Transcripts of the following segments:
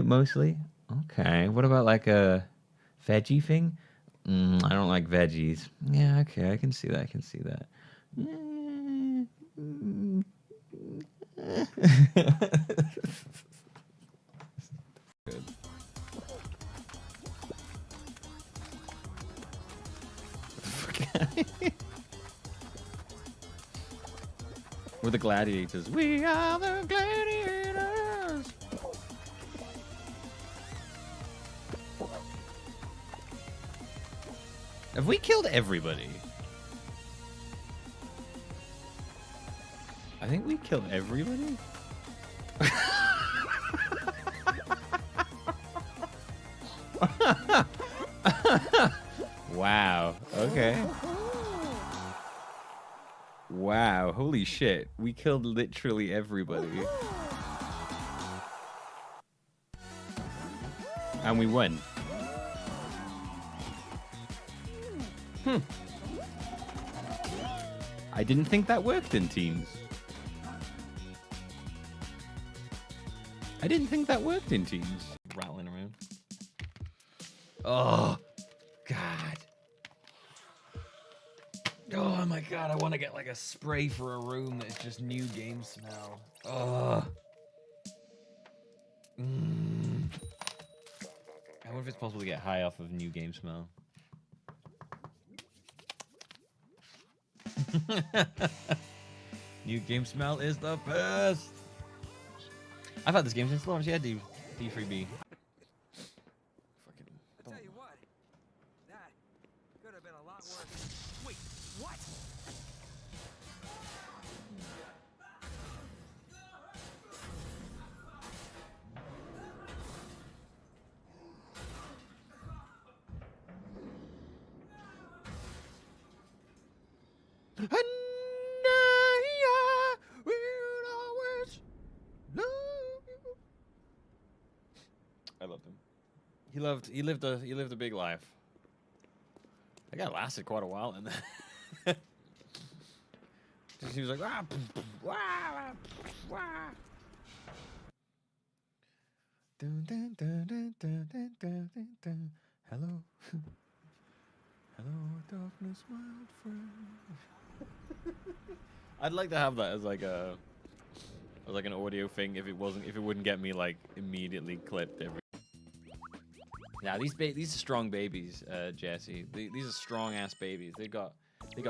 mostly. Okay. What about like a veggie thing? I don't like veggies. Yeah. Okay. I can see that. I can see that. Good. We're the gladiators. We are the gladiators. Have we killed everybody? I think we killed everybody. Wow. Okay. Wow. Holy shit. We killed literally everybody. And we won. I didn't think that worked in teams. I didn't think that worked in teams. Rattling around. Oh, God. Oh my God, I want to get like a spray for a room that's just new game smell. Oh. I wonder if it's possible to get high off of new game smell. New game smell is the best. I've had this game since launch. Yeah, D3B. I tell you what, that could have been a lot worse. Wait, what? I loved him. He lived a big life. That guy lasted quite a while, and then he was like, wah, wah, wah. Dun, dun, dun, dun, dun, dun, dun, dun, dun. Hello, hello, darkness, my old friend. I'd like to have that as like an audio thing if it wouldn't get me like immediately clipped every. Yeah, these are strong babies, Jesse. These are strong ass babies. They got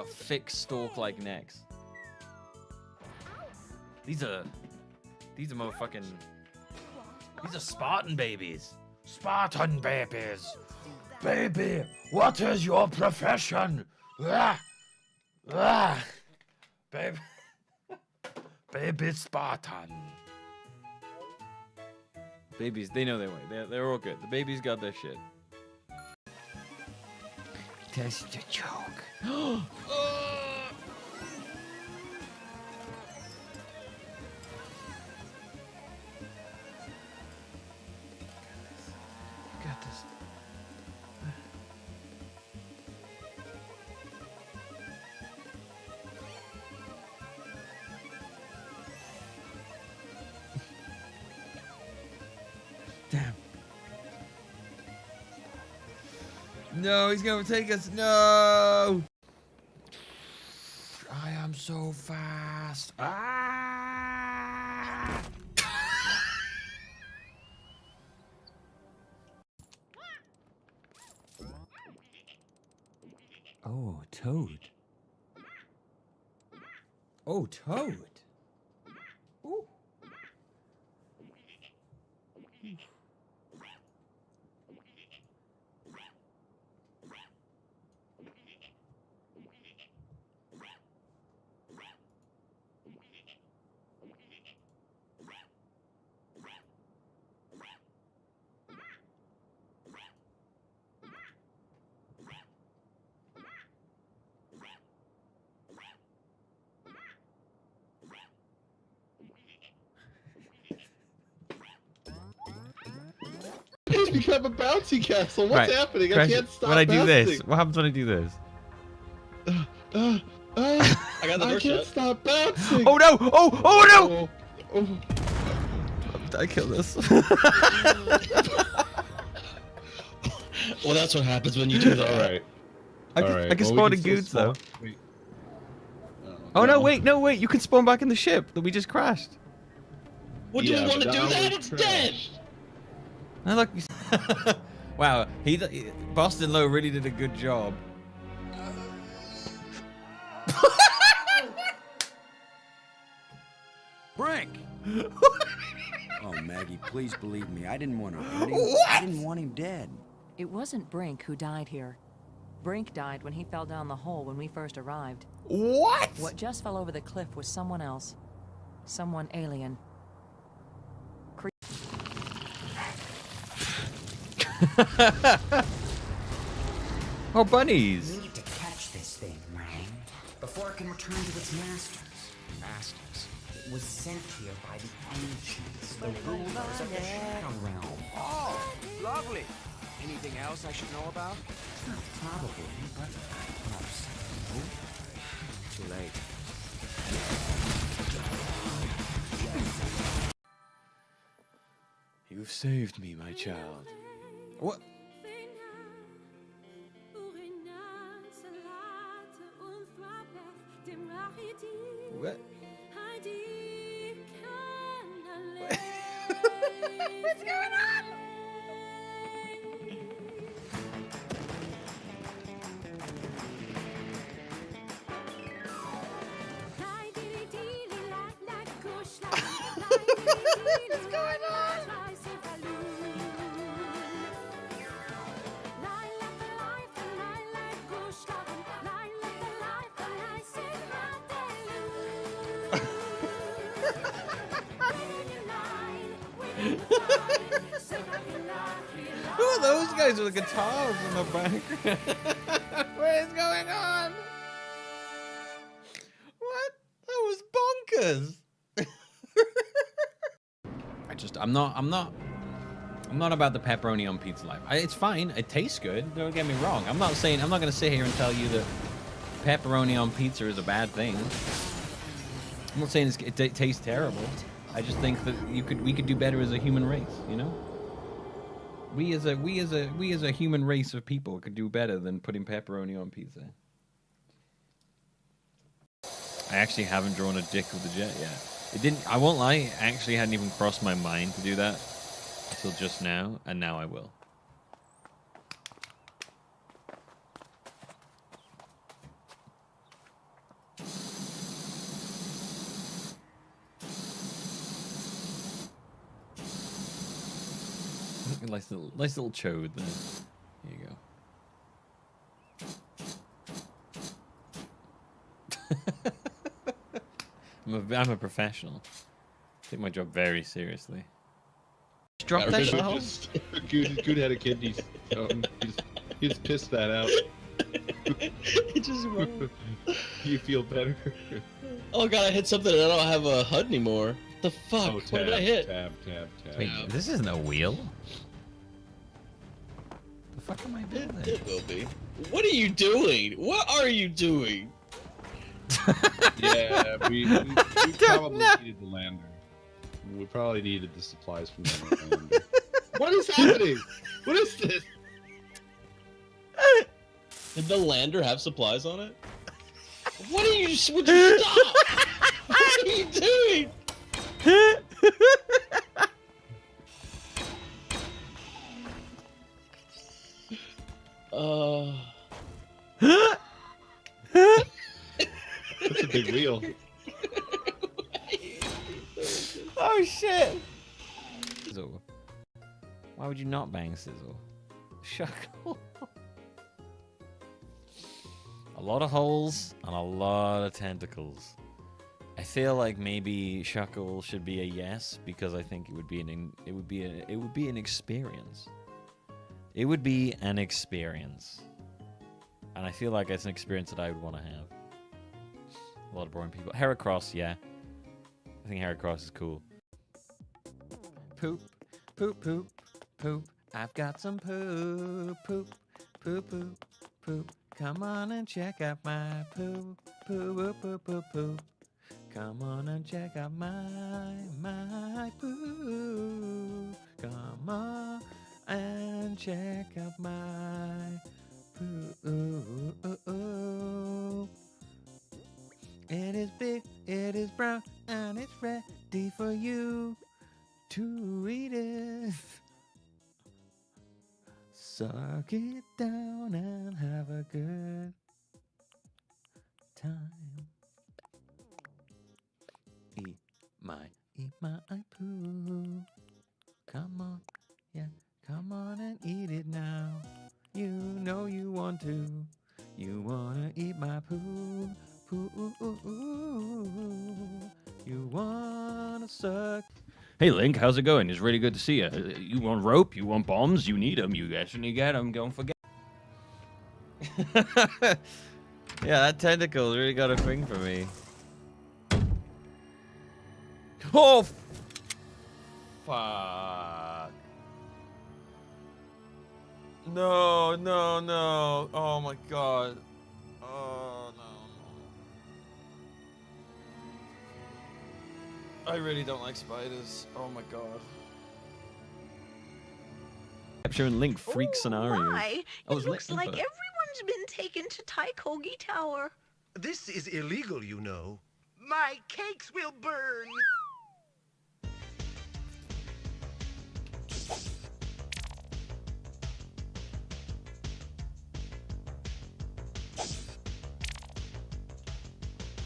thick stalk like necks. These are motherfucking. These are Spartan babies. Spartan babies. Baby, what is your profession? Ah, ah, baby, baby Spartan. Babies, they know their way. They're all good. The babies got their shit. That's the joke. Got this. Damn. No, he's gonna take us. No. I am so fast. Ah! Oh, Toad. Oh, Toad. Ooh. It's become a bouncy castle. What's happening? I can't stop when I do bouncing. this, what happens when I do this? I got the first can't shot. stop bouncing. Oh no! Oh no! Oh, Did I kill this? Well, that's what happens when you do that. All right. I can spawn in goods though. Wait. Oh no, wait, you can spawn back in the ship that we just crashed. What do we want to do that that? was It's dead. Now look. Wow, Boston Low really did a good job. Brink! Oh, Maggie, please believe me. I didn't want to hurt him. I didn't want him dead. It wasn't Brink who died here. Brink died when he fell down the hole when we first arrived. What? What just fell over the cliff was someone else. Someone alien. Oh, bunnies. We need to catch this thing, Wang, before it can return to its masters. Masters? It was sent here by the ancients, the rulers of the Shadow Realm. Oh, lovely. Anything else I should know about? Not probably, but perhaps. Too late. You've saved me, my child. What? What? What's going on? What's going on? Who are those guys with the guitars in the background? What is going on? What? That was bonkers. I'm not about the pepperoni on pizza life. It's fine. It tastes good. Don't get me wrong. I'm not going to sit here and tell you that pepperoni on pizza is a bad thing. I'm not saying it tastes terrible. I just think that we could do better as a human race, you know? We as a human race of people could do better than putting pepperoni on pizza. I actually haven't drawn a dick with the jet yet. It didn't. I won't lie. It actually hadn't even crossed my mind to do that until just now, and now I will. Nice little chode there. Here you go. I'm a professional. Take my job very seriously. Drop that shit. Good had a kidney. He just pissed that out. It just won't. You feel better? Oh god, I hit something and I don't have a HUD anymore. What the fuck? Oh, What did I hit? Tab. Wait, this isn't a wheel. The fuck am I doing? It will be. What are you doing? What are you doing? Yeah, we probably needed the lander. We probably needed the supplies from the lander. What is happening? What is this? Did the lander have supplies on it? What are you? Would you stop? What are you doing? That's a big wheel. Oh shit! Sizzle. Why would you not bang Sizzle? Shuckle. A lot of holes and a lot of tentacles. I feel like maybe Shuckle should be a yes because I think it would be an experience. It would be an experience, and I feel like it's an experience that I would want to have. A lot of boring people. Heracross, yeah. I think Heracross is cool. Poop, poop, poop, poop. I've got some poop, poop, poop, poop, poop. Come on and check out my poop, poop, poop, poop, poop. Come on and check out my poo. Come on and check out my poo. It is big, it is brown, and it's ready for you to eat it. Suck it down and have a good time. Eat my poo. Come on, yeah, come on and eat it now. You know you want to. You wanna eat my poo, poo. You wanna suck. Hey Link, how's it going? It's really good to see you. You want rope? You want bombs? You need them. You definitely get them. Don't forget. Yeah, that tentacle really got a thing for me. Oh, fuck. No, no, no. Oh my god. Oh no. I really don't like spiders. Oh my god. Capturing Link freak scenario. My. It looks like everyone's been taken to Taikogi Tower. This is illegal, you know. My cakes will burn.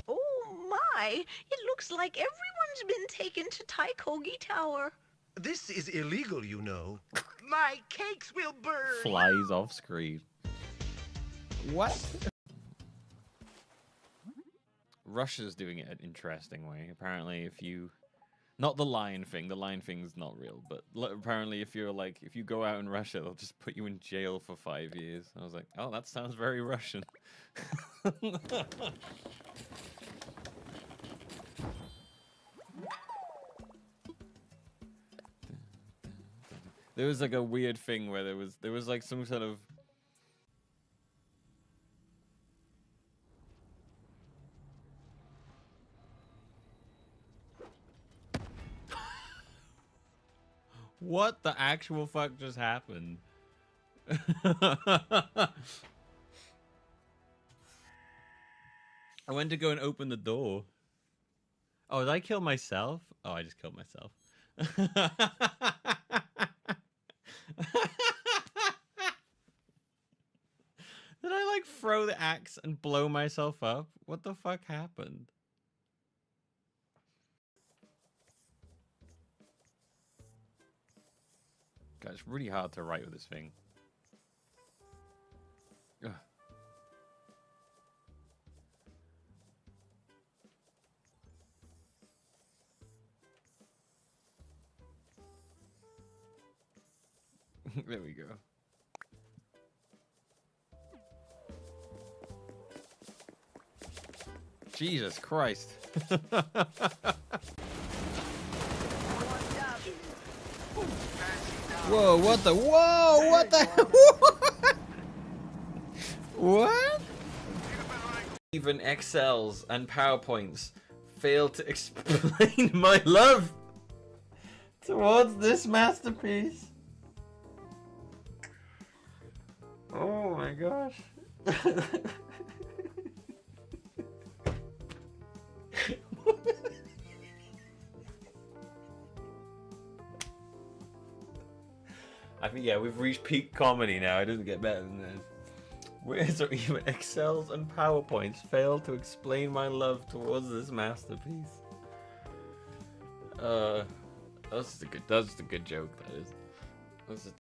Oh my. It looks like everyone's been taken to Taikogi Tower. This is illegal, you know. My cakes will burn. Flies off screen. What? Russia's doing it an interesting way. Apparently, if you... Not the lion thing. The lion thing's not real. But apparently, if you're like... If you go out in Russia, they'll just put you in jail for 5 years. I was like, oh, that sounds very Russian. There was like a weird thing where there was like some sort of... What the actual fuck just happened? I went to go and open the door. Oh, did I kill myself? Oh, I just killed myself. Did I like throw the axe and blow myself up? What the fuck happened? God, it's really hard to write with this thing. Ugh. There we go. Jesus Christ. Whoa, what the? Whoa, what the? What? Even Excels and PowerPoints fail to explain my love towards this masterpiece. Oh my gosh. I think, yeah, we've reached peak comedy now. It doesn't get better than this. Where so even Excels and PowerPoints fail to explain my love towards this masterpiece. That's just a good joke, that is. That's just...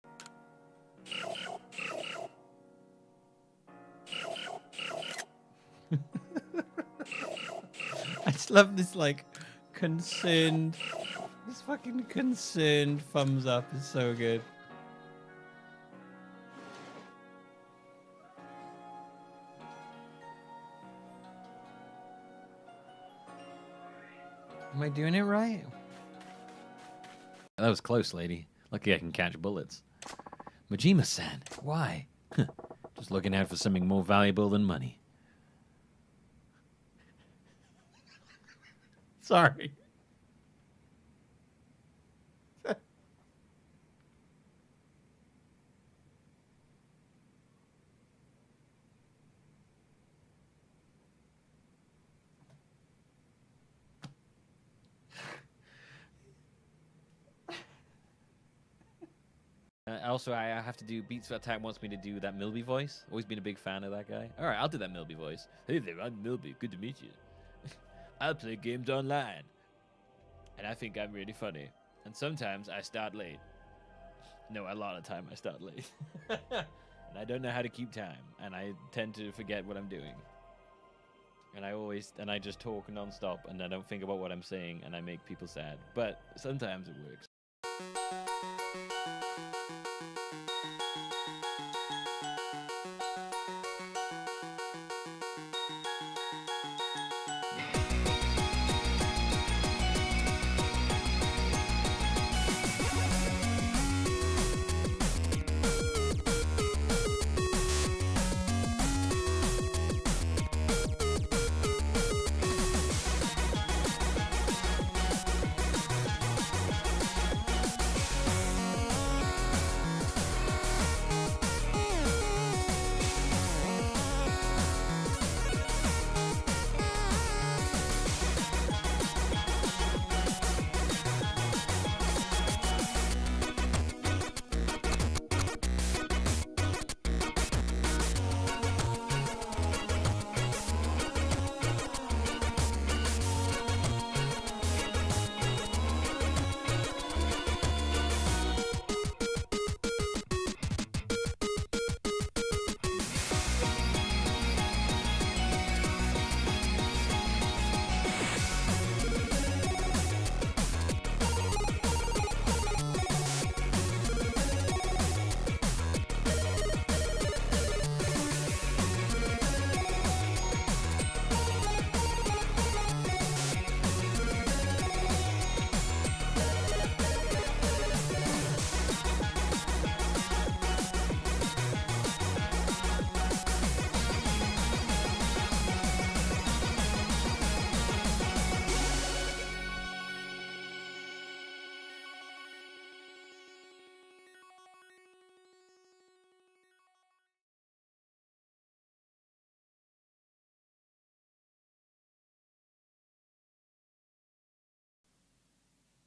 I just love this, like, concerned... This fucking concerned thumbs up is so good. Am I doing it right? That was close, lady. Lucky I can catch bullets. Majima-san, why? Just looking out for something more valuable than money. Sorry. Also, I have to do Beats for Attack wants me to do that Milby voice. Always been a big fan of that guy. All right, I'll do that Milby voice. Hey there, I'm Milby. Good to meet you. I play games online, and I think I'm really funny. And sometimes I start late. No, a lot of time I start late, and I don't know how to keep time, and I tend to forget what I'm doing. And I just talk nonstop, and I don't think about what I'm saying, and I make people sad. But sometimes it works.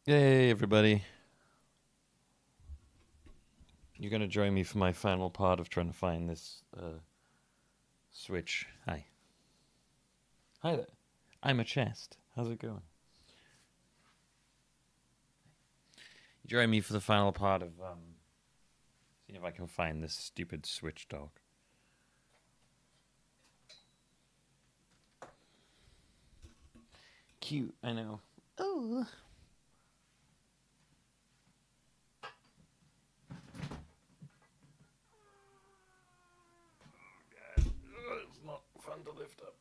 Hey, everybody. You're going to join me for my final part of trying to find this switch. Hi. Hi there. I'm a chest. How's it going? You join me for the final part of seeing if I can find this stupid switch dog. Cute, I know. Oh. It's not fun to lift up.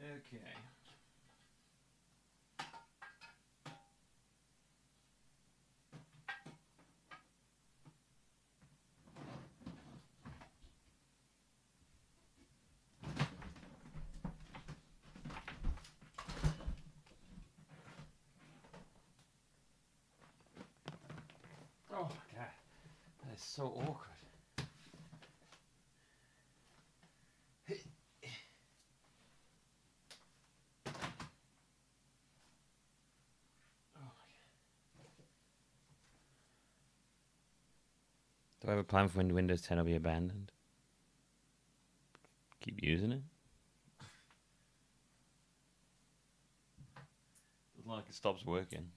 Okay. Oh, God. That is so awkward. Do I have a plan for when Windows 10 will be abandoned? Keep using it? Doesn't like it stops working.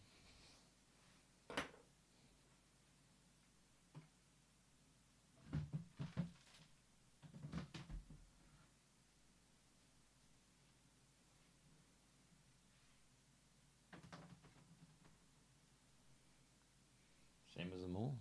Same as them all.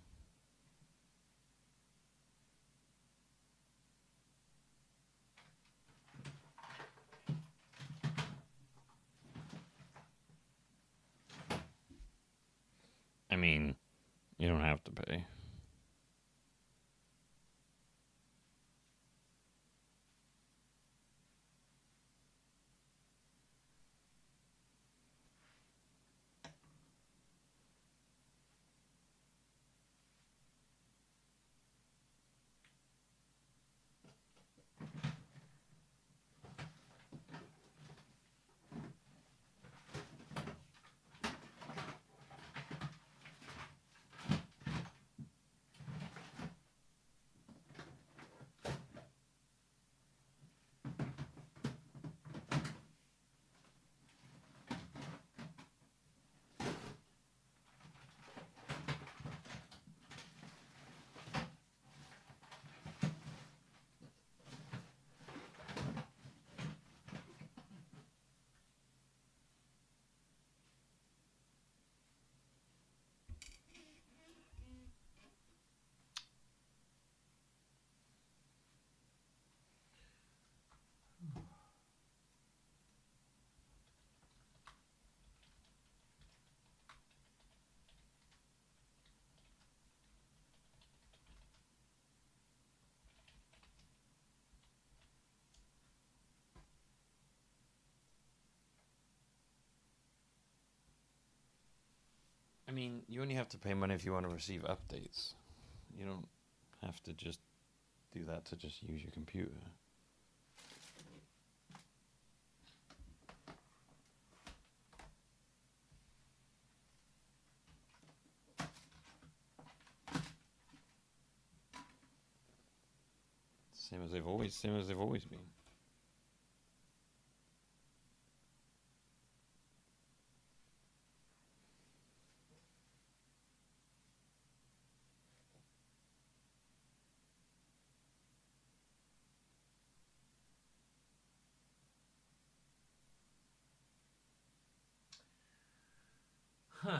mean, you only have to pay money if you want to receive updates. You don't have to just do that to just use your computer. Same as they've always been. Huh.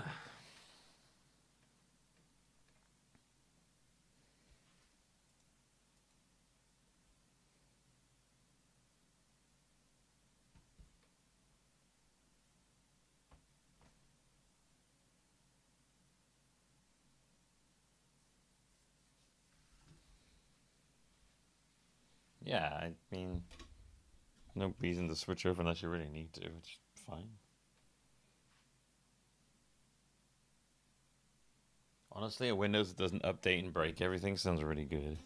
Yeah, I mean, no reason to switch over unless you really need to. It's fine. Honestly, a Windows that doesn't update and break everything sounds really good.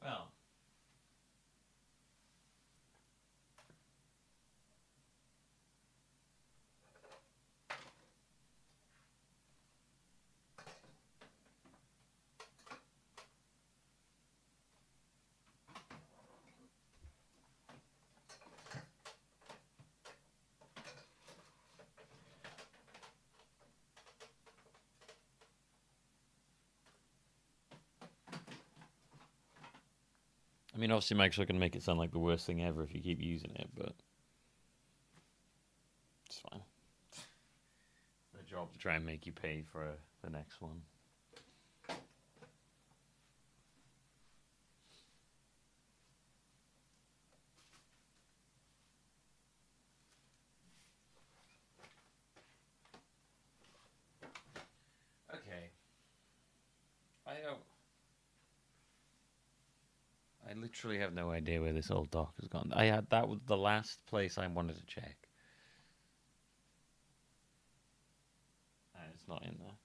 Well, I mean, obviously, Microsoft can make it sound like the worst thing ever if you keep using it, but it's fine. It's their job to try and make you pay for the next one. Okay. I literally have no idea where this old dock has gone. That was the last place I wanted to check. And it's not in there.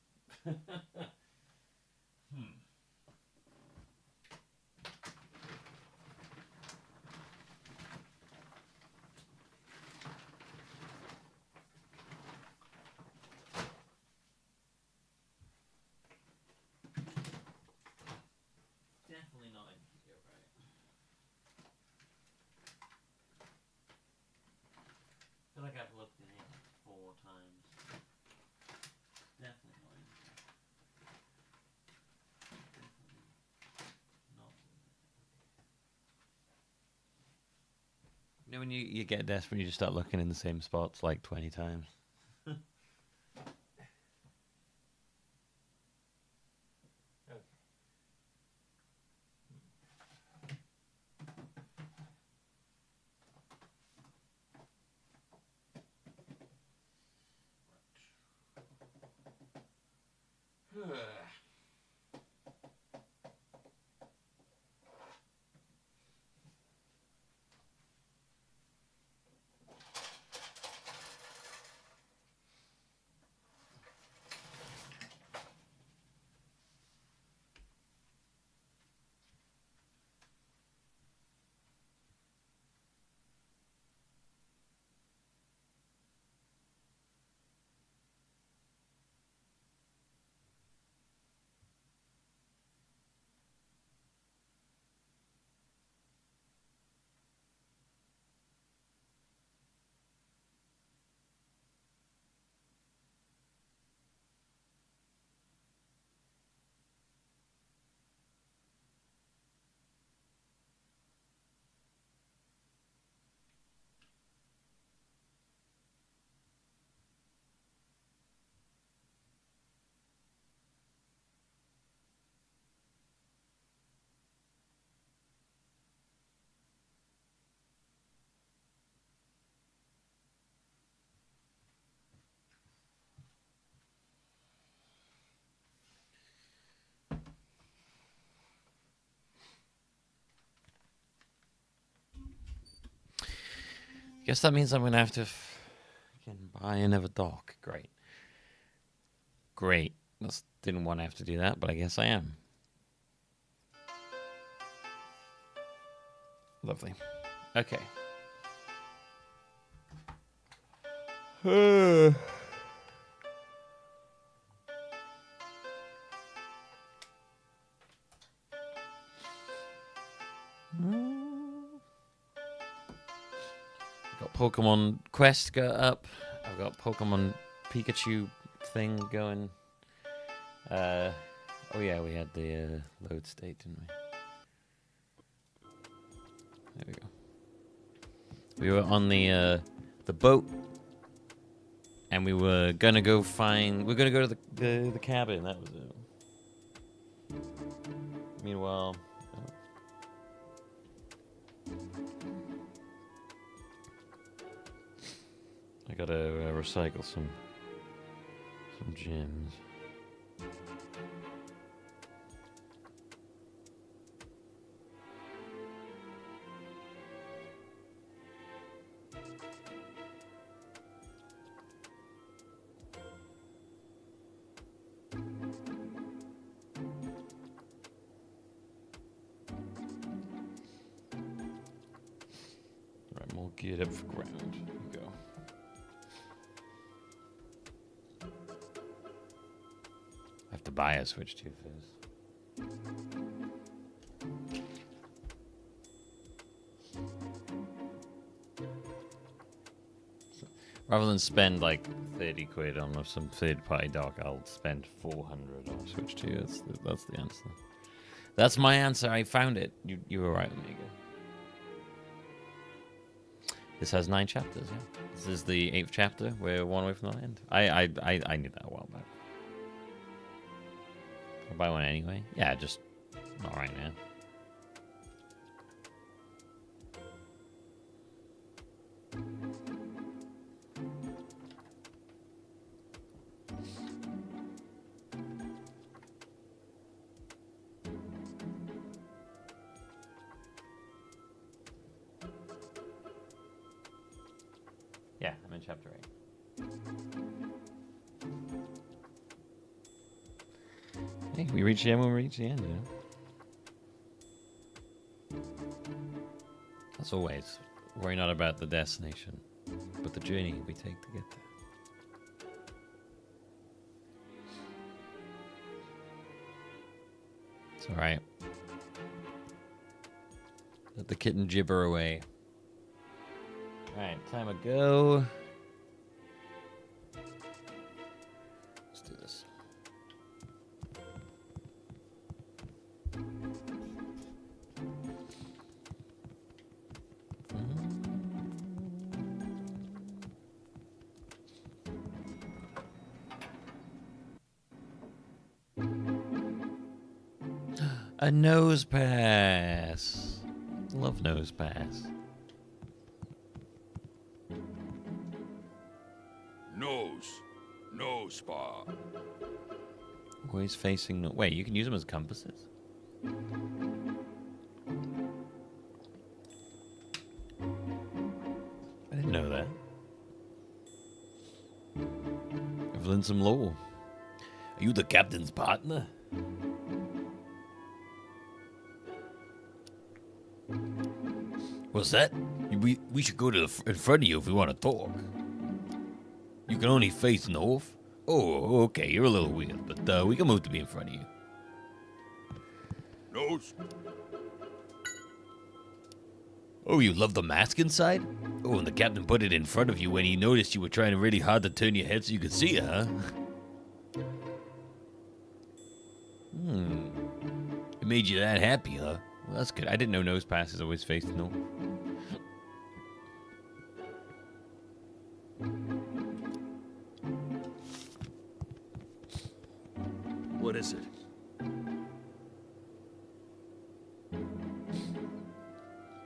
Definitely not in here, right? I feel like I've looked in here like 4 times. Definitely not in here. Definitely not in there. You know when you get desperate, you just start looking in the same spots like 20 times. Guess that means I'm gonna have to buy another dog. Great. Great. Just didn't want to have to do that, but I guess I am. Lovely. Okay. Got Pokemon Quest up. I've got Pokemon Pikachu thing going. Oh yeah, we had the load state, didn't we? There we go. We were on the boat, and we were gonna go find. We're gonna go to the cabin. That was it. Meanwhile, I gotta recycle some gems. Right, more geared up for ground. Here we go. I have to buy a Switch 2 first. So, rather than spend like 30 quid on some third-party dock, I'll spend 400 on a Switch 2. That's the answer. That's my answer. I found it. You were right, Omega. This has 9 chapters. Yeah, this is the 8th chapter. We're one away from the end. I knew that a while back. I'll buy one anyway. Yeah, just not right now. Yeah, I'm in chapter 8. Hey, we reach the end when we reach the end, you know? As always, worry not about the destination, but the journey we take to get there. It's alright. Let the kitten gibber away. Alright, time to go. Let's do this. A nose pass. Love nose pass. Nose spa. Always facing no. Wait, you can use them as compasses? I didn't know that. I've learned some lore. Are you the captain's partner? What's that? We should go to in front of you if we want to talk. You can only face north? Oh, okay, you're a little weird, but we can move to be in front of you. Nose. Oh, you love the mask inside? Oh, and the captain put it in front of you when he noticed you were trying really hard to turn your head so you could see it, huh? It made you that happy, huh? Well, that's good. I didn't know nose passes always faced north. What is it?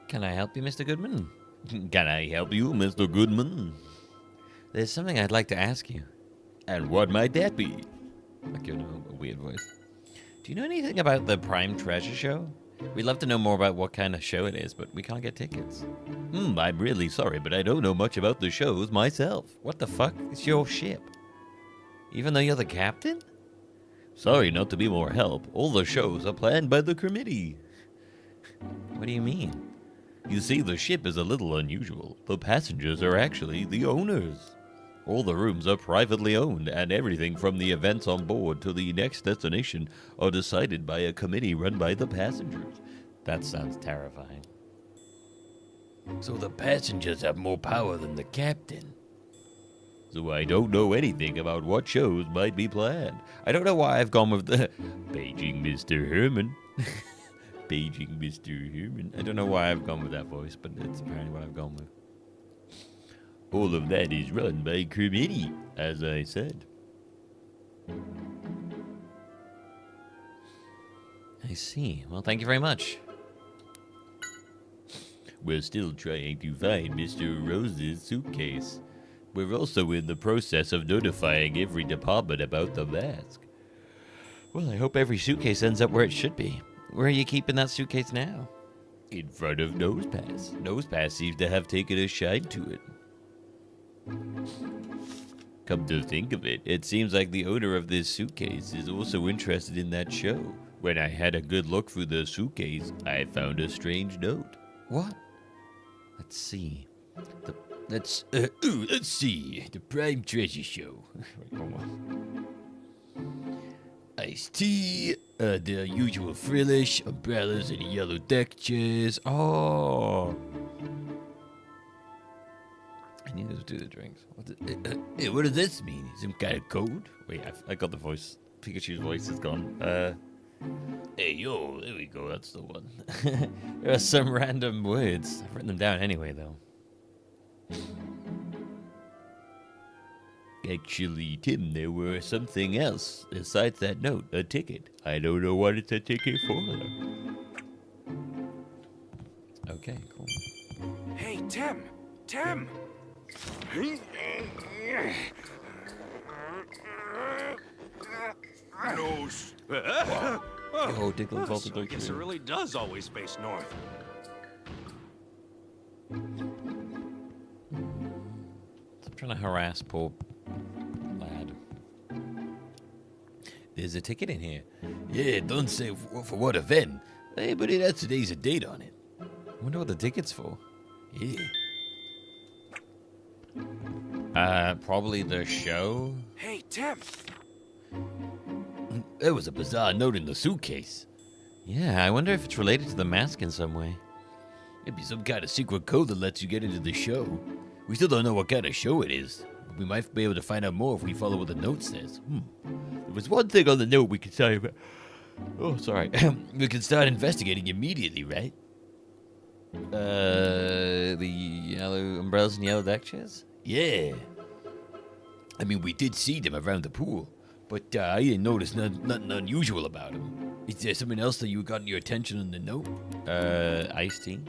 Can I help you, Mr. Goodman? Can I help you, Mr. Goodman? There's something I'd like to ask you. And what might that be? Like, you know, a weird voice. Do you know anything about the Prime Treasure Show? We'd love to know more about what kind of show it is, but we can't get tickets. I'm really sorry, but I don't know much about the shows myself. What the fuck? It's your ship. Even though you're the captain? Sorry not to be more help. All the shows are planned by the committee. What do you mean? You see, the ship is a little unusual. The passengers are actually the owners. All the rooms are privately owned, and everything from the events on board to the next destination are decided by a committee run by the passengers. That sounds terrifying. So the passengers have more power than the captain. So I don't know anything about what shows might be planned. I don't know why I've gone with the Paging Mr. Herman. Paging Mr. Herman. I don't know why I've gone with that voice, but it's apparently what I've gone with. All of that is run by committee, as I said. I see. Well, thank you very much. We're still trying to find Mr. Rose's suitcase. We're also in the process of notifying every department about the mask. Well, I hope every suitcase ends up where it should be. Where are you keeping that suitcase now? In front of Nosepass. Nosepass seems to have taken a shine to it. Come to think of it, it seems like the owner of this suitcase is also interested in that show. When I had a good look through the suitcase, I found a strange note. What? Let's see. Let's see. The Prime Treasure Show. Iced tea, the usual frillish, umbrellas and yellow deck chairs. Oh. I need to do the drinks. What does this mean? Some kind of code? Wait, I got the voice. Pikachu's voice is gone. Hey, yo, there we go. That's the one. There are some random words. I've written them down anyway, though. Actually, Tim, there was something else besides that note. A ticket. I don't know what it's a ticket for. Okay, cool. Hey, Tim! Tim! Nose. Oh, Dicklin's also So I guess it really does always face north. I'm trying to harass poor lad. There's a ticket in here. Yeah, it doesn't say for what event. Hey, but it has today's a date on it. I wonder what the ticket's for. Yeah. Probably the show? Hey, Tim! There was a bizarre note in the suitcase. Yeah, I wonder if it's related to the mask in some way. Maybe some kind of secret code that lets you get into the show. We still don't know what kind of show it is. We might be able to find out more if we follow what the note says. There was one thing on the note we could tell you about. Oh, sorry. We can start investigating immediately, right? The yellow umbrellas and yellow deck chairs? Yeah. I mean, we did see them around the pool, but I didn't notice nothing unusual about them. Is there something else that you got your attention on the note? Iced tea?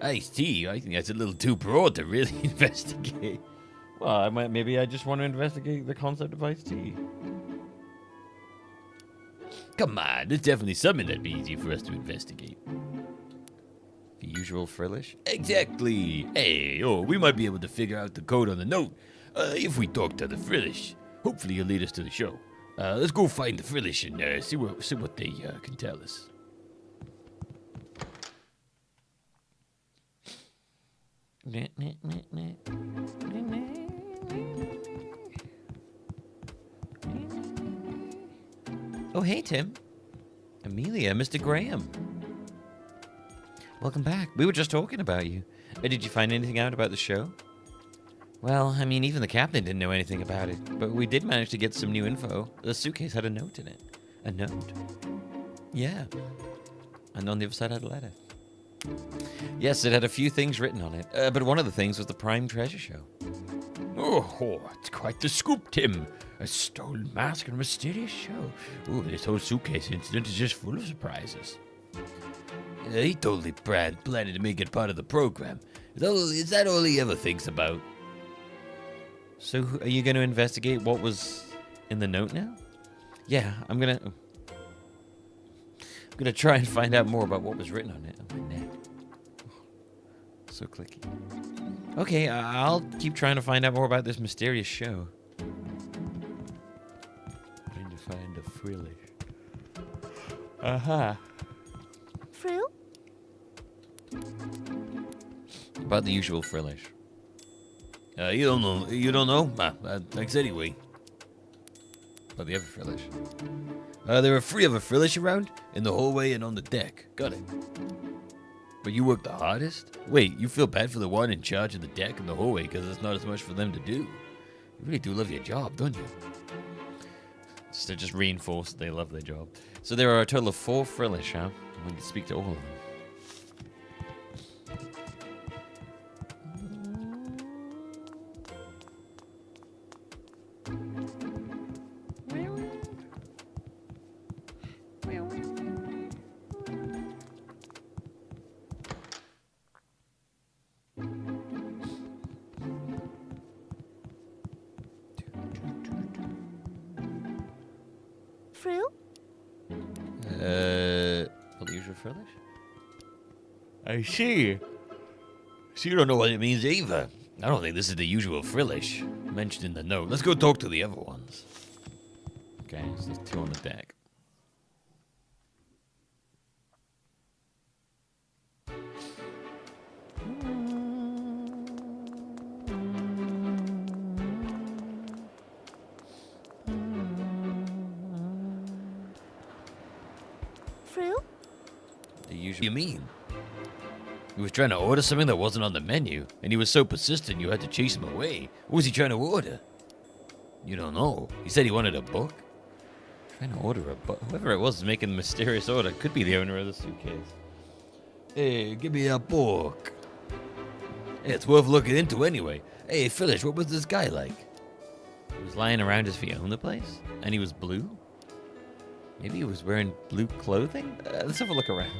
Iced tea? I think that's a little too broad to really investigate. Well, maybe I just want to investigate the concept of iced tea. Come on, there's definitely something that'd be easy for us to investigate. The usual frillish? Exactly! Hey, we might be able to figure out the code on the note if we talk to the frillish. Hopefully he'll lead us to the show. Let's go find the frillish and see what they can tell us. Oh, hey, Tim. Amelia, Mr. Graham. Welcome back. We were just talking about you. Did you find anything out about the show? Well, I mean, even the captain didn't know anything about it, but we did manage to get some new info. The suitcase had a note in it. A note? Yeah. And on the other side had a letter. Yes, it had a few things written on it, but one of the things was the Prime Treasure Show. Oh, it's quite the scoop, Tim. A stolen mask and a mysterious show. Oh, this whole suitcase incident is just full of surprises. He totally planning to make it part of the program. Is that all he ever thinks about? So, are you going to investigate what was in the note now? Yeah, I'm going I'm gonna try and find out more about what was written on it. On my neck. So clicky. Okay, I'll keep trying to find out more about this mysterious show. Trying to find a frillish. Frill? About the usual frillish. You don't know? You don't know? Thanks anyway. About the other frillish. There are 3 other frillish around, in the hallway and on the deck. Got it. But you work the hardest? Wait, you feel bad for the one in charge of the deck and the hallway because there's not as much for them to do. You really do love your job, don't you? So they're just reinforced they love their job. So there are a total of 4 frillish, huh? We can speak to all of them. Frill? Well, the usual frillish? I see. So you don't know what it means either. I don't think this is the usual frillish mentioned in the note. Let's go talk to the other ones. Okay, so there's 2 on the deck. Frill? The usual. What do you mean? He was trying to order something that wasn't on the menu, and he was so persistent you had to chase him away. What was he trying to order? You don't know. He said he wanted a book? Trying to order a book? Whoever it was making the mysterious order could be the owner of the suitcase. Hey, give me a book. Hey, it's worth looking into anyway. Hey, Phyllis, what was this guy like? He was lying around as if he owned the place, and he was blue? Maybe he was wearing blue clothing? Let's have a look around.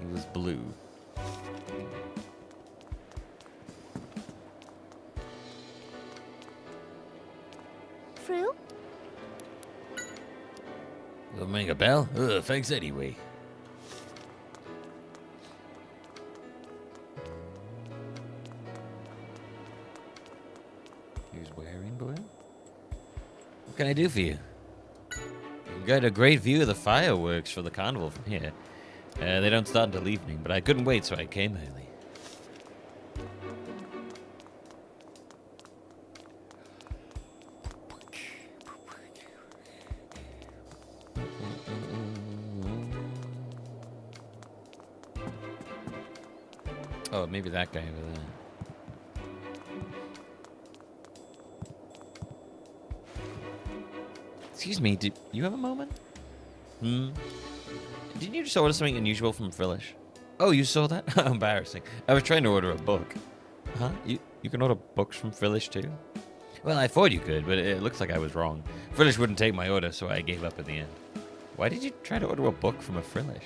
He was blue. Frill? Doesn't ring a bell? Thanks anyway. He was wearing blue? What can I do for you? You got a great view of the fireworks for the carnival from here. They don't start until evening, but I couldn't wait, so I came early. Oh, maybe that guy over there. Excuse me, do you have a moment? Didn't you just order something unusual from Frillish? Oh, you saw that? How embarrassing. I was trying to order a book. Huh? You can order books from Frillish too? Well, I thought you could, but it looks like I was wrong. Frillish wouldn't take my order, so I gave up at the end. Why did you try to order a book from a Frillish?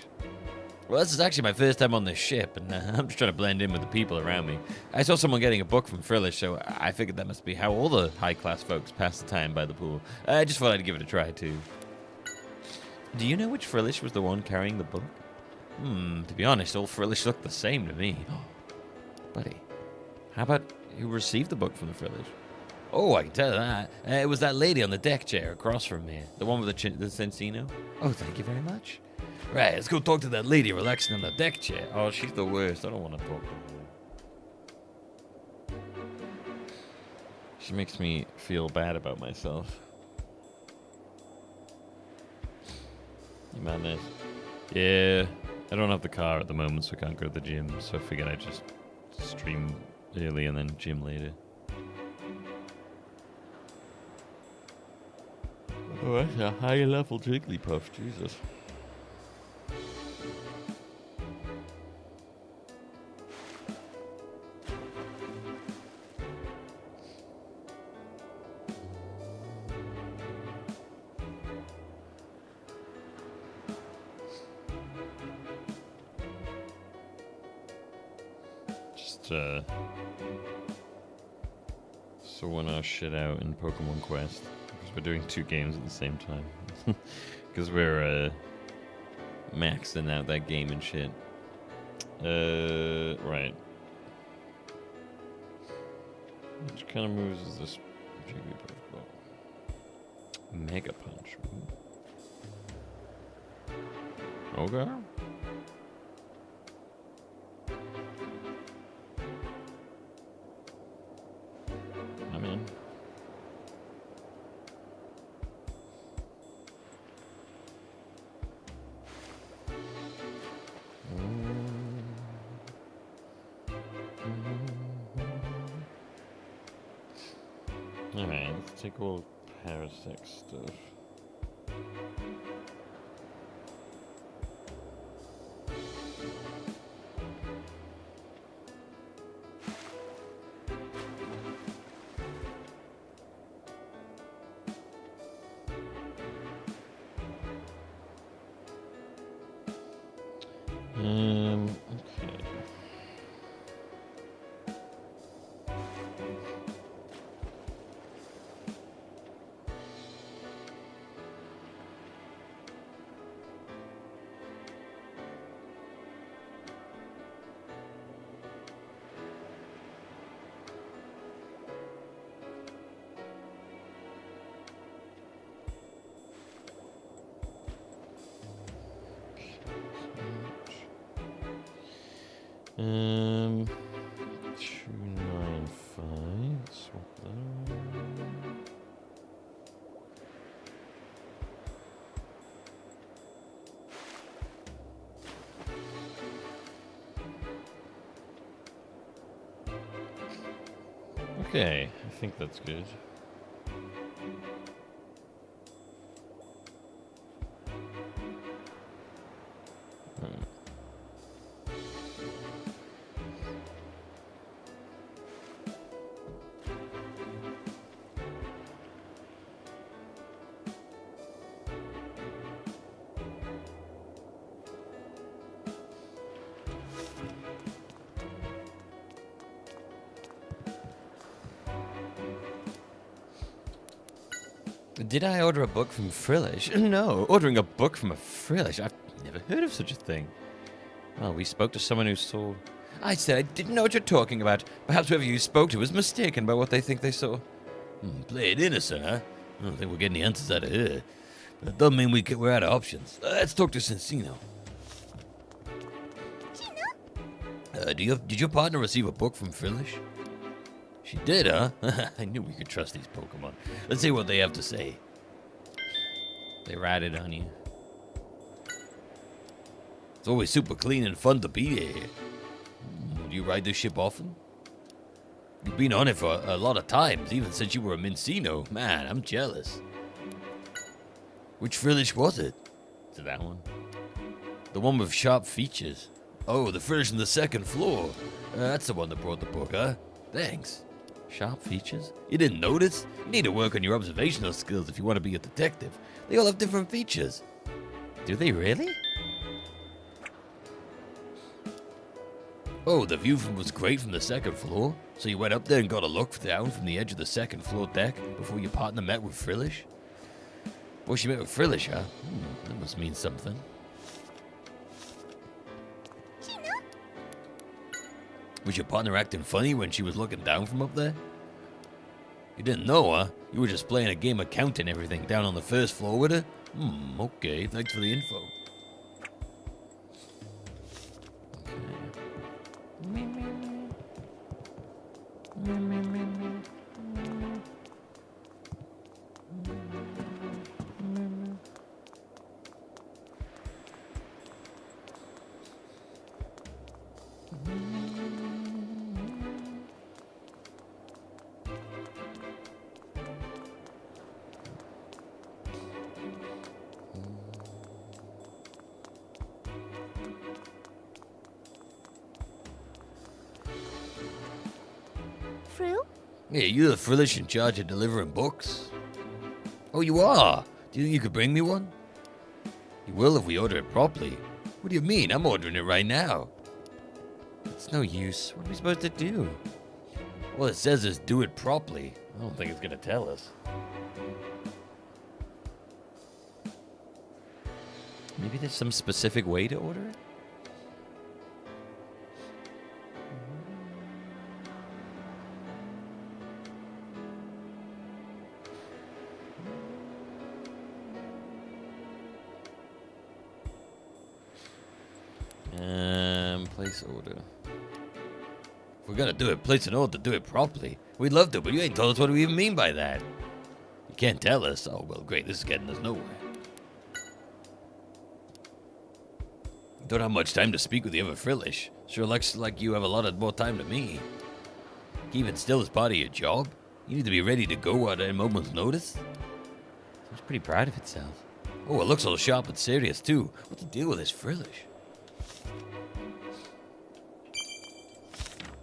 Well, this is actually my first time on this ship, and I'm just trying to blend in with the people around me. I saw someone getting a book from Frillish, so I figured that must be how all the high-class folks pass the time by the pool. I just thought I'd give it a try, too. Do you know which Frillish was the one carrying the book? To be honest, all Frillish looked the same to me. Buddy, how about who received the book from the Frillish? Oh, I can tell that. It was that lady on the deck chair across from me. The one with the Sensino. Oh, thank you very much. Right, let's go talk to that lady relaxing on the deck chair. Oh, she's the worst. I don't want to talk to her. She makes me feel bad about myself. You madness. Yeah, I don't have the car at the moment, so I can't go to the gym. So I figured I'd just stream early and then gym later. Oh, that's a high level Jigglypuff, Jesus. Sorting our shit out in Pokemon Quest. Because we're doing 2 games at the same time. Because we're maxing out that game and shit. Right. Which kind of moves is this? Mega Punch. Ooh. Okay. I'm in. Alright, let's take all parasect stuff. Okay. Um, 295. Swap that. Okay, I think that's good. Did I order a book from Frillish? No, ordering a book from a Frillish? I've never heard of such a thing. Well, we spoke to someone who saw... I said I didn't know what you're talking about. Perhaps whoever you spoke to was mistaken by what they think they saw. Play it innocent, huh? I don't think we're getting the answers out of her. But that doesn't mean we're out of options. Let's talk to Cincino. Did your partner receive a book from Frillish? She did, huh? I knew we could trust these Pokemon. Let's see what they have to say. They ratted on you. It's always super clean and fun to be here. Do you ride this ship often? You've been on it for a lot of times, even since you were a Mincino. Man, I'm jealous. Which Frillish was it? Is it that one? The one with sharp features. Oh, the Frillish on the second floor. That's the one that brought the book, huh? Thanks. Sharp features? You didn't notice? You need to work on your observational skills if you want to be a detective. They all have different features. Do they really? Oh, the view was great from the second floor? So you went up there and got a look down from the edge of the second floor deck before your partner met with Frillish? Boy, she met with Frillish, huh? That must mean something. Was your partner acting funny when she was looking down from up there? You didn't know, huh? You were just playing a game of counting everything down on the first floor with her? Okay. Thanks for the info. Yeah, you're the Frillish in charge of delivering books? Oh, you are? Do you think you could bring me one? You will if we order it properly. What do you mean? I'm ordering it right now. It's no use. What are we supposed to do? Well, it says is do it properly. I don't think it's going to tell us. Maybe there's some specific way to order it? Place order. If we're gonna do it, place an order, do it properly. We'd love to, but you ain't told us what we even mean by that. You can't tell us. Oh, well, great, this is getting us nowhere. Don't have much time to speak with you ever, Frillish. Sure looks like you have a lot of more time than me. Keeping still is part of your job. You need to be ready to go at a moment's notice. Seems pretty proud of itself. Oh, it looks all sharp and serious, too. What's the deal with this Frillish?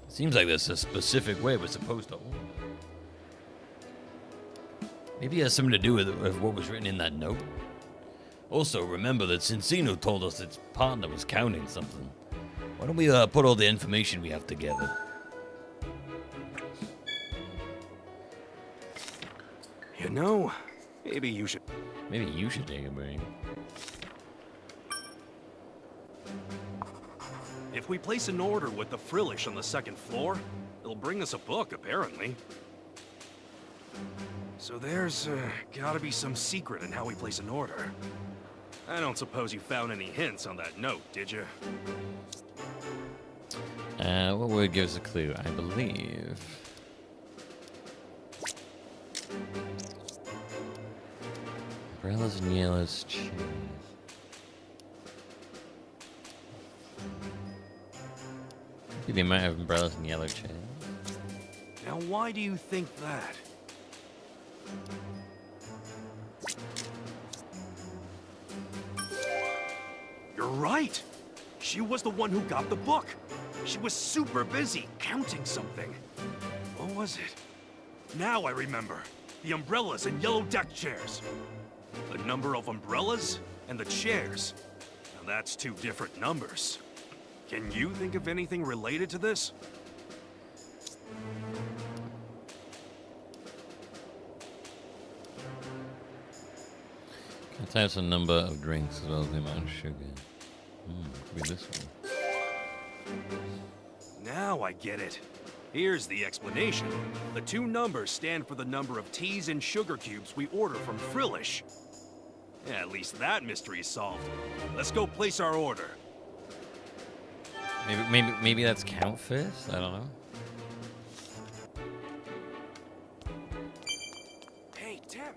Seems like there's a specific way we're supposed to order. Maybe it has something to do with what was written in that note. Also, remember that Cincino told us its partner was counting something. Why don't we put all the information we have together? You know, maybe you should... Maybe you should take a break. If we place an order with the Frillish on the second floor, it'll bring us a book, apparently. So there's gotta be some secret in how we place an order. I don't suppose you found any hints on that note, did you? What word gives a clue? I believe. Umbrellas and yellows, cheese. The amount of umbrellas and yellow chairs. Now, why do you think that? You're right. She was the one who got the book. She was super busy counting something. What was it? Now I remember. The umbrellas and yellow deck chairs. The number of umbrellas and the chairs. Now that's two different numbers. Can you think of anything related to this? It has a number of drinks as well as the amount of sugar. Could be this one. Now I get it. Here's the explanation. The two numbers stand for the number of teas and sugar cubes we order from Frillish. Yeah, at least that mystery is solved. Let's go place our order. Maybe that's count first? I don't know. Hey, Tim.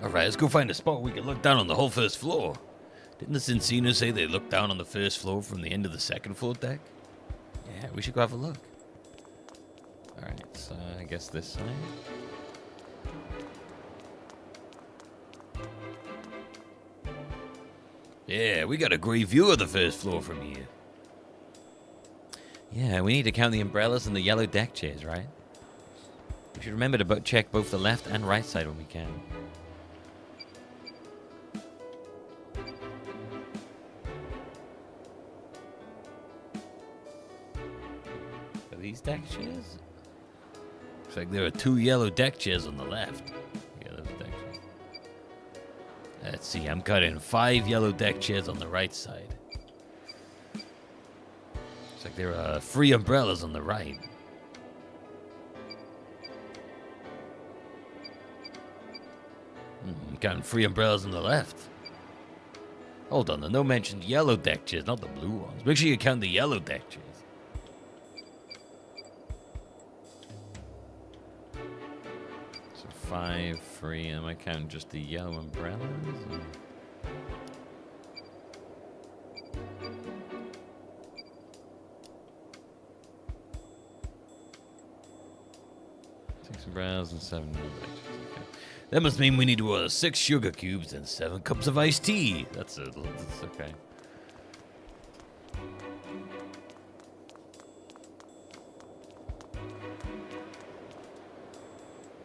Alright, let's go find a spot we can look down on the whole first floor. Didn't the Cincino say they looked down on the first floor from the end of the second floor deck? Yeah, we should go have a look. Alright, so I guess this side. Yeah, we got a great view of the first floor from here. Yeah, we need to count the umbrellas and the yellow deck chairs, right? We should remember to check both the left and right side when we can. Are these deck chairs? Looks like there are two yellow deck chairs on the left. Yeah, those deck chairs. Let's see, I'm cutting 5 yellow deck chairs on the right side. Looks like there are 3 umbrellas on the right. I'm counting 3 umbrellas on the left. Hold on, the note mentioned yellow deck chairs, not the blue ones. Make sure you count the yellow deck chairs. So 5, 3, am I counting just the yellow umbrellas? Or? 6 umbrellas and 7 yellow deck chairs. Okay. That must mean we need to order 6 sugar cubes and 7 cups of iced tea. That's okay.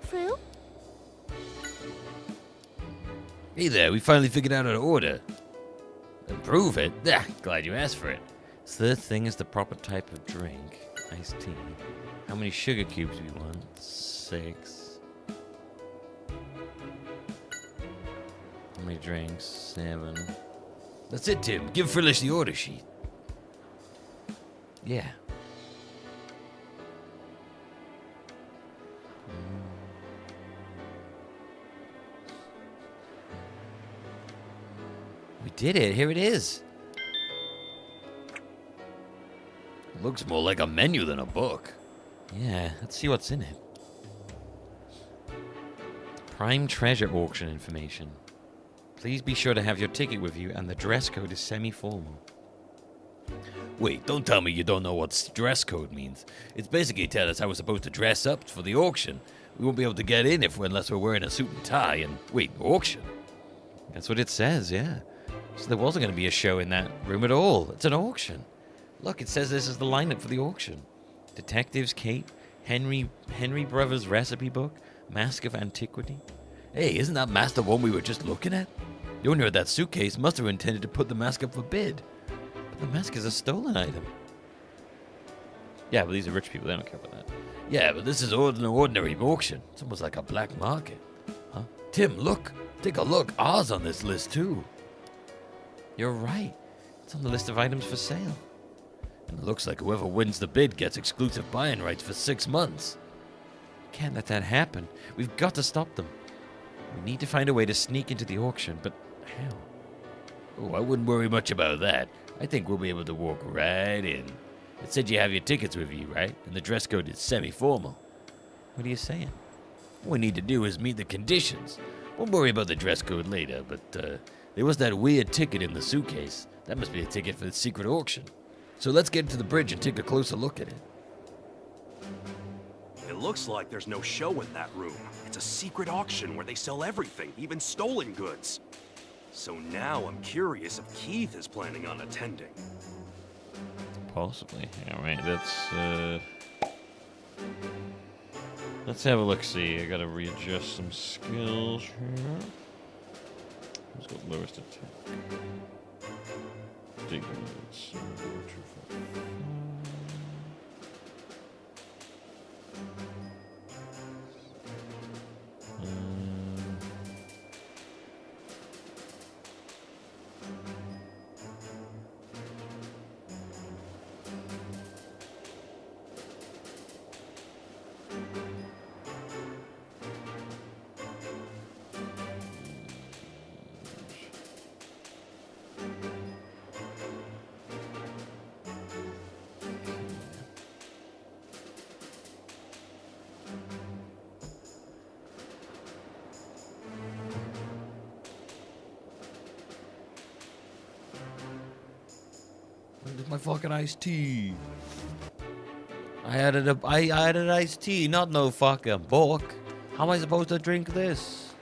Phil? Hey there, we finally figured out how to order. Improve it? Ah, glad you asked for it. Third thing is the proper type of drink. Iced tea. How many sugar cubes do we want? 6. How many drinks? 7. That's it, Tim. Give Phyllis the order sheet. Yeah. We did it. Here it is. It looks more like a menu than a book. Yeah, let's see what's in it. Prime treasure auction information. Please be sure to have your ticket with you, and the dress code is semi-formal. Wait, don't tell me you don't know what dress code means. It's basically telling us how we're supposed to dress up for the auction. We won't be able to get in unless we're wearing a suit and tie. And wait, auction? That's what it says, yeah. So there wasn't going to be a show in that room at all. It's an auction. Look, it says this is the lineup for the auction. Detectives Cape, Henry Brothers Recipe Book, Mask of Antiquity. Hey, isn't that mask the one we were just looking at? The owner of that suitcase must have intended to put the mask up for bid. But the mask is a stolen item. Yeah, but these are rich people. They don't care about that. Yeah, but this is an ordinary auction. It's almost like a black market. Huh? Tim, look. Take a look. Ours on this list, too. You're right. It's on the list of items for sale. And it looks like whoever wins the bid gets exclusive buying rights for 6 months. Can't let that happen. We've got to stop them. We need to find a way to sneak into the auction, but how? Oh, I wouldn't worry much about that. I think we'll be able to walk right in. It said you have your tickets with you, right? And the dress code is semi-formal. What are you saying? All we need to do is meet the conditions. We'll worry about the dress code later, but there was that weird ticket in the suitcase. That must be a ticket for the secret auction. So let's get to the bridge and take a closer look at it. It looks like there's no show in that room. It's a secret auction where they sell everything, even stolen goods. So now I'm curious if Keith is planning on attending. Possibly. All right, let's have a look-see. I gotta readjust some skills here. Who's got lowest attack? Dignity. My fucking iced tea. I added iced tea, not no fucking book. How am I supposed to drink this?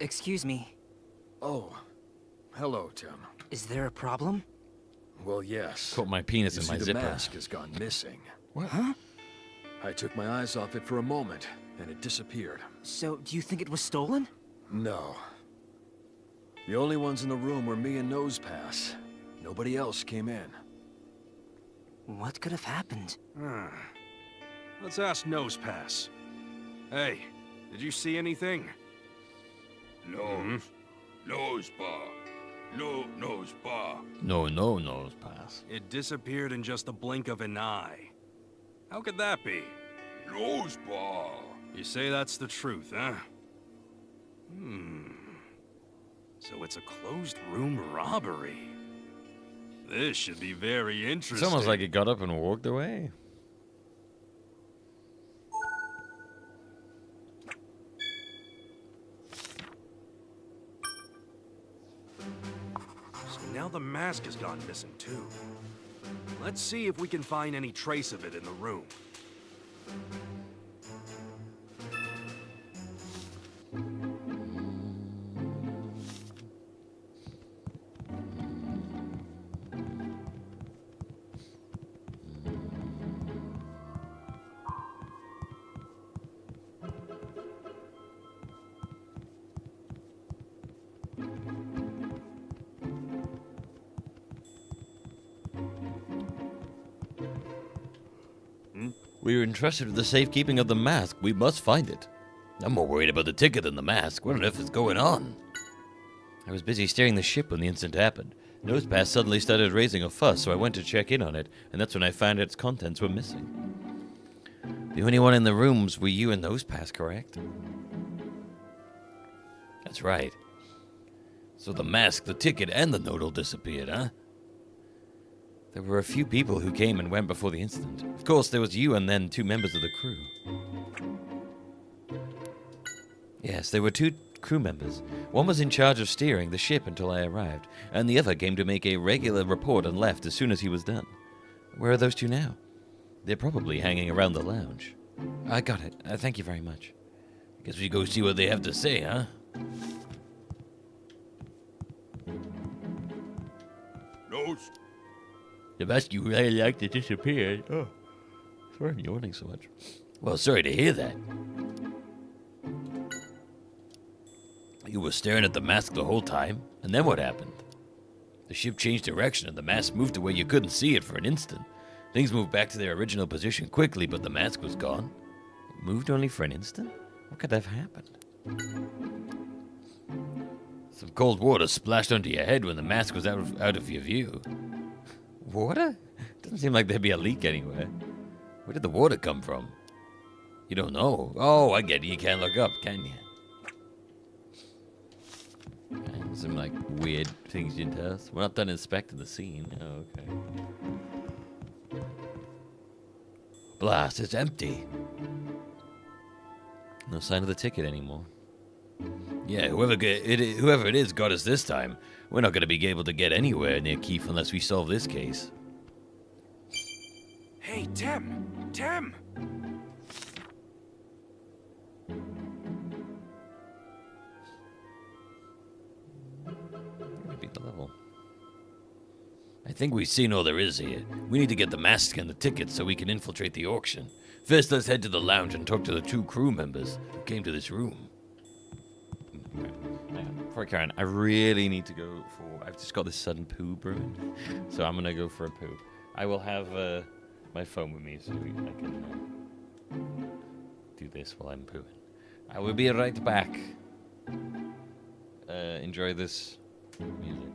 Excuse me. Oh, hello, Tim. Is there a problem? Well, yes. Put my penis You in see, my the zipper. mask has gone missing. What? Huh? I took my eyes off it for a moment, and it disappeared. So, do you think it was stolen? No. The only ones in the room were me and Nosepass. Nobody else came in. What could have happened? Let's ask Nosepass. Hey, did you see anything? Nose. Nose bar. No nose bar. No nose pass. It disappeared in just the blink of an eye. How could that be? Nose bar. You say that's the truth, huh? So it's a closed room robbery. This should be very interesting. It's almost like he got up and walked away. So now the mask has gone missing too. Let's see if we can find any trace of it in the room. We were entrusted with the safekeeping of the mask. We must find it. I'm more worried about the ticket than the mask. What on earth is going on? I was busy steering the ship when the incident happened. Nosepass suddenly started raising a fuss, so I went to check in on it, and that's when I found its contents were missing. The only one in the rooms were you and Nosepass, correct? That's right. So the mask, the ticket, and the note all disappeared, huh? There were a few people who came and went before the incident. Of course, there was you and then 2 members of the crew. Yes, there were 2 crew members. One was in charge of steering the ship until I arrived, and the other came to make a regular report and left as soon as he was done. Where are those 2 now? They're probably hanging around the lounge. I got it. Thank you very much. Guess we go see what they have to say, huh? Nose. The mask you really liked it disappeared. Oh, sorry I'm yawning so much. Well, sorry to hear that. You were staring at the mask the whole time, and then what happened? The ship changed direction and the mask moved to where you couldn't see it for an instant. Things moved back to their original position quickly, but the mask was gone. It moved only for an instant? What could have happened? Some cold water splashed onto your head when the mask was out of your view. Water? Doesn't seem like there'd be a leak anywhere. Where did the water come from? You don't know. Oh, I get it. You can't look up, can you? Okay, some like weird things you tell us. We're not done inspecting the scene. Oh, okay. Blast, it's empty. No sign of the ticket anymore. Yeah, whoever it is got us this time. We're not going to be able to get anywhere near Keith unless we solve this case. Hey, Tim! Tim! Beat the level. I think we've seen all there is here. We need to get the mask and the tickets so we can infiltrate the auction. First, let's head to the lounge and talk to the 2 crew members who came to this room. Before I carry on, I really need to go for... I've just got this sudden poo brewing, so I'm going to go for a poo. I will have my phone with me so I can do this while I'm pooing. I will be right back. Enjoy this music.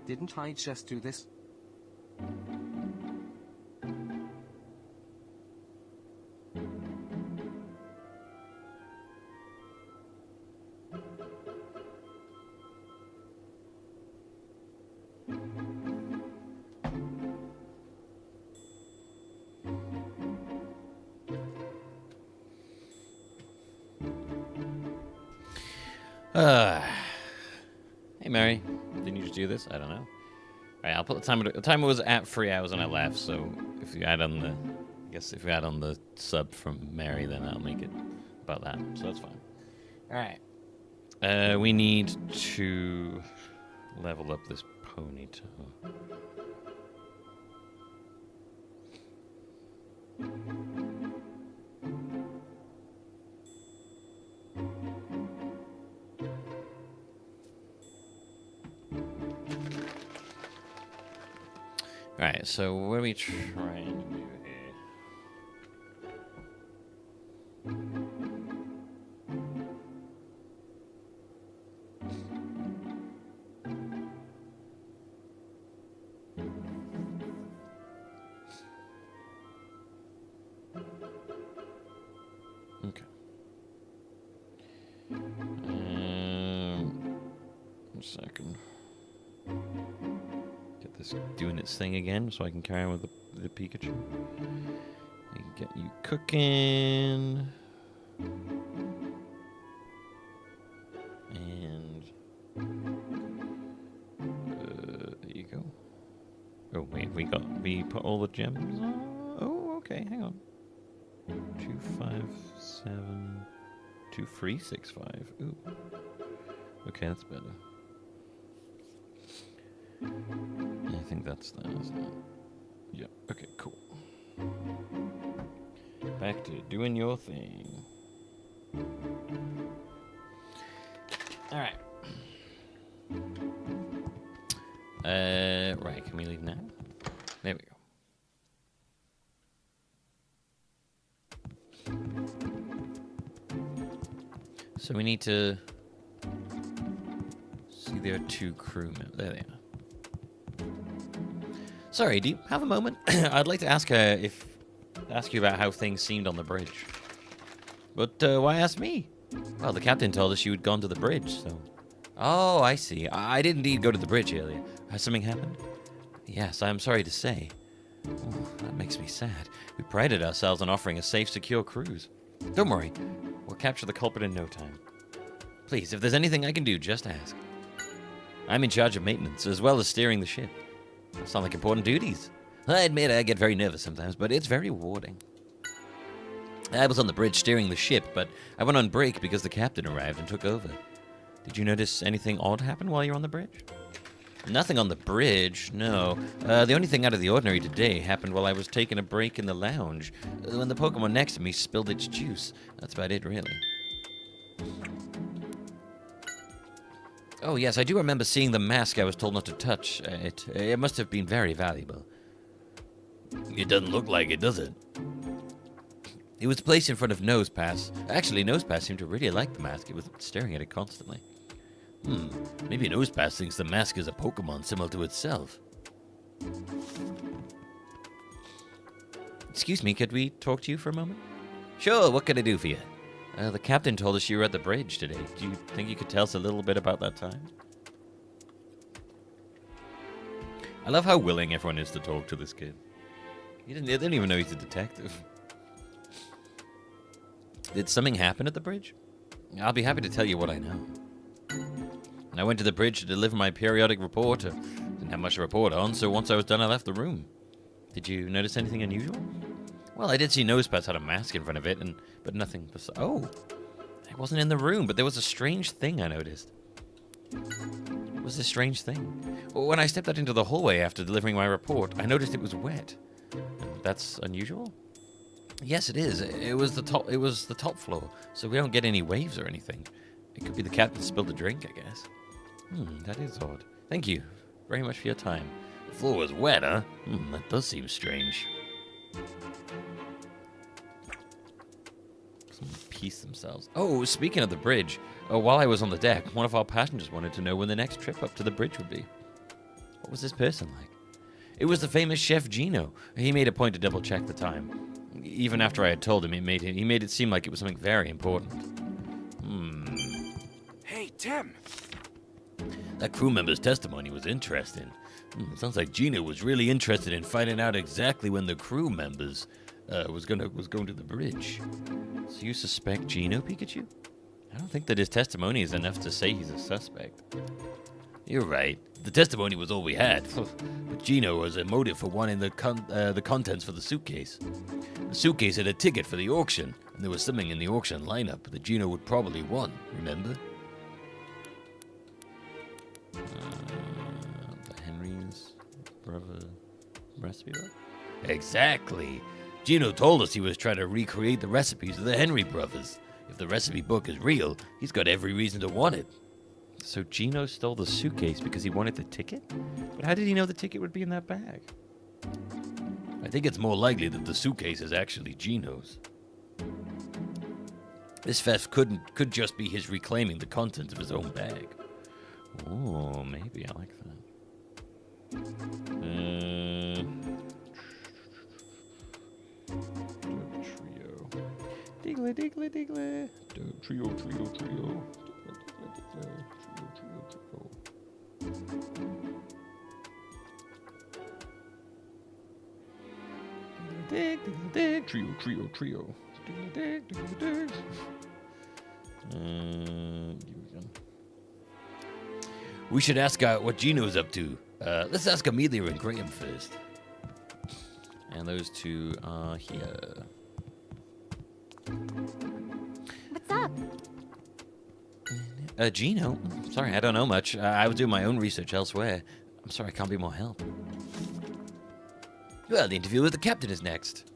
Didn't I just do this? Hey, Mary. Didn't you just do this? I don't know. All right, I'll put the timer. The timer was at 3 hours when I left, so if you add on the, I guess if you add on the sub from Mary, then that'll make it about that. So that's fine. All right. We need to level up this ponytail. Alright, so what are we trying to do here? Okay. One second. Get this doing its thing again so I can carry on with the Pikachu. I can get you cooking. And there you go. Oh wait, we put all the gems on? Oh, okay, hang on. 257 2365. Ooh. Okay, that's better. I think that's that, isn't it? Yeah, okay, cool. Back to doing your thing. Alright. Right, can we leave now? There we go. So we need to see there are 2 crew members. There they are. Sorry, do you have a moment? I'd like to ask you about how things seemed on the bridge. But why ask me? Well, the captain told us you had gone to the bridge, so... Oh, I see. I did indeed go to the bridge earlier. Has something happened? Yes, I'm sorry to say. Oh, that makes me sad. We prided ourselves on offering a safe, secure cruise. Don't worry. We'll capture the culprit in no time. Please, if there's anything I can do, just ask. I'm in charge of maintenance, as well as steering the ship. Sound like important duties. I admit I get very nervous sometimes, but it's very rewarding. I was on the bridge steering the ship, but I went on break because the captain arrived and took over. Did you notice anything odd happen while you were on the bridge? Nothing on the bridge, no. The only thing out of the ordinary today happened while I was taking a break in the lounge, when the Pokemon next to me spilled its juice. That's about it, really. Oh, yes, I do remember seeing the mask I was told not to touch. It must have been very valuable. It doesn't look like it, does it? It was placed in front of Nosepass. Actually, Nosepass seemed to really like the mask. It was staring at it constantly. Maybe Nosepass thinks the mask is a Pokemon similar to itself. Excuse me, could we talk to you for a moment? Sure, what can I do for you? The captain told us you were at the bridge today. Do you think you could tell us a little bit about that time? I love how willing everyone is to talk to this kid. They didn't even know he's a detective. Did something happen at the bridge? I'll be happy to tell you what I know. I went to the bridge to deliver my periodic report. Didn't have much to report on, so once I was done, I left the room. Did you notice anything unusual? Well, I did see Nosepass had a mask in front of it, but nothing besides. Oh, I wasn't in the room, but there was a strange thing I noticed. What was this strange thing? When I stepped out into the hallway after delivering my report, I noticed it was wet. That's unusual? Yes, it is. It was the top floor, so we don't get any waves or anything. It could be the captain spilled a drink, I guess. That is odd. Thank you very much for your time. The floor was wet, huh? That does seem strange. Piece themselves. Oh, speaking of the bridge, while I was on the deck, one of our passengers wanted to know when the next trip up to the bridge would be. What was this person like? It was the famous Chef Gino. He made a point to double check the time. Even after I had told him, he made it seem like it was something very important. Hey, Tim! That crew member's testimony was interesting. Sounds like Gino was really interested in finding out exactly when the crew members was going to the bridge. So you suspect Gino, Pikachu? I don't think that his testimony is enough to say he's a suspect. You're right. The testimony was all we had. But Gino was a motive for wanting the contents for the suitcase. The suitcase had a ticket for the auction, and there was something in the auction lineup that Gino would probably want, remember? The Henry's brother recipe book? Exactly. Gino told us he was trying to recreate the recipes of the Henry brothers. If the recipe book is real, he's got every reason to want it. So Gino stole the suitcase because he wanted the ticket? But how did he know the ticket would be in that bag? I think it's more likely that the suitcase is actually Gino's. This theft could just be his reclaiming the contents of his own bag. Oh, maybe I like that. Trio. Diggly, diggly, diggly. Trio, trio, trio. Dig, dig, dig, trio, trio, trio. Dig, dig, dig, dig. Here we go. We should ask what Gino's up to. Let's ask Amelia and Graham first. And those two are here. What's up? Gino? Sorry, I don't know much. I was doing my own research elsewhere. I'm sorry, I can't be more help. Well, the interview with the captain is next.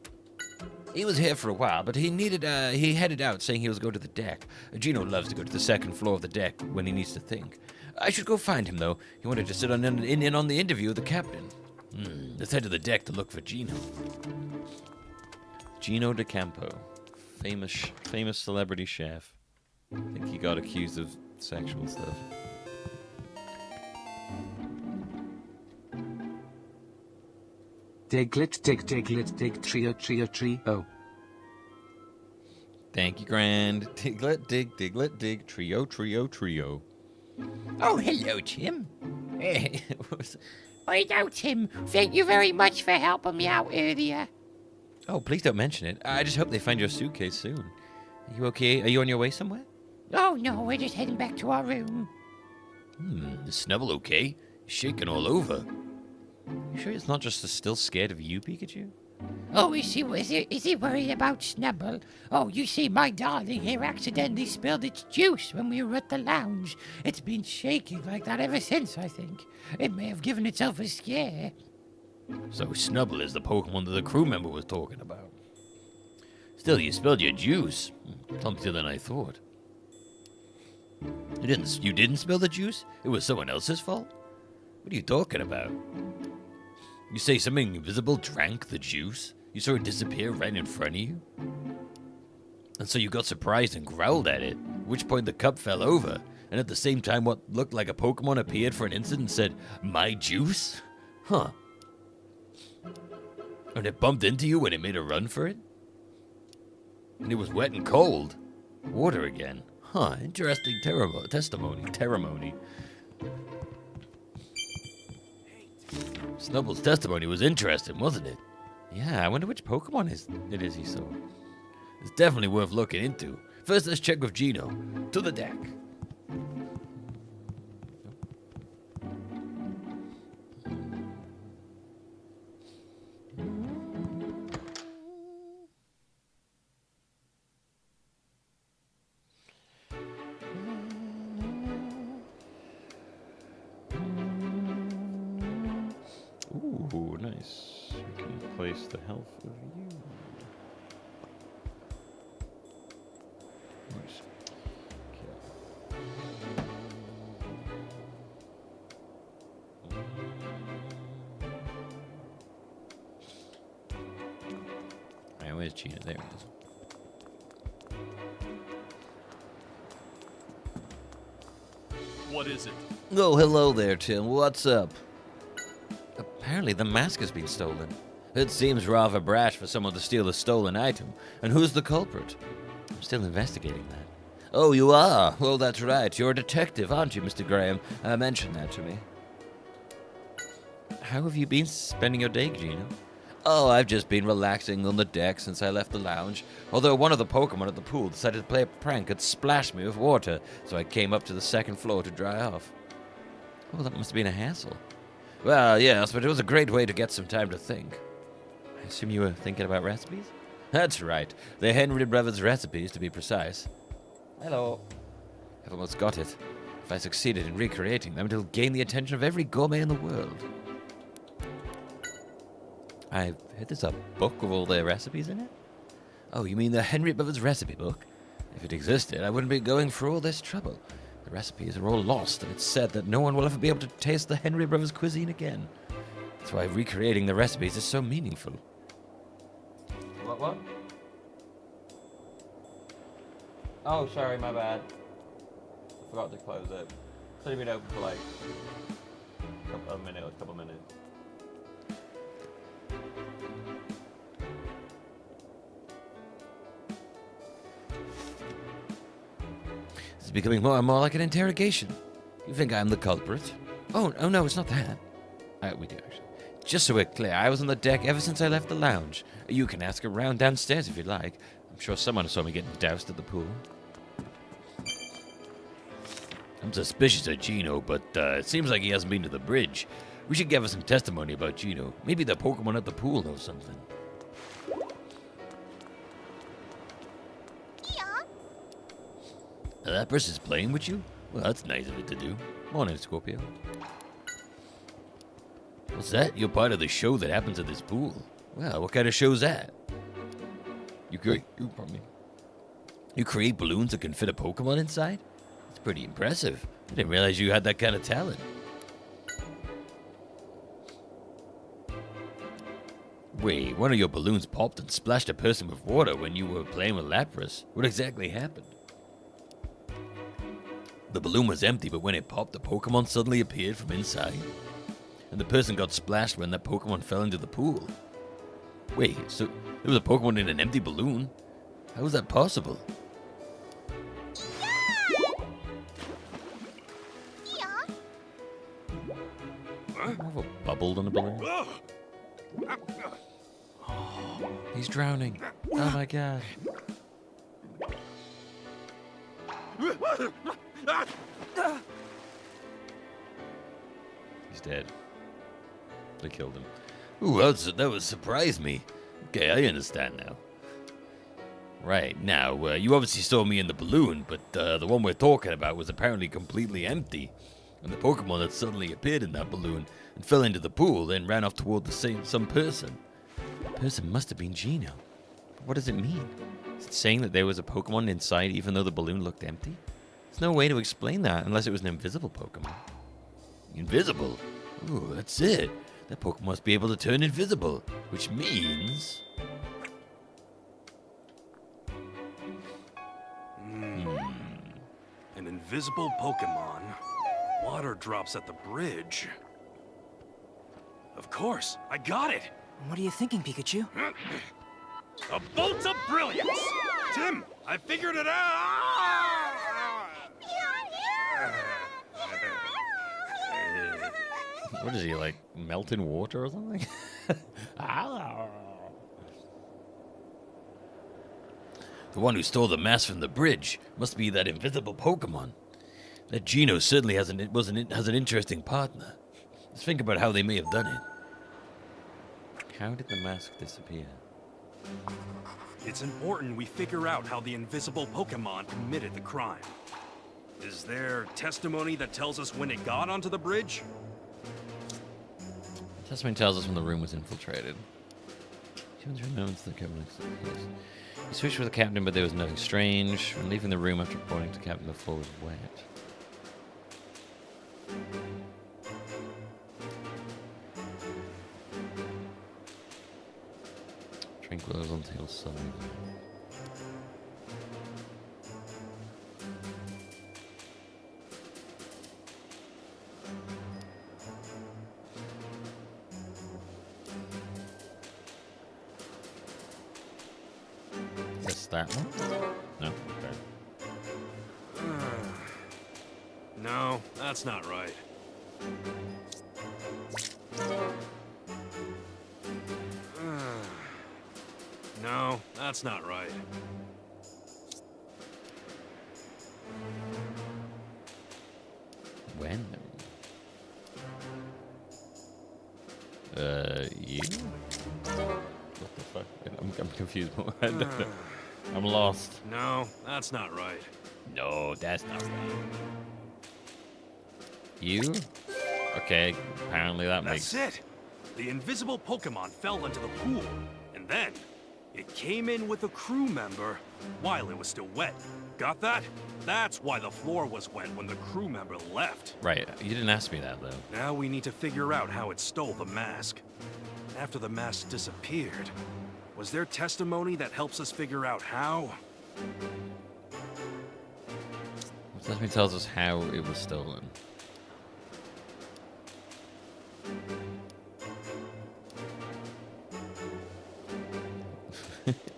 He was here for a while, but he headed out saying he was going to the deck. Gino loves to go to the second floor of the deck when he needs to think. I should go find him, though. He wanted to sit in on the interview with the captain. Let's head to the deck to look for Gino. Gino DeCampo. Famous celebrity chef. I think he got accused of sexual stuff. Diglet, dig, trio, trio. Thank you, Grand. Diglet, dig, trio, trio. Oh, hello, Tim. I know, Tim. Thank you very much for helping me out earlier. Oh, please don't mention it. I just hope they find your suitcase soon. Are you okay? Are you on your way somewhere? Oh, no, we're just heading back to our room. Is Snubble okay? He's shaking all over. You sure he's not just still scared of you, Pikachu? Oh, is he worried about Snubble? Oh, you see, my darling here accidentally spilled its juice when we were at the lounge. It's been shaking like that ever since, I think. It may have given itself a scare. So Snubble is the Pokemon that the crew member was talking about. Still, you spilled your juice. Something than I thought. You didn't spill the juice? It was someone else's fault? What are you talking about? You say something invisible drank the juice? You saw it disappear right in front of you? And so you got surprised and growled at it, at which point the cup fell over, and at the same time what looked like a Pokemon appeared for an instant and said, "My juice?" Huh. And it bumped into you when it made a run for it? And it was wet and cold. Water again. Huh, interesting testimony. Snubble's testimony was interesting, wasn't it? Yeah, I wonder which Pokemon it is he saw. It's definitely worth looking into. First, let's check with Gino. To the deck. Ooh, nice. We can place the health of you. Nice. Alright, where's Gina? There it is. What is it? Oh, hello there, Tim. What's up? Apparently the mask has been stolen. It seems rather brash for someone to steal a stolen item. And who's the culprit? I'm still investigating that. Oh, you are? Well, that's right. You're a detective, aren't you, Mr. Graham? Mention that to me. How have you been spending your day, Gino? Oh, I've just been relaxing on the deck since I left the lounge. Although one of the Pokemon at the pool decided to play a prank and splash me with water, so I came up to the second floor to dry off. Oh, that must have been a hassle. Well, yes, but it was a great way to get some time to think. I assume you were thinking about recipes? That's right. The Henry Brothers recipes, to be precise. Hello. I've almost got it. If I succeeded in recreating them, it'll gain the attention of every gourmet in the world. I've heard there's a book with all their recipes in it? Oh, you mean the Henry Brothers recipe book? If it existed, I wouldn't be going through all this trouble. The recipes are all lost, and it's said that no one will ever be able to taste the Henry Brothers cuisine again. That's why recreating the recipes is so meaningful. What? Oh, sorry, my bad. I forgot to close it. It's only been open for like a couple minutes. This is becoming more and more like an interrogation. You think I'm the culprit? Oh no, it's not that. We do, actually. Just so we're clear, I was on the deck ever since I left the lounge. You can ask around downstairs if you'd like. I'm sure someone saw me getting doused at the pool. I'm suspicious of Gino, but it seems like he hasn't been to the bridge. We should gather some testimony about Gino. Maybe the Pokemon at the pool knows something. That person's playing with you? Well, that's nice of it to do. Morning, Scorpio. What's that? You're part of the show that happens at this pool. Well, what kind of show's that? You create balloons that can fit a Pokemon inside? That's pretty impressive. I didn't realize you had that kind of talent. Wait, one of your balloons popped and splashed a person with water when you were playing with Lapras. What exactly happened? The balloon was empty, but when it popped, the Pokemon suddenly appeared from inside. And the person got splashed when that Pokemon fell into the pool. Wait, so there was a Pokemon in an empty balloon? How is that possible? Have a bubbled on a balloon? He's drowning. Oh my god. He's dead. They killed him. Ooh, that would surprise me. Okay, I understand now. Right, now, you obviously saw me in the balloon, but the one we're talking about was apparently completely empty. And the Pokemon that suddenly appeared in that balloon and fell into the pool, then ran off toward some person. The person must have been Gino. But what does it mean? Is it saying that there was a Pokemon inside even though the balloon looked empty? There's no way to explain that unless it was an invisible Pokemon. Invisible? Ooh, that's it. That Pokemon must be able to turn invisible, which means... An invisible Pokemon. Water drops at the bridge. Of course, I got it. What are you thinking, Pikachu? A bolt of brilliance! Tim, I figured it out! What is he, like, melt in water or something? The one who stole the mask from the bridge must be that invisible Pokemon. That Gino certainly has an interesting partner. Let's think about how they may have done it. How did the mask disappear? It's important we figure out how the invisible Pokemon committed the crime. Is there testimony that tells us when it got onto the bridge? Testimony tells us when the room was infiltrated. Humans remember the captain. He switched with the captain, but there was nothing strange. When leaving the room after reporting to the captain, the floor was wet. Tranquilizers until sun. that one? No? Okay. No, that's not right. No, that's not right. When? You? What the fuck? I'm confused. I'm lost. No, that's not right. No, that's not right. You? Okay, apparently that makes... That's it! The invisible Pokemon fell into the pool, and then it came in with a crew member while it was still wet. Got that? That's why the floor was wet when the crew member left. Right, you didn't ask me that, though. Now we need to figure out how it stole the mask. After the mask disappeared, was there testimony that helps us figure out how? Testimony tells us how it was stolen.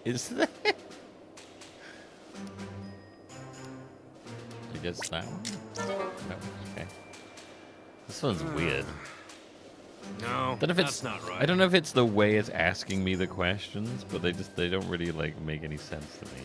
Is there? I guess that one? No, okay. This one's weird. No, Don't know if that's it's, not right. I don't know if it's the way it's asking me the questions, but they don't really like make any sense to me.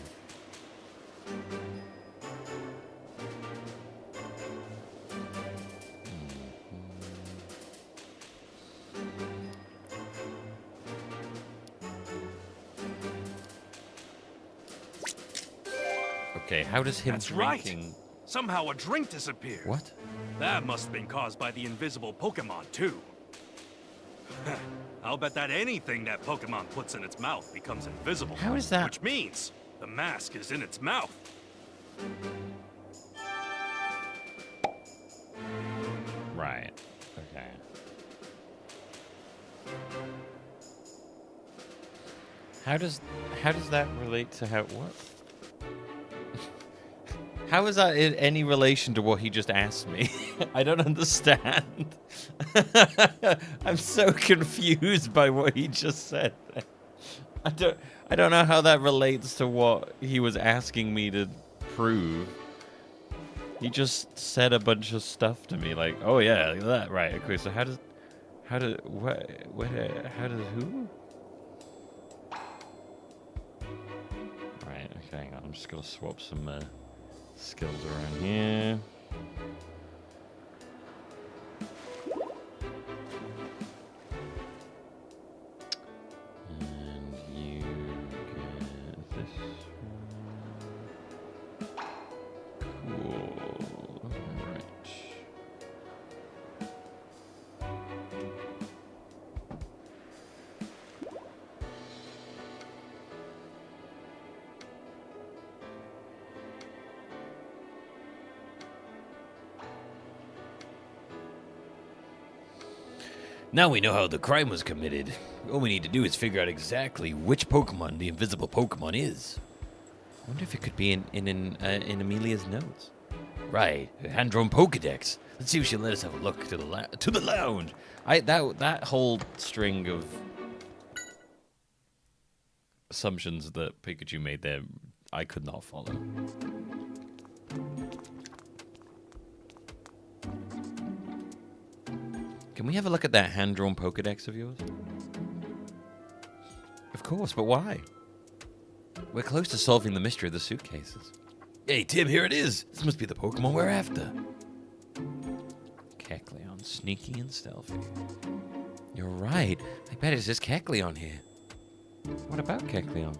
Okay, how does him That's drinking... right. Somehow a drink disappeared. What? That must have been caused by the invisible Pokemon, too. I'll bet that anything that Pokemon puts in its mouth becomes invisible. How is that? Which means the mask is in its mouth. Right. Okay. How does that relate to how what? How is that in any relation to what he just asked me? I don't understand. I'm so confused by what he just said. I don't know how that relates to what he was asking me to prove. He just said a bunch of stuff to me, like, "Oh yeah, look at that, right? Okay, so how does who?" Right. Okay, hang on. I'm just gonna swap some skills around here. And you get this one. Cool. Alright. Now we know how the crime was committed. All we need to do is figure out exactly which Pokemon the invisible Pokemon is. I wonder if it could be in Amelia's notes. Right, a hand-drawn Pokedex. Let's see if she'll let us have a look to the lounge. That whole string of assumptions that Pikachu made there, I could not follow. Can we have a look at that hand-drawn Pokedex of yours? Of course, but why? We're close to solving the mystery of the suitcases. Hey, Tim, here it is. This must be the Pokemon we're after. Kecleon, sneaky and stealthy. You're right. I bet it's just Kecleon here. What about Kecleon?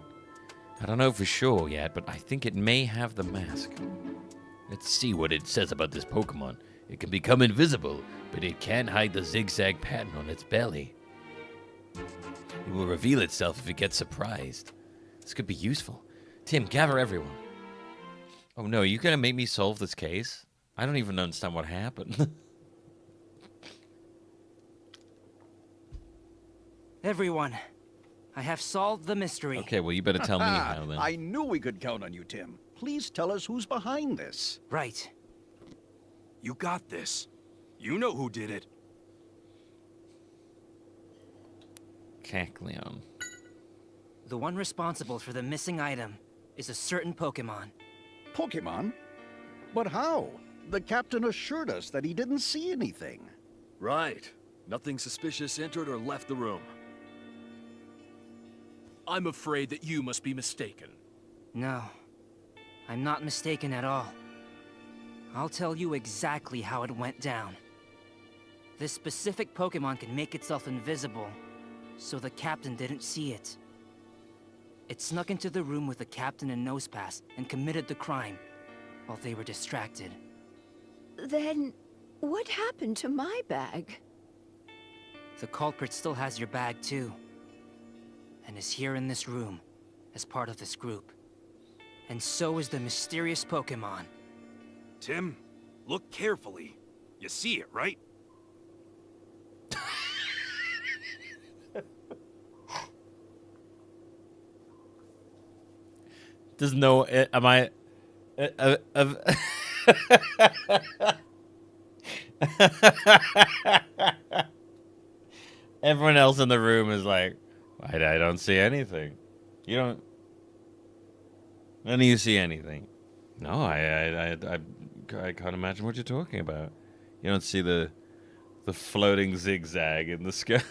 I don't know for sure yet, but I think it may have the mask. Let's see what it says about this Pokemon. It can become invisible, but it can't hide the zigzag pattern on its belly. It will reveal itself if it gets surprised. This could be useful. Tim, gather everyone. Oh no, you gonna make me solve this case? I don't even understand what happened. Everyone, I have solved the mystery. Okay, well you better tell me how then. I knew we could count on you, Tim. Please tell us who's behind this. Right. You got this. You know who did it. Kecleon. The one responsible for the missing item. is a certain Pokemon. Pokemon? But how? The captain assured us that he didn't see anything. Right. Nothing suspicious entered or left the room. I'm afraid that you must be mistaken. No, I'm not mistaken at all. I'll tell you exactly how it went down. This specific Pokemon can make itself invisible, so the captain didn't see it. It snuck into the room with the captain and Nosepass and committed the crime while they were distracted. Then, what happened to my bag? The culprit still has your bag too, and is here in this room as part of this group. And so is the mysterious Pokemon. Tim, look carefully. You see it, right? There's no. Am I? Everyone else in the room is like, I don't see anything. You don't. None of you see anything. No, I can't imagine what you're talking about. You don't see the floating zigzag in the sky.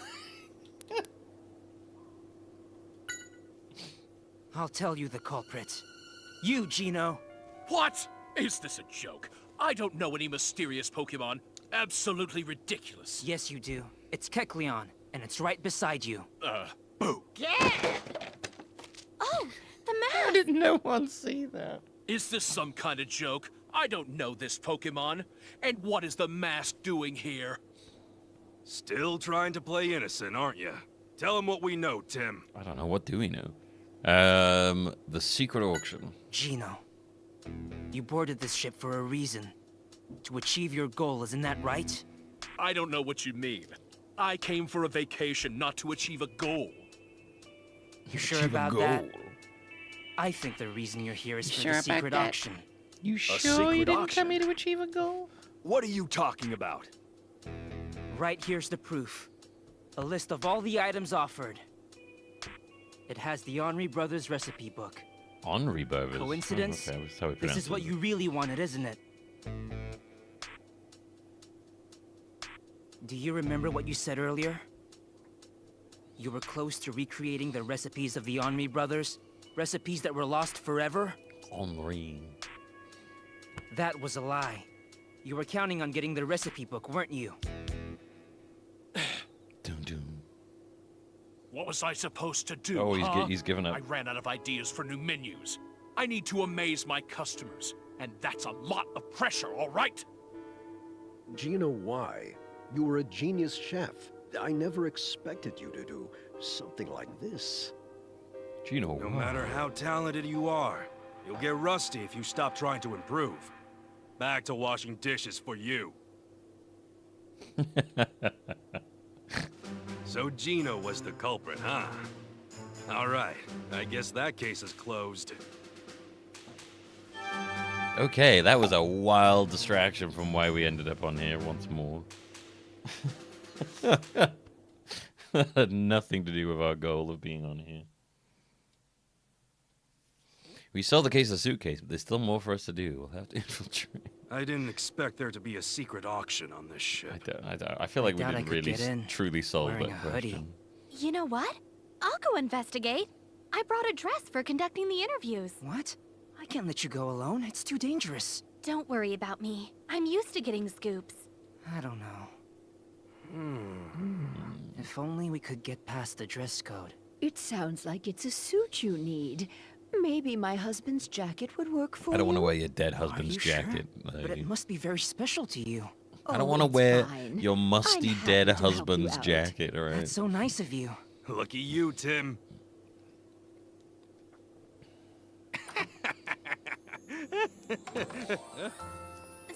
I'll tell you the culprit. You, Gino. What? Is this a joke? I don't know any mysterious Pokemon. Absolutely ridiculous. Yes, you do. It's Kecleon, and it's right beside you. Boo. Oh, the mask! How did no one see that? Is this some kind of joke? I don't know this Pokemon. And what is the mask doing here? Still trying to play innocent, aren't you? Tell him what we know, Tim. I don't know. What do we know? The secret auction. Gino, you boarded this ship for a reason. To achieve your goal, isn't that right? I don't know what you mean. I came for a vacation, not to achieve a goal. You sure about that? I think the reason you're here is for the secret auction. You sure you didn't come here to achieve a goal? What are you talking about? Right here's the proof. A list of all the items offered. It has the Henri Brothers recipe book. Henri Brothers? Coincidence? Oh, okay, that's how we This pronounce is what it. you really wanted, isn't it? Do you remember what you said earlier? You were close to recreating the recipes of the Henri Brothers? Recipes that were lost forever? Henri. That was a lie. You were counting on getting the recipe book, weren't you? What was I supposed to do, Oh, huh? he's given up. I ran out of ideas for new menus. I need to amaze my customers, and that's a lot of pressure, all right? Gino, why? You were a genius chef. I never expected you to do something like this. Gino, No matter how talented you are, you'll get rusty if you stop trying to improve. Back to washing dishes for you. So Gino was the culprit, huh? All right, I guess that case is closed. Okay, that was a wild distraction from why we ended up on here once more. That had nothing to do with our goal of being on here. We solved the case of the suitcase, but there's still more for us to do. We'll have to infiltrate. I didn't expect there to be a secret auction on this ship. I feel like we doubt I didn't could really get in truly solve wearing that a hoodie. question. You know what? I'll go investigate. I brought a dress for conducting the interviews. What? I can't let you go alone. It's too dangerous. Don't worry about me. I'm used to getting scoops. I don't know. If only we could get past the dress code. It sounds like it's a suit you need. Maybe my husband's jacket would work for you. I don't want to wear your dead husband's you sure? jacket. But it must be very special to you. I don't Oh, want to it's wear fine. your musty I'm dead happy to help you husband's out. jacket, all right? That's so nice of you. Lucky you, Tim.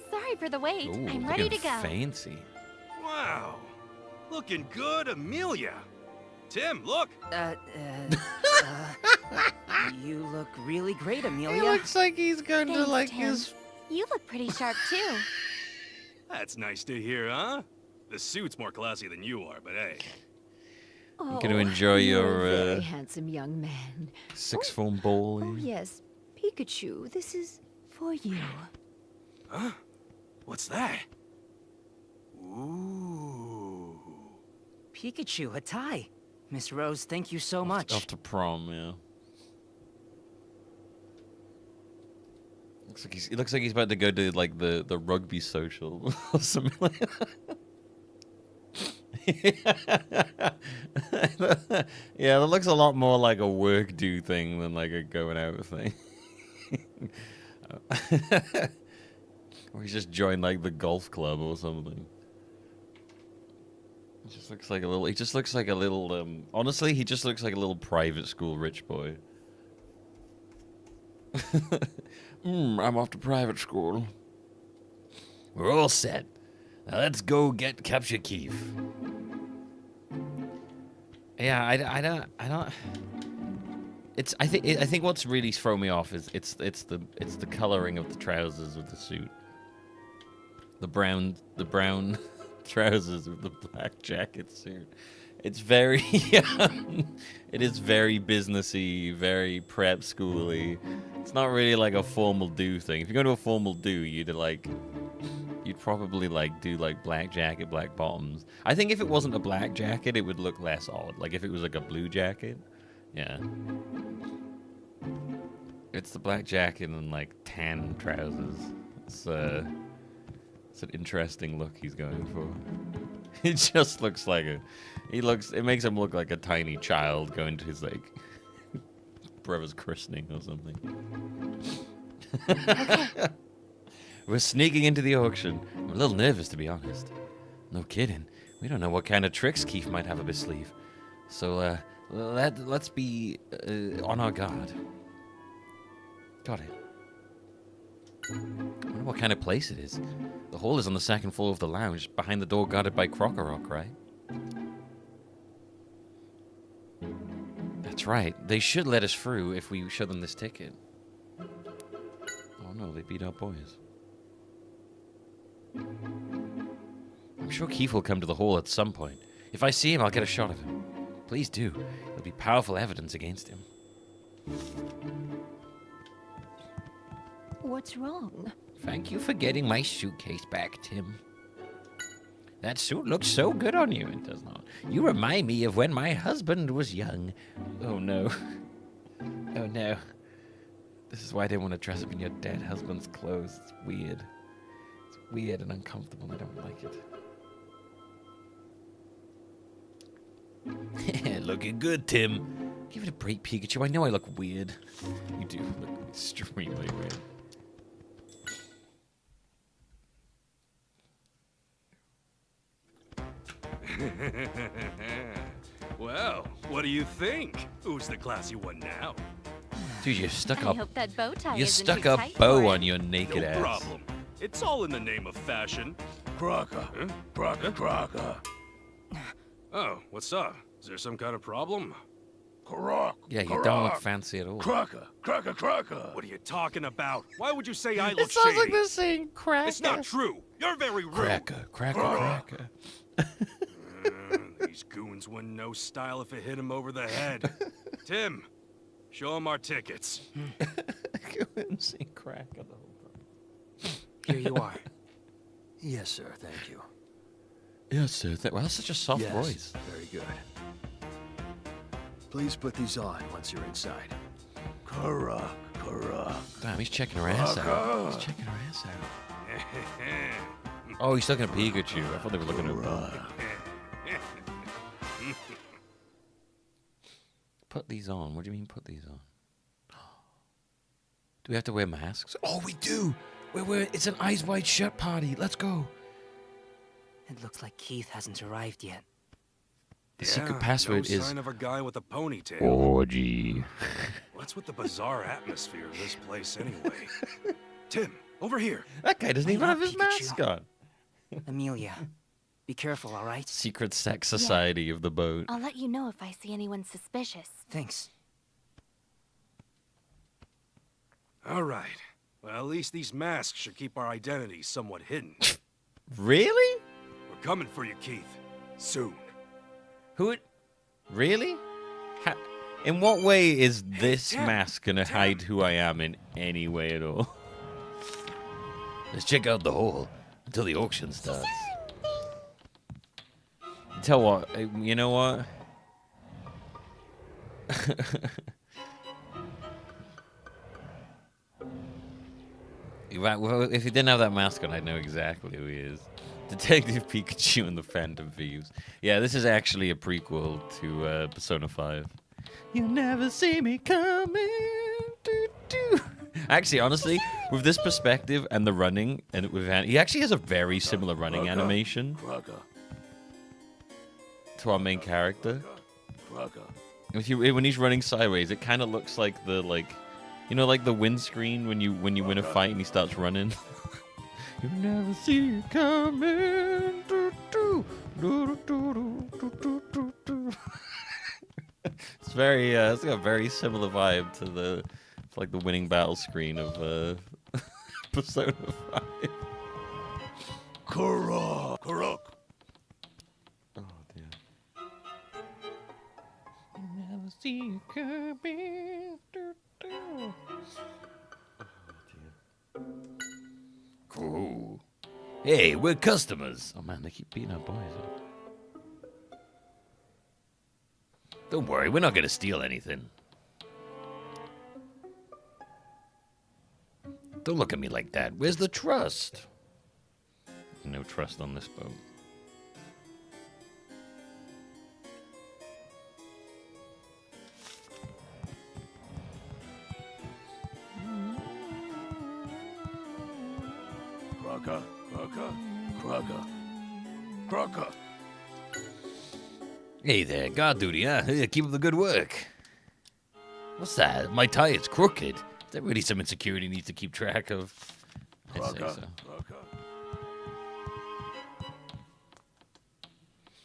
Sorry for the wait. Ooh, I'm ready to looking go. fancy. Wow. Looking good, Amelia. Tim, look. You look really great, Amelia. He looks like he's going Thanks, to like Tim. his... You look pretty sharp too. That's nice to hear, huh? The suit's more classy than you are, but hey. You're going to enjoy You're a your very handsome young man. sixth form ball. Oh, yes. Pikachu, this is for you. Huh? What's that? Ooh. Pikachu, a tie. Miss Rose, thank you so much. Off to prom, yeah. It looks like he's about to go to like the rugby social or something like that. Yeah, that looks a lot more like a work do thing than like a going out thing. Or he's just joined like the golf club or something. He just looks like a little. He just looks like a little. Honestly, he just looks like a little private school rich boy. I'm off to private school. We're all set. Now let's go capture Keith. Yeah, I don't. I think what's really thrown me off is it's the coloring of the trousers of the suit. The brown trousers with the black jacket suit. It's very it is very businessy, very prep schooly. It's not really like a formal do thing. If you go to a formal do, you'd probably like do like black jacket, black bottoms. I think if it wasn't a black jacket, it would look less odd. Like if it was like a blue jacket, yeah. It's the black jacket and like tan trousers. It's an interesting look he's going for. It just looks like it makes him look like a tiny child going to his like brother's christening or something. We're sneaking into the auction. I'm a little nervous, to be honest. No kidding. We don't know what kind of tricks Keith might have up his sleeve. So, let's be on our guard. Got it. I wonder what kind of place it is. The hall is on the second floor of the lounge, behind the door guarded by Krokorok, right? That's right. They should let us through if we show them this ticket. Oh no, they beat our boys. I'm sure Keith will come to the hall at some point. If I see him, I'll get a shot of him. Please do. It'll be powerful evidence against him. What's wrong? Thank you for getting my suitcase back, Tim. That suit looks so good on you. It does not. You remind me of when my husband was young. Oh, no. Oh, no. This is why I didn't want to dress up in your dead husband's clothes. It's weird. It's weird and uncomfortable. I don't like it. Looking good, Tim. Give it a break, Pikachu. I know I look weird. You do look extremely weird. Well, what do you think? Who's the classy one now? Dude, you stuck I hope that bow tie you isn't stuck too a tight bow for on it. your naked No ass. problem. It's all in the name of fashion. Crocker. Huh? Crocker, Crocker. Oh, what's up? Is there some kind of problem? Croc. Yeah, you don't look fancy at all. Crocker, Crocker, Crocker. What are you talking about? Why would you say I look It sounds shady? like they're saying cracker. It's not true. You're very rude. Cracker, cracker. These goons wouldn't know style if it hit him over the head. Tim, show him our tickets. Goons and cracker the whole time. Here you are. Yes, sir. Thank you. Yes, sir. Well, that's such a soft Yes, voice. very good. Please put these on once you're inside. Crock. Damn, he's checking her ass out. He's checking her ass out. Oh, he's looking at Pikachu. I thought they were looking at Put these on. What do you mean put these on? Do we have to wear masks? Oh, we do. It's an Eyes Wide Shut party. Let's go. It looks like Keith hasn't arrived yet. The secret password no is sign of a guy with a ponytail. orgy. What's with the bizarre atmosphere of this place anyway? Tim, over here. That guy doesn't even have his Pikachu. mask on. Amelia, be careful, all right? Secret sex society of the boat. I'll let you know if I see anyone suspicious. Thanks. All right. Well, at least these masks should keep our identities somewhat hidden. Really? We're coming for you, Keith. Soon. Who? Really? In what way is this mask gonna hide who I am in any way at all? Let's check out the hole until the auction starts. Tell what, you know what? Right, well, if he didn't have that mask on, I'd know exactly who he is. Detective Pikachu and the Phantom Thieves. Yeah, this is actually a prequel to Persona 5. You'll never see me coming. Doo, doo. Actually, honestly, with this perspective and the running, and with he actually has a very similar running animation to our main character. When he's running sideways, it kind of looks like the you know, like the windscreen when you win a fight and he starts running. You never see it coming. Doo, doo, doo, doo, doo, doo, doo, doo. It's very it's got a very similar vibe to the like the winning battle screen of Persona 5. Karuk. Oh dear. You never see it coming. Doo, doo. Oh dear. Cool. Hey, we're customers. Oh man, they keep beating our boys up. Don't worry, we're not gonna steal anything. Don't look at me like that. Where's the trust? No trust on this boat. Kraka. Hey there, guard duty, huh? Hey, keep up the good work. What's that? My tie is crooked. Is that really something security needs to keep track of? I'd say so.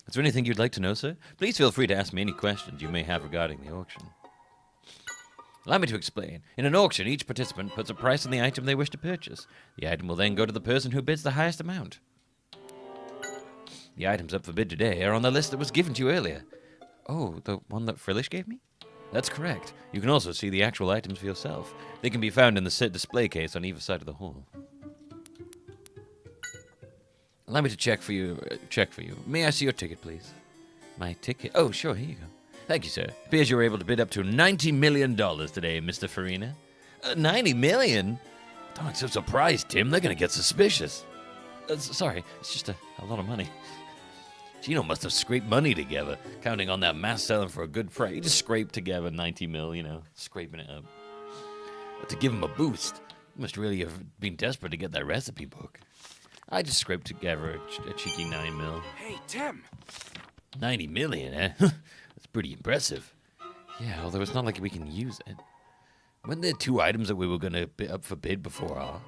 Is there anything you'd like to know, sir? Please feel free to ask me any questions you may have regarding the auction. Allow me to explain. In an auction, each participant puts a price on the item they wish to purchase. The item will then go to the person who bids the highest amount. The items up for bid today are on the list that was given to you earlier. Oh, the one that Frillish gave me? That's correct. You can also see the actual items for yourself. They can be found in the set display case on either side of the hall. Allow me to check for you. May I see your ticket, please? My ticket? Oh, sure. Here you go. Thank you, sir. Appears you were able to bid up to $90 million today, Mr. Farina. $90 million? Don't act so surprised, Tim. They're gonna get suspicious. Sorry, it's just a lot of money. Gino must have scraped money together, counting on that mask selling for a good price. He just scraped together 90 mil, you know, scraping it up. But to give him a boost, he must really have been desperate to get that recipe book. I just scraped together a cheeky 9 mil. Hey, Tim. 90 million, eh? That's pretty impressive. Yeah, although it's not like we can use it. Weren't there 2 items that we were going to bid up for bid before our...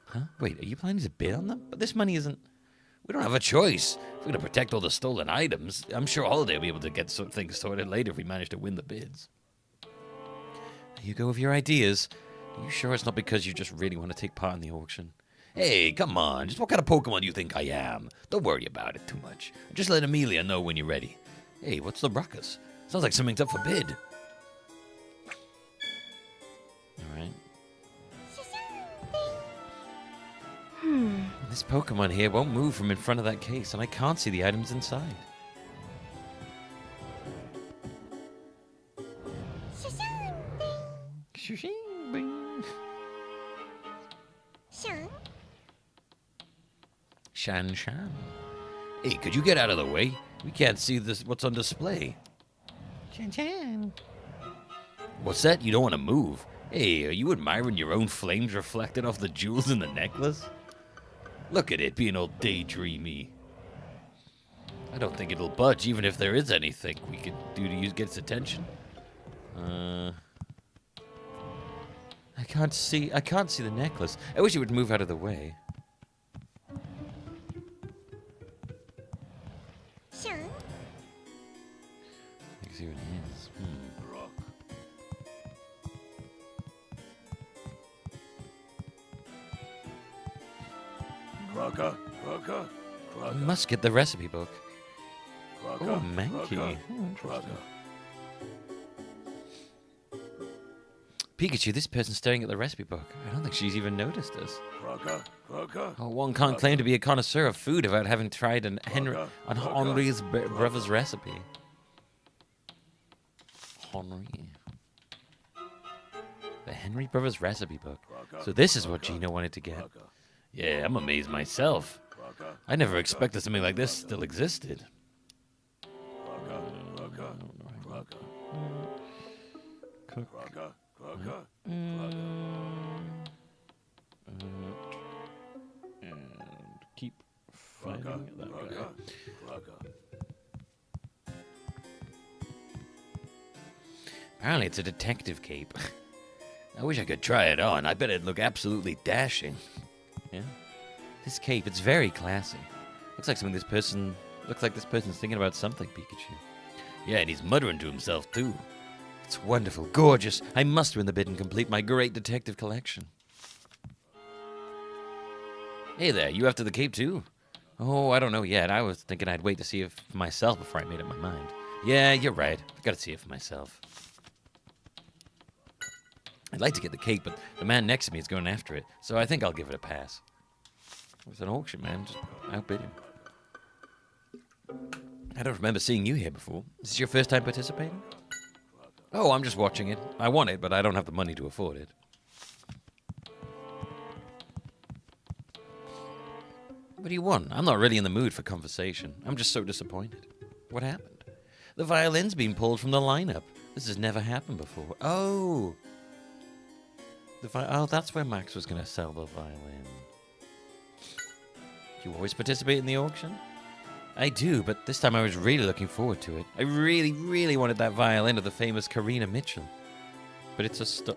Huh? Wait, are you planning to bid on them? But this money isn't... We don't have a choice. If we're going to protect all the stolen items, I'm sure Holiday will be able to get things sorted later if we manage to win the bids. There you go with your ideas. Are you sure it's not because you just really want to take part in the auction? Hey, come on. Just what kind of Pokemon do you think I am? Don't worry about it too much. Just let Amelia know when you're ready. Hey, what's the ruckus? Sounds like something's up for bid. Alright. This Pokemon here won't move from in front of that case, and I can't see the items inside. Shan Shan. Hey, could you get out of the way? We can't see what's on display. Shan Shan. What's that? You don't want to move? Hey, are you admiring your own flames reflected off the jewels in the necklace? Look at it being all daydreamy. I don't think it'll budge, even if there is anything we could do to get its attention. I can't see the necklace. I wish it would move out of the way. Sure. Let's see what it is. Kraka. We must get the recipe book. Kraka. Oh, Mankey. Kraka. Pikachu, this person's staring at the recipe book. I don't think she's even noticed us. Crocker, Crocker. Oh, one can't claim to be a connoisseur of food without having tried an Henry's brother's recipe. Henry. The Henry Brothers recipe book. So this is what Gino wanted to get. Yeah, I'm amazed myself. I never expected something like this still existed. And keep fighting that guy. Apparently it's a detective cape. I wish I could try it on. I bet it'd look absolutely dashing. Yeah. This cape, it's very classy. Looks like this person's thinking about something, Pikachu. Yeah, and he's muttering to himself too. It's wonderful, gorgeous. I must win the bid and complete my great detective collection. Hey there, you after the cape too? Oh, I don't know yet. I was thinking I'd wait to see it for myself before I made up my mind. Yeah, you're right. I've got to see it for myself. I'd like to get the cape, but the man next to me is going after it, so I think I'll give it a pass. It's an auction, man. Just outbid him. I don't remember seeing you here before. Is this your first time participating? Oh, I'm just watching it. I want it, but I don't have the money to afford it. What do you want? I'm not really in the mood for conversation. I'm just so disappointed. What happened? The violin's been pulled from the lineup. This has never happened before. Oh! Oh, that's where Max was going to sell the violin. You always participate in the auction? I do, but this time I was really looking forward to it. I really, really wanted that violin of the famous Karina Mitchell. But it's a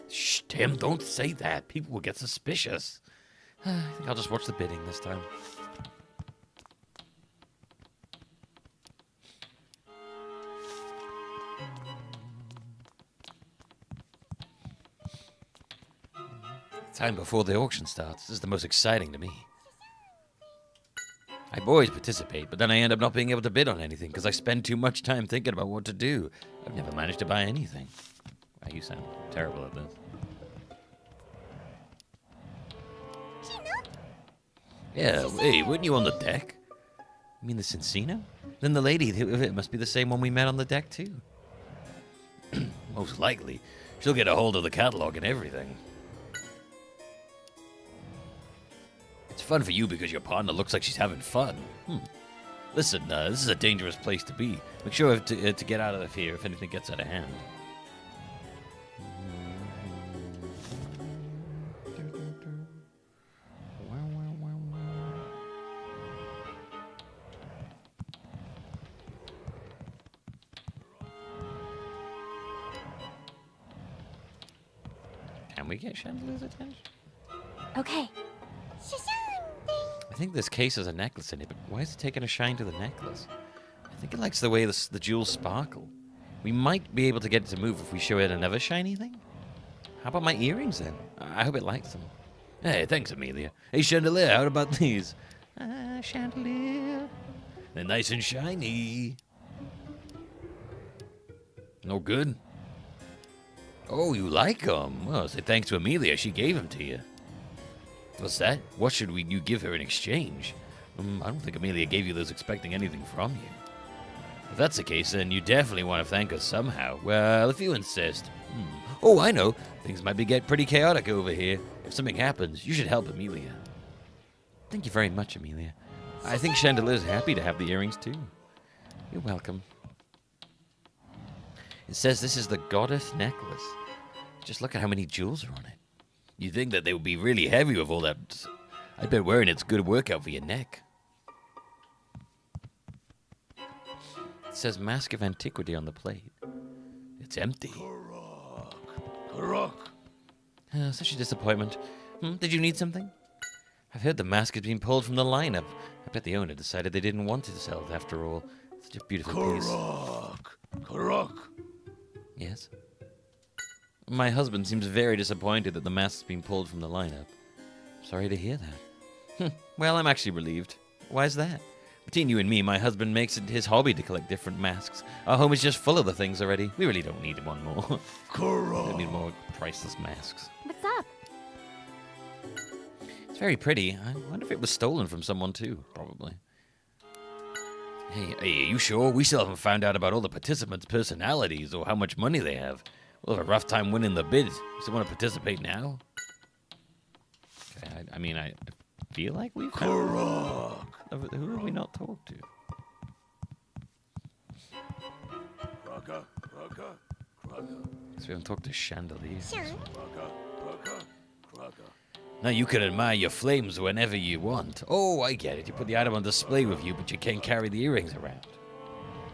Shh, Tim, don't say that. People will get suspicious. I think I'll just watch the bidding this time. Time before the auction starts. This is the most exciting to me. I always participate, but then I end up not being able to bid on anything because I spend too much time thinking about what to do. I've never managed to buy anything. Wow, you sound terrible at this. Yeah, hey, weren't you on the deck? You mean the Cincino? Then the lady, it must be the same one we met on the deck, too. Most likely. She'll get a hold of the catalog and everything. It's fun for you because your partner looks like she's having fun. Listen, this is a dangerous place to be. Make sure to get out of here if anything gets out of hand. Can we get Chandelier's attention? Okay. I think this case has a necklace in it, but why is it taking a shine to the necklace? I think it likes the way the jewels sparkle. We might be able to get it to move if we show it another shiny thing. How about my earrings, then? I hope it likes them. Hey, thanks, Amelia. Hey, Chandelier, how about these? Chandelier. They're nice and shiny. No good? Oh, you like them? Well, say thanks to Amelia. She gave them to you. What's that? What should you give her in exchange? I don't think Amelia gave you those expecting anything from you. If that's the case, then you definitely want to thank us somehow. Well, if you insist. Oh, I know. Things might get pretty chaotic over here. If something happens, you should help Amelia. Thank you very much, Amelia. I think Chandelier's happy to have the earrings, too. You're welcome. It says this is the goddess necklace. Just look at how many jewels are on it. You'd think that they would be really heavy with all that. I bet wearing it's a good workout for your neck. It says Mask of Antiquity on the plate. It's empty. Karok. Such a disappointment. Did you need something? I've heard the mask has been pulled from the lineup. I bet the owner decided they didn't want to sell it after all. Such a beautiful piece. Karok. Yes? My husband seems very disappointed that the mask's been pulled from the lineup. Sorry to hear that. Well, I'm actually relieved. Why is that? Between you and me, my husband makes it his hobby to collect different masks. Our home is just full of the things already. We really don't need one more. We don't need more priceless masks. What's up? It's very pretty. I wonder if it was stolen from someone too. Probably. Hey, are you sure? We still haven't found out about all the participants' personalities or how much money they have. We'll have a rough time winning the bid. You still want to participate now? Okay, I mean, I feel like we've... Korok! Who have we not talked to? Kraka, Kraka, Kraka. So we haven't talked to Chandelier. Sure. Kraka, Kraka, Kraka. Now you can admire your flames whenever you want. Oh, I get it. You put the item on display with you, but you can't carry the earrings around.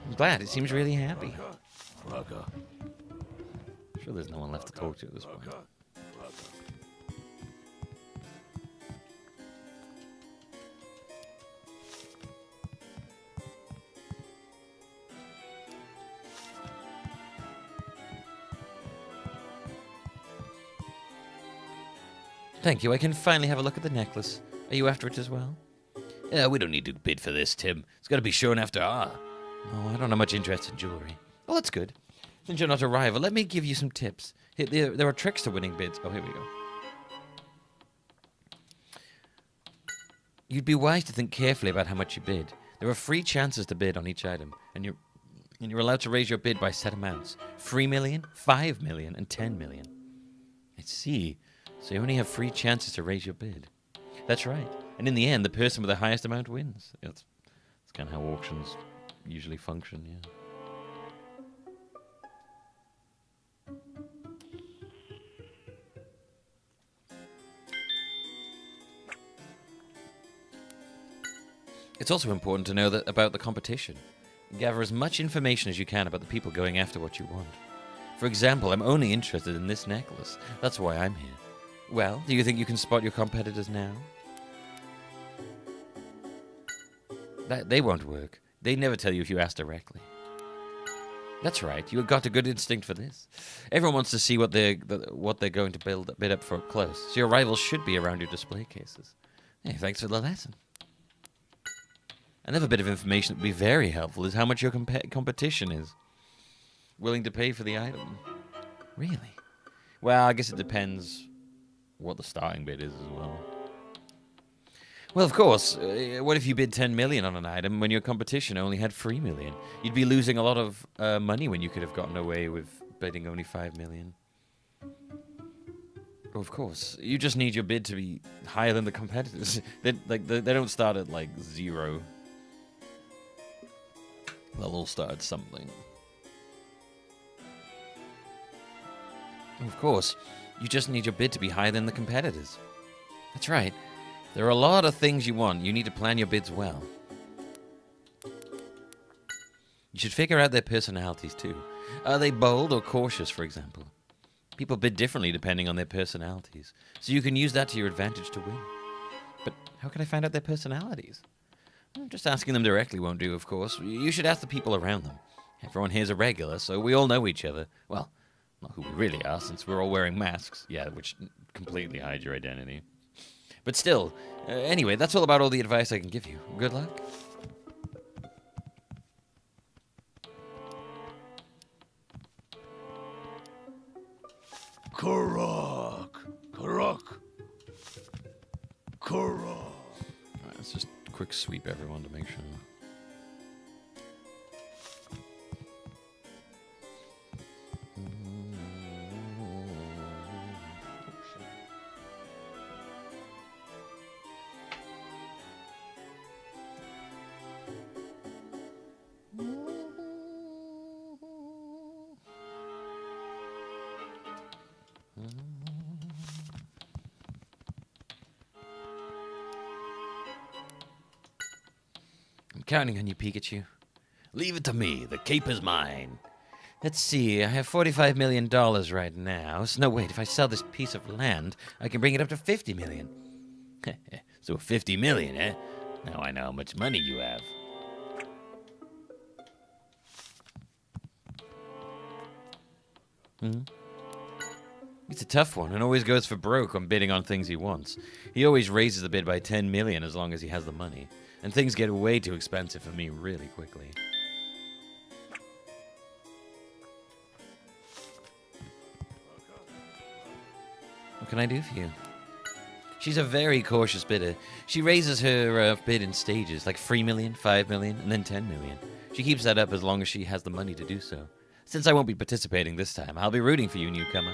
I'm glad. It seems really happy. Kraka. I'm sure there's no one left to talk to at this point. Thank you. I can finally have a look at the necklace. Are you after it as well? Yeah, we don't need to bid for this, Tim. It's got to be shown after our... Oh, I don't have much interest in jewelry. Oh, that's good. Since you're not a rival, let me give you some tips. There are tricks to winning bids. Oh, here we go. You'd be wise to think carefully about how much you bid. There are 3 chances to bid on each item, and you're allowed to raise your bid by set amounts. 3 million, 5 million, and 10 million. I see. So you only have 3 chances to raise your bid. That's right. And in the end, the person with the highest amount wins. That's kind of how auctions usually function, yeah. It's also important to know that about the competition. Gather as much information as you can about the people going after what you want. For example, I'm only interested in this necklace. That's why I'm here. Well, do you think you can spot your competitors now? They won't work. They never tell you if you ask directly. That's right. You have got a good instinct for this. Everyone wants to see what they're going to bid up for close. So your rivals should be around your display cases. Hey, thanks for the lesson. Another bit of information that would be very helpful is how much your competition is willing to pay for the item. Really? Well, I guess it depends what the starting bid is as well. Well, of course, what if you bid 10 million on an item when your competition only had 3 million? You'd be losing a lot of money when you could have gotten away with bidding only 5 million. Oh, of course, you just need your bid to be higher than the competitors. They don't start at like 0. They'll all start at something. Of course, you just need your bid to be higher than the competitors. That's right. There are a lot of things you want. You need to plan your bids well. You should figure out their personalities too. Are they bold or cautious, for example? People bid differently depending on their personalities, so you can use that to your advantage to win. But how can I find out their personalities? Just asking them directly won't do, of course. You should ask the people around them. Everyone here's a regular, so we all know each other. Well, not who we really are, since we're all wearing masks. Yeah, which completely hide your identity. But still, anyway, that's all about all the advice I can give you. Good luck. Korok! Korok! Korok! Alright, let's just quick sweep everyone to make sure. I'm counting on you, Pikachu. Leave it to me. The cape is mine. Let's see. I have $45 million right now. So no, wait. If I sell this piece of land, I can bring it up to $50 million. So $50 million, eh? Now I know how much money you have. It's a tough one and always goes for broke on bidding on things he wants. He always raises the bid by 10 million as long as he has the money. And things get way too expensive for me really quickly. What can I do for you? She's a very cautious bidder. She raises her bid in stages, like 3 million, 5 million, and then 10 million. She keeps that up as long as she has the money to do so. Since I won't be participating this time, I'll be rooting for you, newcomer.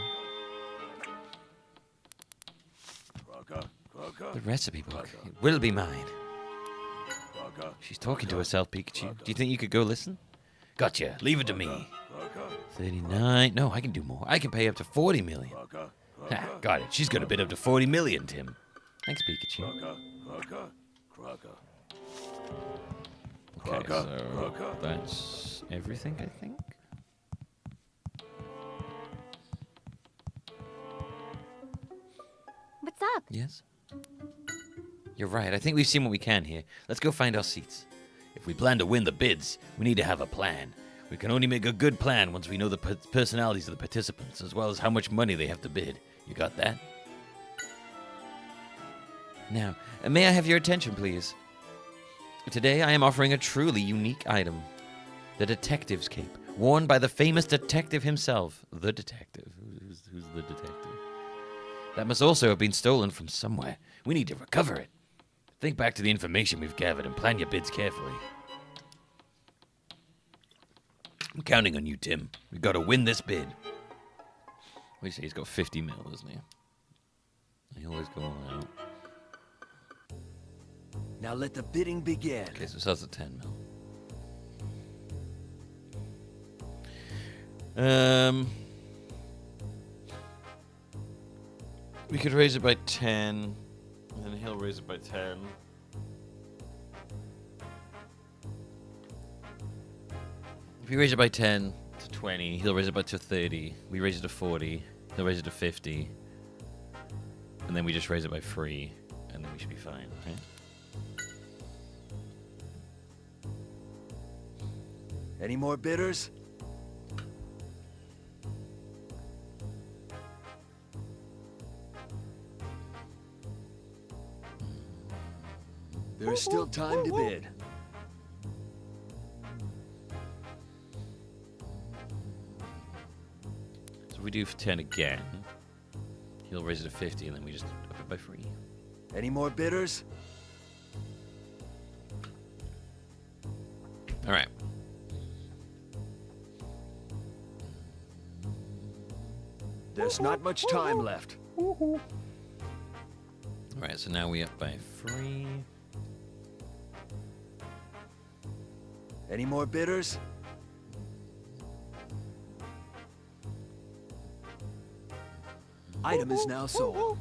The recipe book. It will be mine. She's talking to herself, Pikachu. Do you think you could go listen? Gotcha. Leave it to me. 39. No, I can do more. I can pay up to 40 million. Ha, got it. She's going to bid up to 40 million, Tim. Thanks, Pikachu. Okay, so that's everything, I think. What's up? Yes? You're right. I think we've seen what we can here. Let's go find our seats. If we plan to win the bids, we need to have a plan. We can only make a good plan once we know the personalities of the participants, as well as how much money they have to bid. You got that? Now, may I have your attention, please? Today, I am offering a truly unique item. The detective's cape, worn by the famous detective himself. The detective. Who's the detective? That must also have been stolen from somewhere. We need to recover it. Think back to the information we've gathered and plan your bids carefully. I'm counting on you, Tim. We've got to win this bid. What do you say? He's got 50 mil, doesn't he? He always go all out. Now let the bidding begin. Okay, so it starts at 10 mil. We could raise it by 10, and then he'll raise it by 10. If we raise it by 10 to 20, he'll raise it by to 30. We raise it to 40, he'll raise it to 50. And then we just raise it by 3, and then we should be fine, right? Any more bidders? There's still time to bid. So if we do 10 again, he'll raise it to 50, and then we just up it by 3. Any more bidders? All right. There's not much time left. All right, so now we up by 3. Any more bidders? Item is now sold.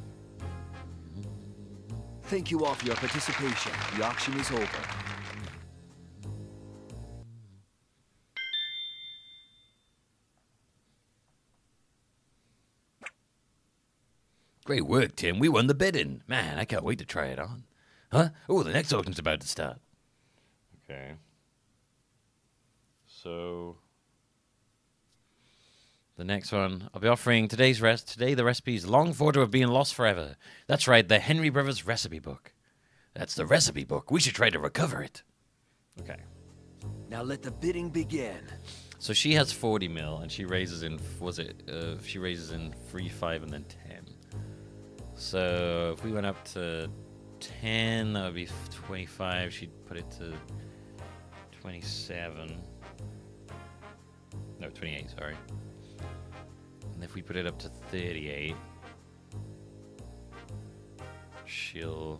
Thank you all for your participation. The auction is over. Great work, Tim. We won the bidding. Man, I can't wait to try it on. Huh? Oh, the next auction's about to start. Okay. So the next one, I'll be offering today the recipe is long thought to have been lost forever. That's right, the Henry Brothers recipe book. That's the recipe book. We should try to recover it. Okay. Now let the bidding begin. So she has 40 mil, and she raises in, she raises in 3, 5, and then 10. So if we went up to 10, that would be 25. She'd put it to 27. No, 28, sorry. And if we put it up to 38, she'll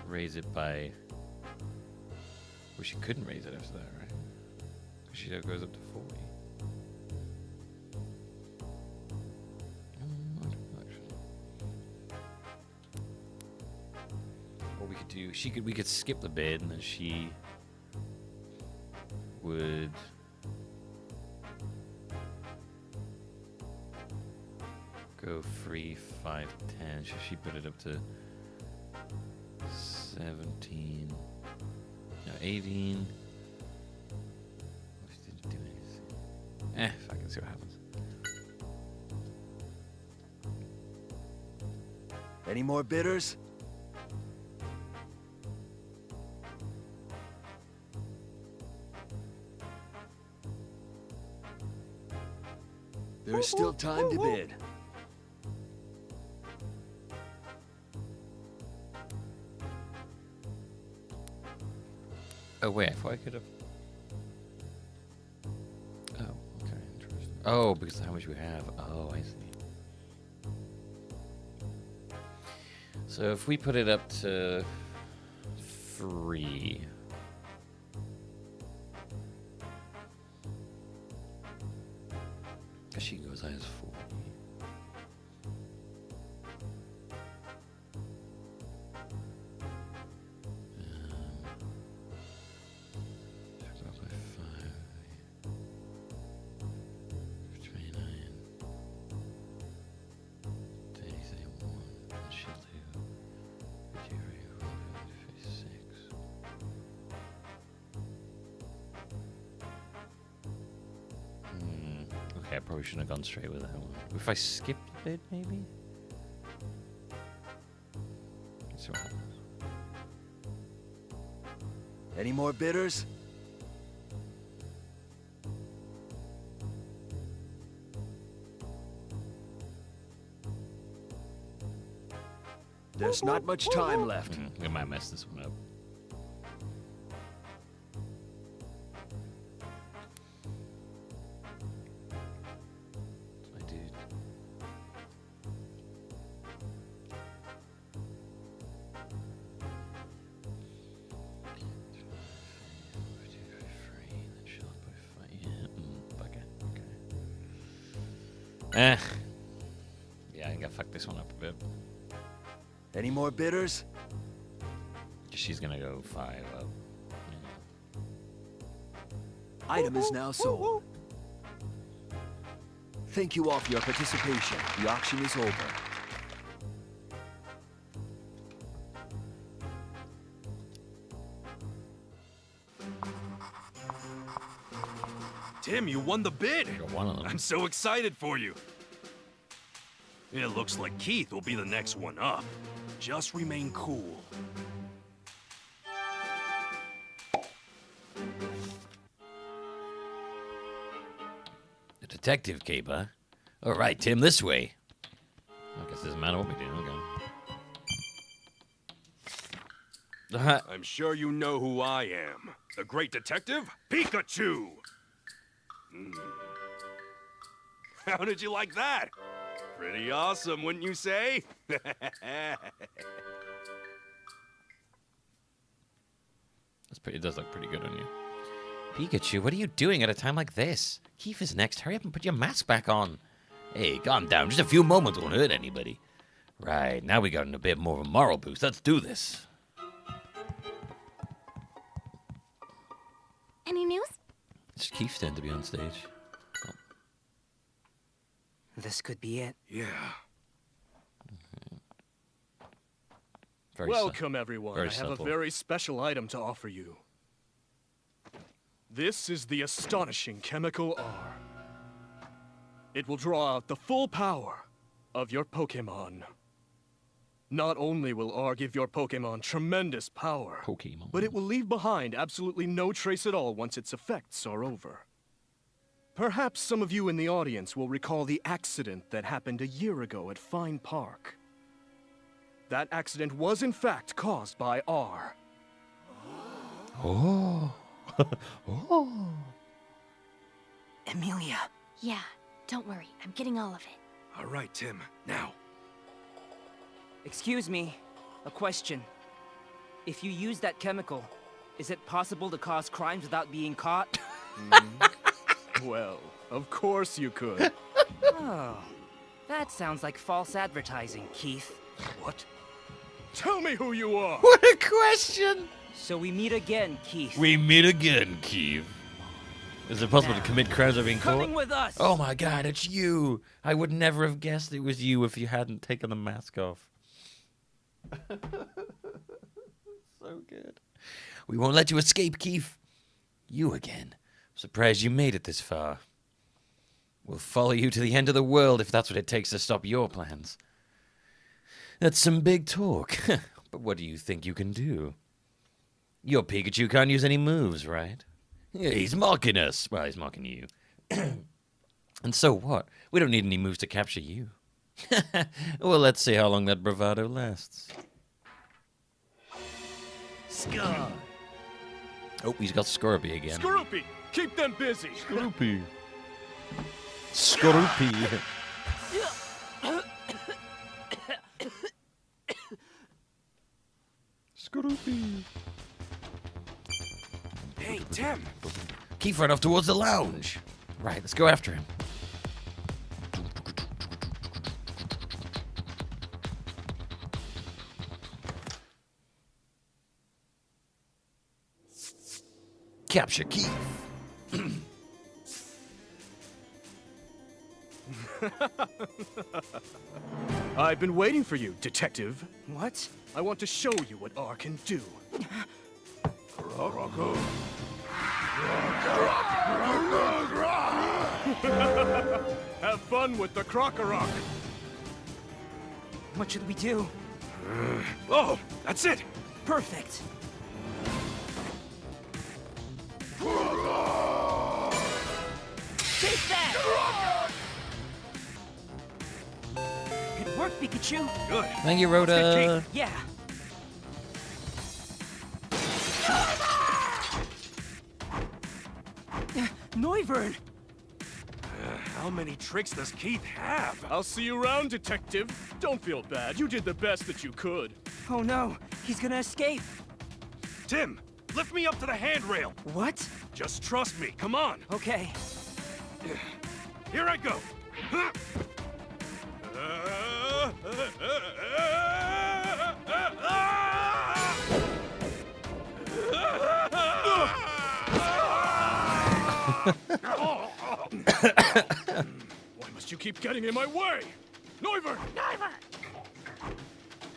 raise it by... Well, she couldn't raise it after that, right? Because she goes up to 40. What we could do, we could skip the bid, and then she would go 3, 5, 10. So she put it up to 17, no, 18. She didn't do anything. Fuck it, see what happens. Any more bidders? There's still time to bid. Oh, wait, I thought I could have... Oh, okay, interesting. Oh, because of how much we have. Oh, I see. So if we put it up to 3... Because she can go as high as 4. Okay, I probably shouldn't have gone straight with that one. If I skipped a bit, maybe? Let's see what happens. Any more bidders? There's not much time left. I might mess this one up. I did. Yeah, I think I fucked this one up a bit. Any more bidders? She's gonna go 5 up. Item is now sold. Thank you all for your participation. The auction is over. Tim, you won the bid. One of them. I'm so excited for you. It looks like Keith will be the next one up. Just remain cool. The detective cape, huh? All right, Tim, this way. I guess it doesn't matter what we do. Okay. I'm sure you know who I am. The great detective, Pikachu! How did you like that? Pretty awesome, wouldn't you say? It does look pretty good on you. Pikachu, what are you doing at a time like this? Keith is next. Hurry up and put your mask back on. Hey, calm down. Just a few moments won't hurt anybody. Right, now we got a bit more of a moral boost. Let's do this. Any news? It's Keith's turn to be on stage. Oh. This could be it. Yeah. Welcome, everyone. Very I have subtle. a very special item to offer you. This is the astonishing chemical R. It will draw out the full power of your Pokémon. Not only will R give your Pokémon tremendous power, but it will leave behind absolutely no trace at all once its effects are over. Perhaps some of you in the audience will recall the accident that happened a year ago at Fine Park. That accident was in fact caused by R. Oh. Oh. Emilia. Yeah, don't worry. I'm getting all of it. All right, Tim. Now. Excuse me. A question. If you use that chemical, is it possible to cause crimes without being caught? Well, of course you could. Oh, that sounds like false advertising, Keith. What? Tell me who you are! What a question! So we meet again, Keith. We meet again, Keith. Is it possible to commit crimes without being caught? Coming with us! Oh my god, it's you! I would never have guessed it was you if you hadn't taken the mask off. So good. We won't let you escape, Keith. You again. I'm surprised you made it this far. We'll follow you to the end of the world if that's what it takes to stop your plans. That's some big talk. But what do you think you can do? Your Pikachu can't use any moves, right? Yeah, he's mocking us. Well, he's mocking you. And so what? We don't need any moves to capture you. Well, let's see how long that bravado lasts. Scar. Oh, he's got Scorpy again. Skorupi, keep them busy. Scorpy. Scorpy. Scorpy. Hey, Tim. Keep right off towards the lounge. Right, let's go after him. Capture Keith. I've been waiting for you, Detective. What? I want to show you what R can do. Rocco. Have fun with the Krokorok. What should we do? Oh, that's it. Perfect. Take that! Good work, Pikachu. Good. Thank you, Rhoda. Yeah. Noivern! How many tricks does Keith have? I'll see you around, Detective. Don't feel bad. You did the best that you could. Oh no, he's gonna escape. Tim, lift me up to the handrail. What? Just trust me. Come on. Okay. Here I go. Why must you keep getting in my way? Noivern!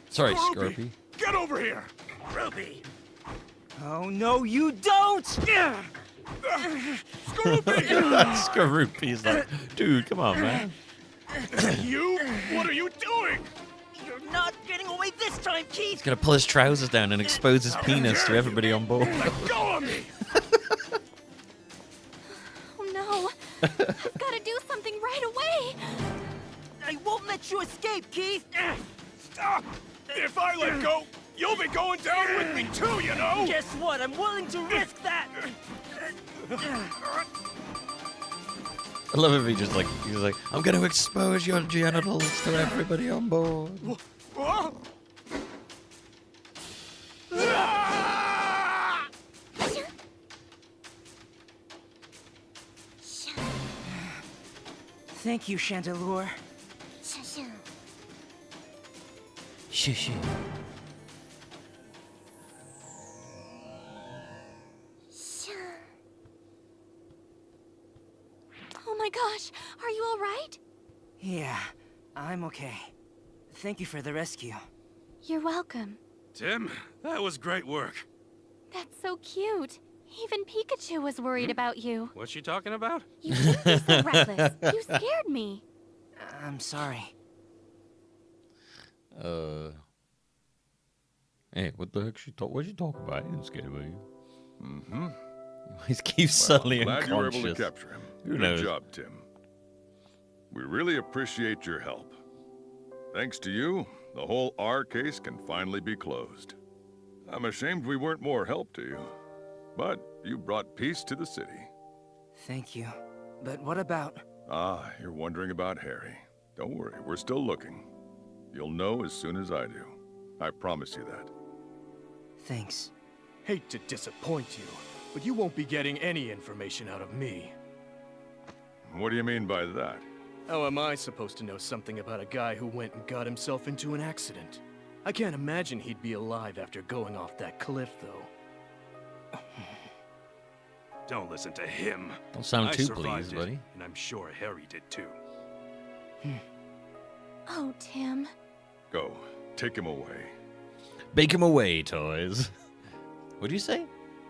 Sorry, Skorupi, Scorpy. Get over here! Ruby! Oh no, you don't! Scorupy's like, dude, come on, man. You? What are you doing? You're not getting away this time, Keith! He's gonna pull his trousers down and expose his penis to everybody on board. Let go of me! Oh no. I've got to do something right away. I won't let you escape, Keith! Stop! If I let go, you'll be going down with me too, you know? Guess what? I'm willing to risk that! I love if he's like, I'm gonna expose your genitals to everybody on board. Thank you, Chandelure. Shush. Oh my gosh, are you all right? Yeah, I'm okay. Thank you for the rescue. You're welcome. Tim, that was great work. That's so cute. Even Pikachu was worried about you. What's she talking about? You can't be so reckless. You scared me. I'm sorry. Hey, what the heck what'd she talk about? I didn't scare you. Mm-hmm. He keeps suddenly glad you were able unconscious. to capture him. Who Good knows? job, Tim. We really appreciate your help. Thanks to you, the whole R case can finally be closed. I'm ashamed we weren't more help to you, but you brought peace to the city. Thank you. But what about... Ah, you're wondering about Harry. Don't worry, we're still looking. You'll know as soon as I do. I promise you that. Thanks. Hate to disappoint you, but you won't be getting any information out of me. What do you mean by that? How am I supposed to know something about a guy who went and got himself into an accident? I can't imagine he'd be alive after going off that cliff, though. Don't listen to him. Don't sound I too survived pleased, it, buddy. And I'm sure Harry did too. Oh, Tim. Go. Take him away. Bake him away, toys. What'd you say?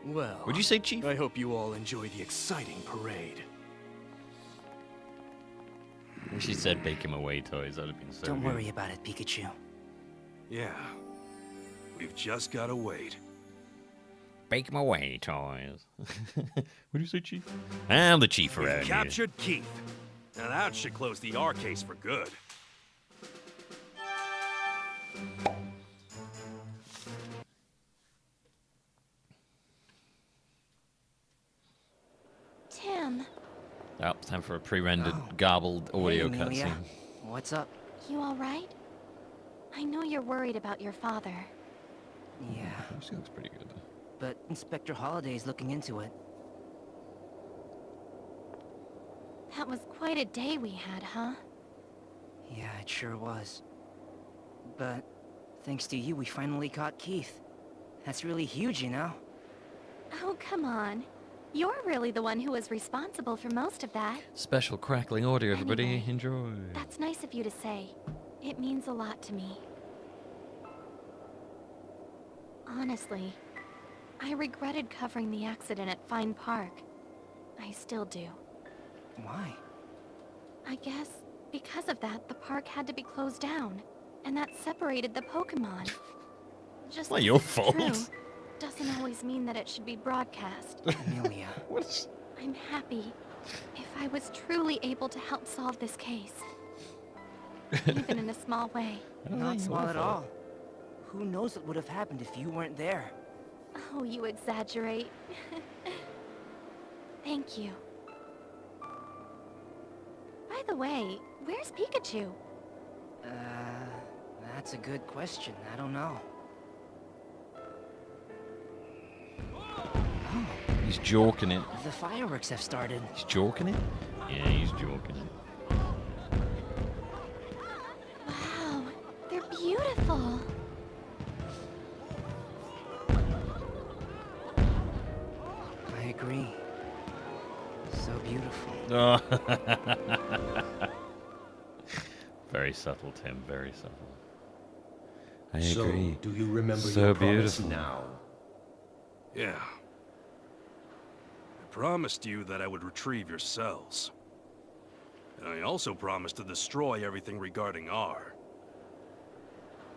Well, What'd you say, Chief? I hope you all enjoy the exciting parade. She said bake him away, toys. That'd have been so Don't good. worry about it, Pikachu. Yeah. We've just gotta wait. Bake my way, toys. What do you say, Chief? I'm the chief We've around here. captured Keith. Now that should close the R case for good. Tim, Oh, time for a pre-rendered, garbled audio Hey, Amelia. cutscene. What's up? you all right? I know you're worried about your father. Yeah, She looks pretty good. but Inspector Holliday's looking into it. That was quite a day we had, huh? Yeah, it sure was. But thanks to you, we finally caught Keith. That's really huge, you know? Oh, come on. You're really the one who was responsible for most of that. Special crackling audio, everybody. Anyway, Enjoy. That's nice of you to say. It means a lot to me. Honestly, I regretted covering the accident at Fine Park. I still do. Why? I guess because of that, the park had to be closed down, and that separated the Pokemon. Just Not as your it's fault. true, doesn't always mean that it should be broadcast. Amelia. I'm happy if I was truly able to help solve this case. Even in a small way. Not small at all. Who knows what would have happened if you weren't there? Oh, you exaggerate. Thank you. By the way, where's Pikachu? That's a good question. I don't know. He's joking it. The fireworks have started. He's joking it? Yeah, he's joking it. Wow, they're beautiful. I agree. So beautiful. Oh. Very subtle, Tim. Very subtle. I agree. So, do you remember So your promise beautiful. now? Yeah. I promised you that I would retrieve your cells. And I also promised to destroy everything regarding R.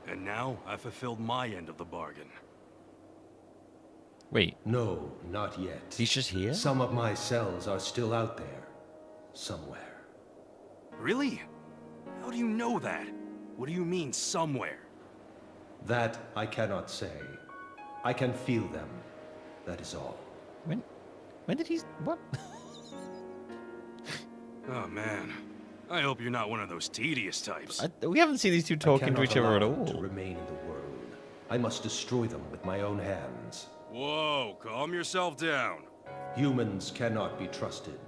And now I fulfilled my end of the bargain. Wait. No, not yet. He's just here? Some of my cells are still out there. Somewhere. Really? How do you know that? What do you mean, somewhere? That I cannot say. I can feel them. That is all. When did he... What? Oh, man. I hope you're not one of those tedious types. We haven't seen these two talking to each other at all. To remain in the world. I must destroy them with my own hands. Whoa, calm yourself down. Humans cannot be trusted.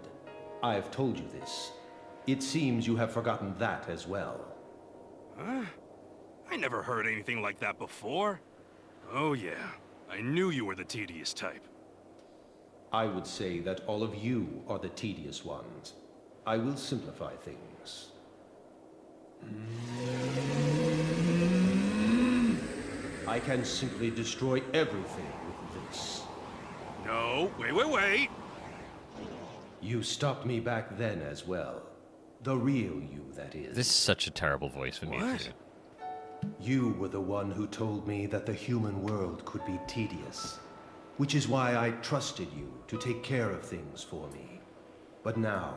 I have told you this. It seems you have forgotten that as well. Huh? I never heard anything like that before. Oh yeah, I knew you were the tedious type. I would say that all of you are the tedious ones. I will simplify things. I can simply destroy everything with this. No, wait. You stopped me back then as well. The real you, that is. This is such a terrible voice for me, too. You were the one who told me that the human world could be tedious, which is why I trusted you to take care of things for me. But now,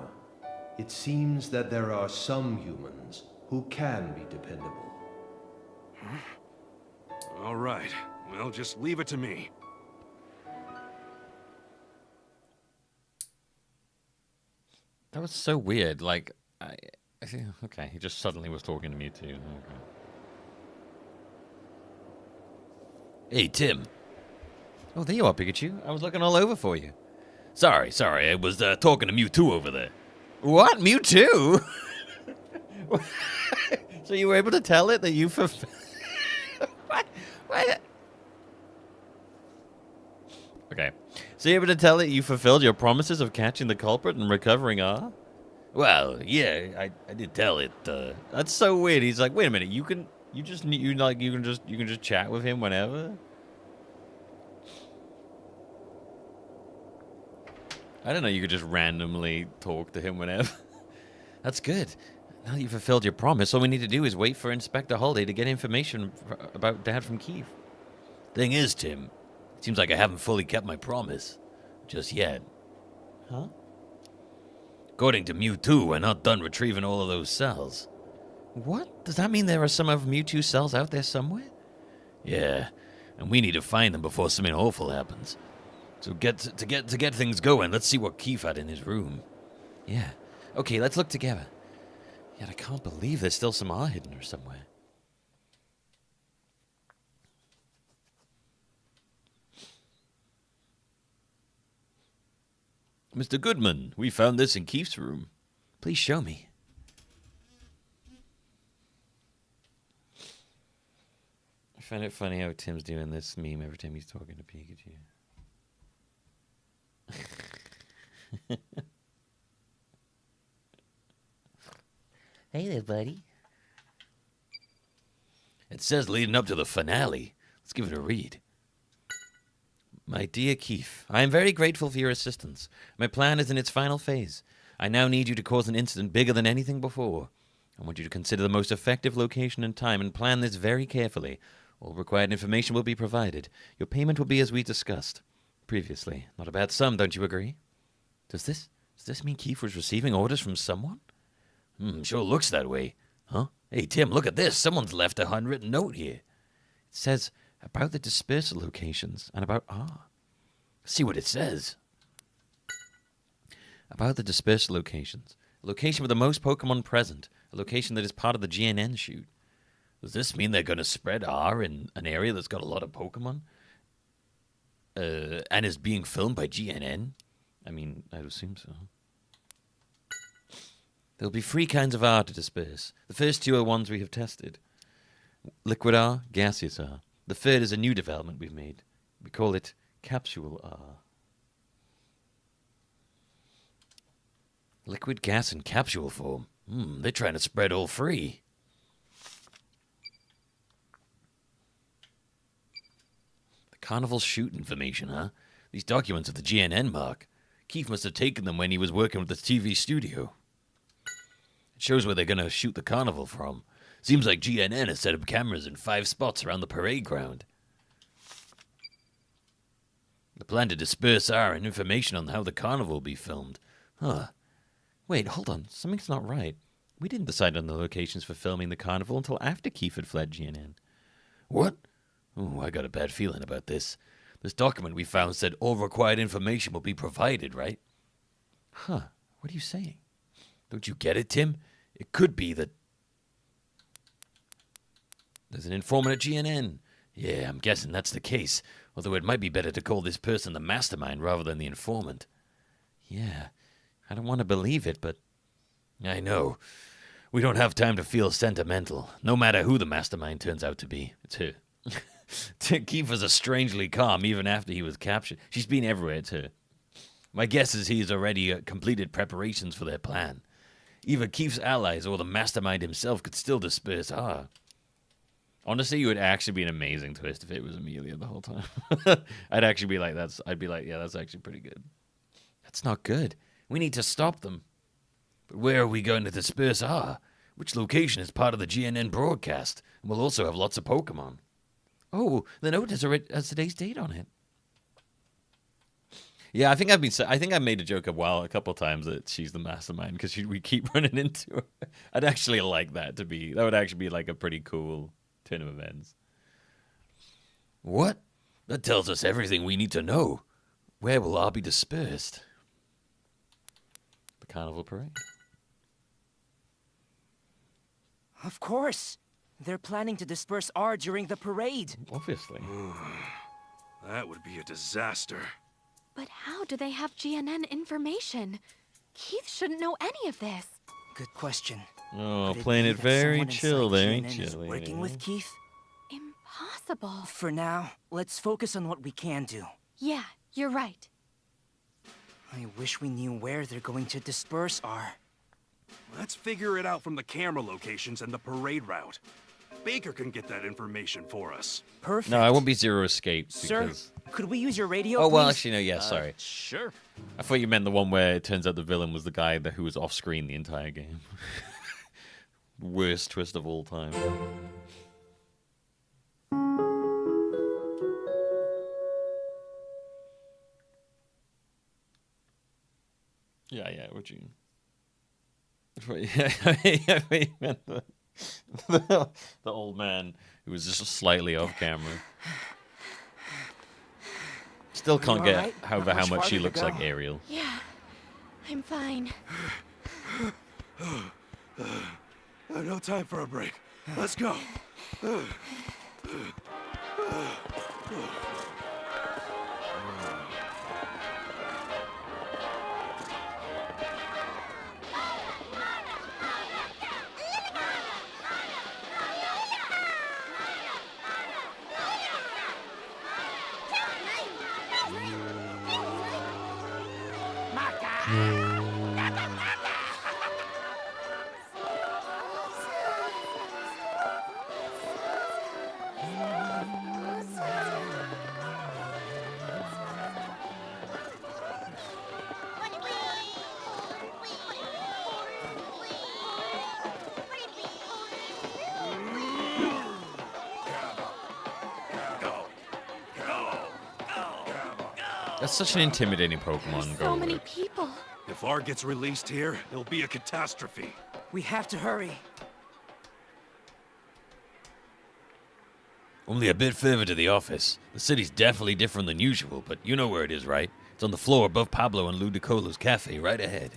it seems that there are some humans who can be dependable. All right, well, just leave it to me. That was so weird. Like, I think, okay, he just suddenly was talking to me too. Okay. Hey, Tim. Oh, there you are, Pikachu. I was looking all over for you. Sorry. I was talking to Mewtwo over there. What? Mewtwo? So you were able to tell it that you What? Okay. So you were able to tell it you fulfilled your promises of catching the culprit and recovering R? Well, yeah, I did tell it. That's so weird. He's like, wait a minute, you can just chat with him whenever? I don't know, you could just randomly talk to him whenever. That's good. Now that you've fulfilled your promise, all we need to do is wait for Inspector Holiday to get information about Dad from Keith. Thing is, Tim, it seems like I haven't fully kept my promise. Just yet. Huh? According to Mewtwo, we're not done retrieving all of those cells. What? Does that mean there are some of Mewtwo's cells out there somewhere? Yeah, and we need to find them before something awful happens. So to get things going, let's see what Keith had in his room. Yeah. Okay, let's look together. Yet I can't believe there's still some R hidden or somewhere. Mr. Goodman, we found this in Keith's room. Please show me. I find it funny how Tim's doing this meme every time he's talking to Pikachu. Hey there, buddy. It says leading up to the finale. Let's give it a read. My dear Keith, I am very grateful for your assistance. My plan is in its final phase. I now need you to cause an incident bigger than anything before. I want you to consider the most effective location and time and plan this very carefully. All required information will be provided. Your payment will be as we discussed previously. Not a bad sum, don't you agree? Does this mean Keith was receiving orders from someone? Sure looks that way. Huh? Hey, Tim, look at this. Someone's left a handwritten note here. It says about the dispersal locations and about R. See what it says. About the dispersal locations. A location with the most Pokemon present. A location that is part of the GNN shoot. Does this mean they're going to spread R in an area that's got a lot of Pokemon? And is being filmed by GNN? I mean, I'd assume so. There'll be 3 kinds of R to disperse. The first 2 are ones we have tested. Liquid R, gaseous R. The third is a new development we've made. We call it capsule R. Liquid, gas, and capsule form. They're trying to spread all 3. The carnival shoot information, huh? These documents are the GNN mark. Keith must have taken them when he was working with the TV studio. It shows where they're going to shoot the carnival from. Seems like GNN has set up cameras in 5 spots around the parade ground. The plan to disperse R and information on how the carnival will be filmed. Huh. Wait, hold on. Something's not right. We didn't decide on the locations for filming the carnival until after Keith had fled GNN. What? Oh, I got a bad feeling about this. This document we found said all required information will be provided, right? Huh. What are you saying? Don't you get it, Tim? It could be that there's an informant at GNN. Yeah, I'm guessing that's the case. Although it might be better to call this person the mastermind rather than the informant. Yeah, I don't want to believe it, but I know. We don't have time to feel sentimental, no matter who the mastermind turns out to be. It's her. Keith was strangely calm even after he was captured. She's been everywhere, it's her. My guess is he's already completed preparations for their plan. Either Keith's allies or the mastermind himself could still disperse R. Honestly, it would actually be an amazing twist if it was Amelia the whole time. I'd actually be like, I'd be like, yeah, that's actually pretty good. That's not good. We need to stop them. But where are we going to disperse R? Which location is part of the GNN broadcast? And we'll also have lots of Pokemon. Oh, the note has today's date on it. Yeah, I think I made a joke a couple times that she's the mastermind because we keep running into her. I'd actually like that that would actually be like a pretty cool turn of events. What? That tells us everything we need to know. Where will R be dispersed? The Carnival Parade. Of course. They're planning to disperse R during the parade. Obviously. That would be a disaster. But how do they have GNN information? Keith shouldn't know any of this. Good question. Oh, playing it very chill there, ain't you? Working with Keith? Impossible. For now, let's focus on what we can do. Yeah, you're right. I wish we knew where they're going to disperse R. Let's figure it out from the camera locations and the parade route. Baker can get that information for us. Perfect. No, I won't be Zero Escape. Sir, because... could we use your radio, Oh, well, please? actually, no, yeah, sorry. Sure. I thought you meant the one where it turns out the villain was the guy who was off-screen the entire game. worst twist of all time. Yeah, what you... we meant the old man who was just slightly off camera. Still can't get alright? how Not much much she farther to looks like go. Ariel. Yeah, I'm fine. No time for a break. Let's go. That's such an intimidating Pokemon. So Go many with. people. If R gets released here, it'll be a catastrophe. We have to hurry. Only a bit further to the office. The city's definitely different than usual, but you know where it is, right? It's on the floor above Pablo and Ludicolo's cafe, right ahead.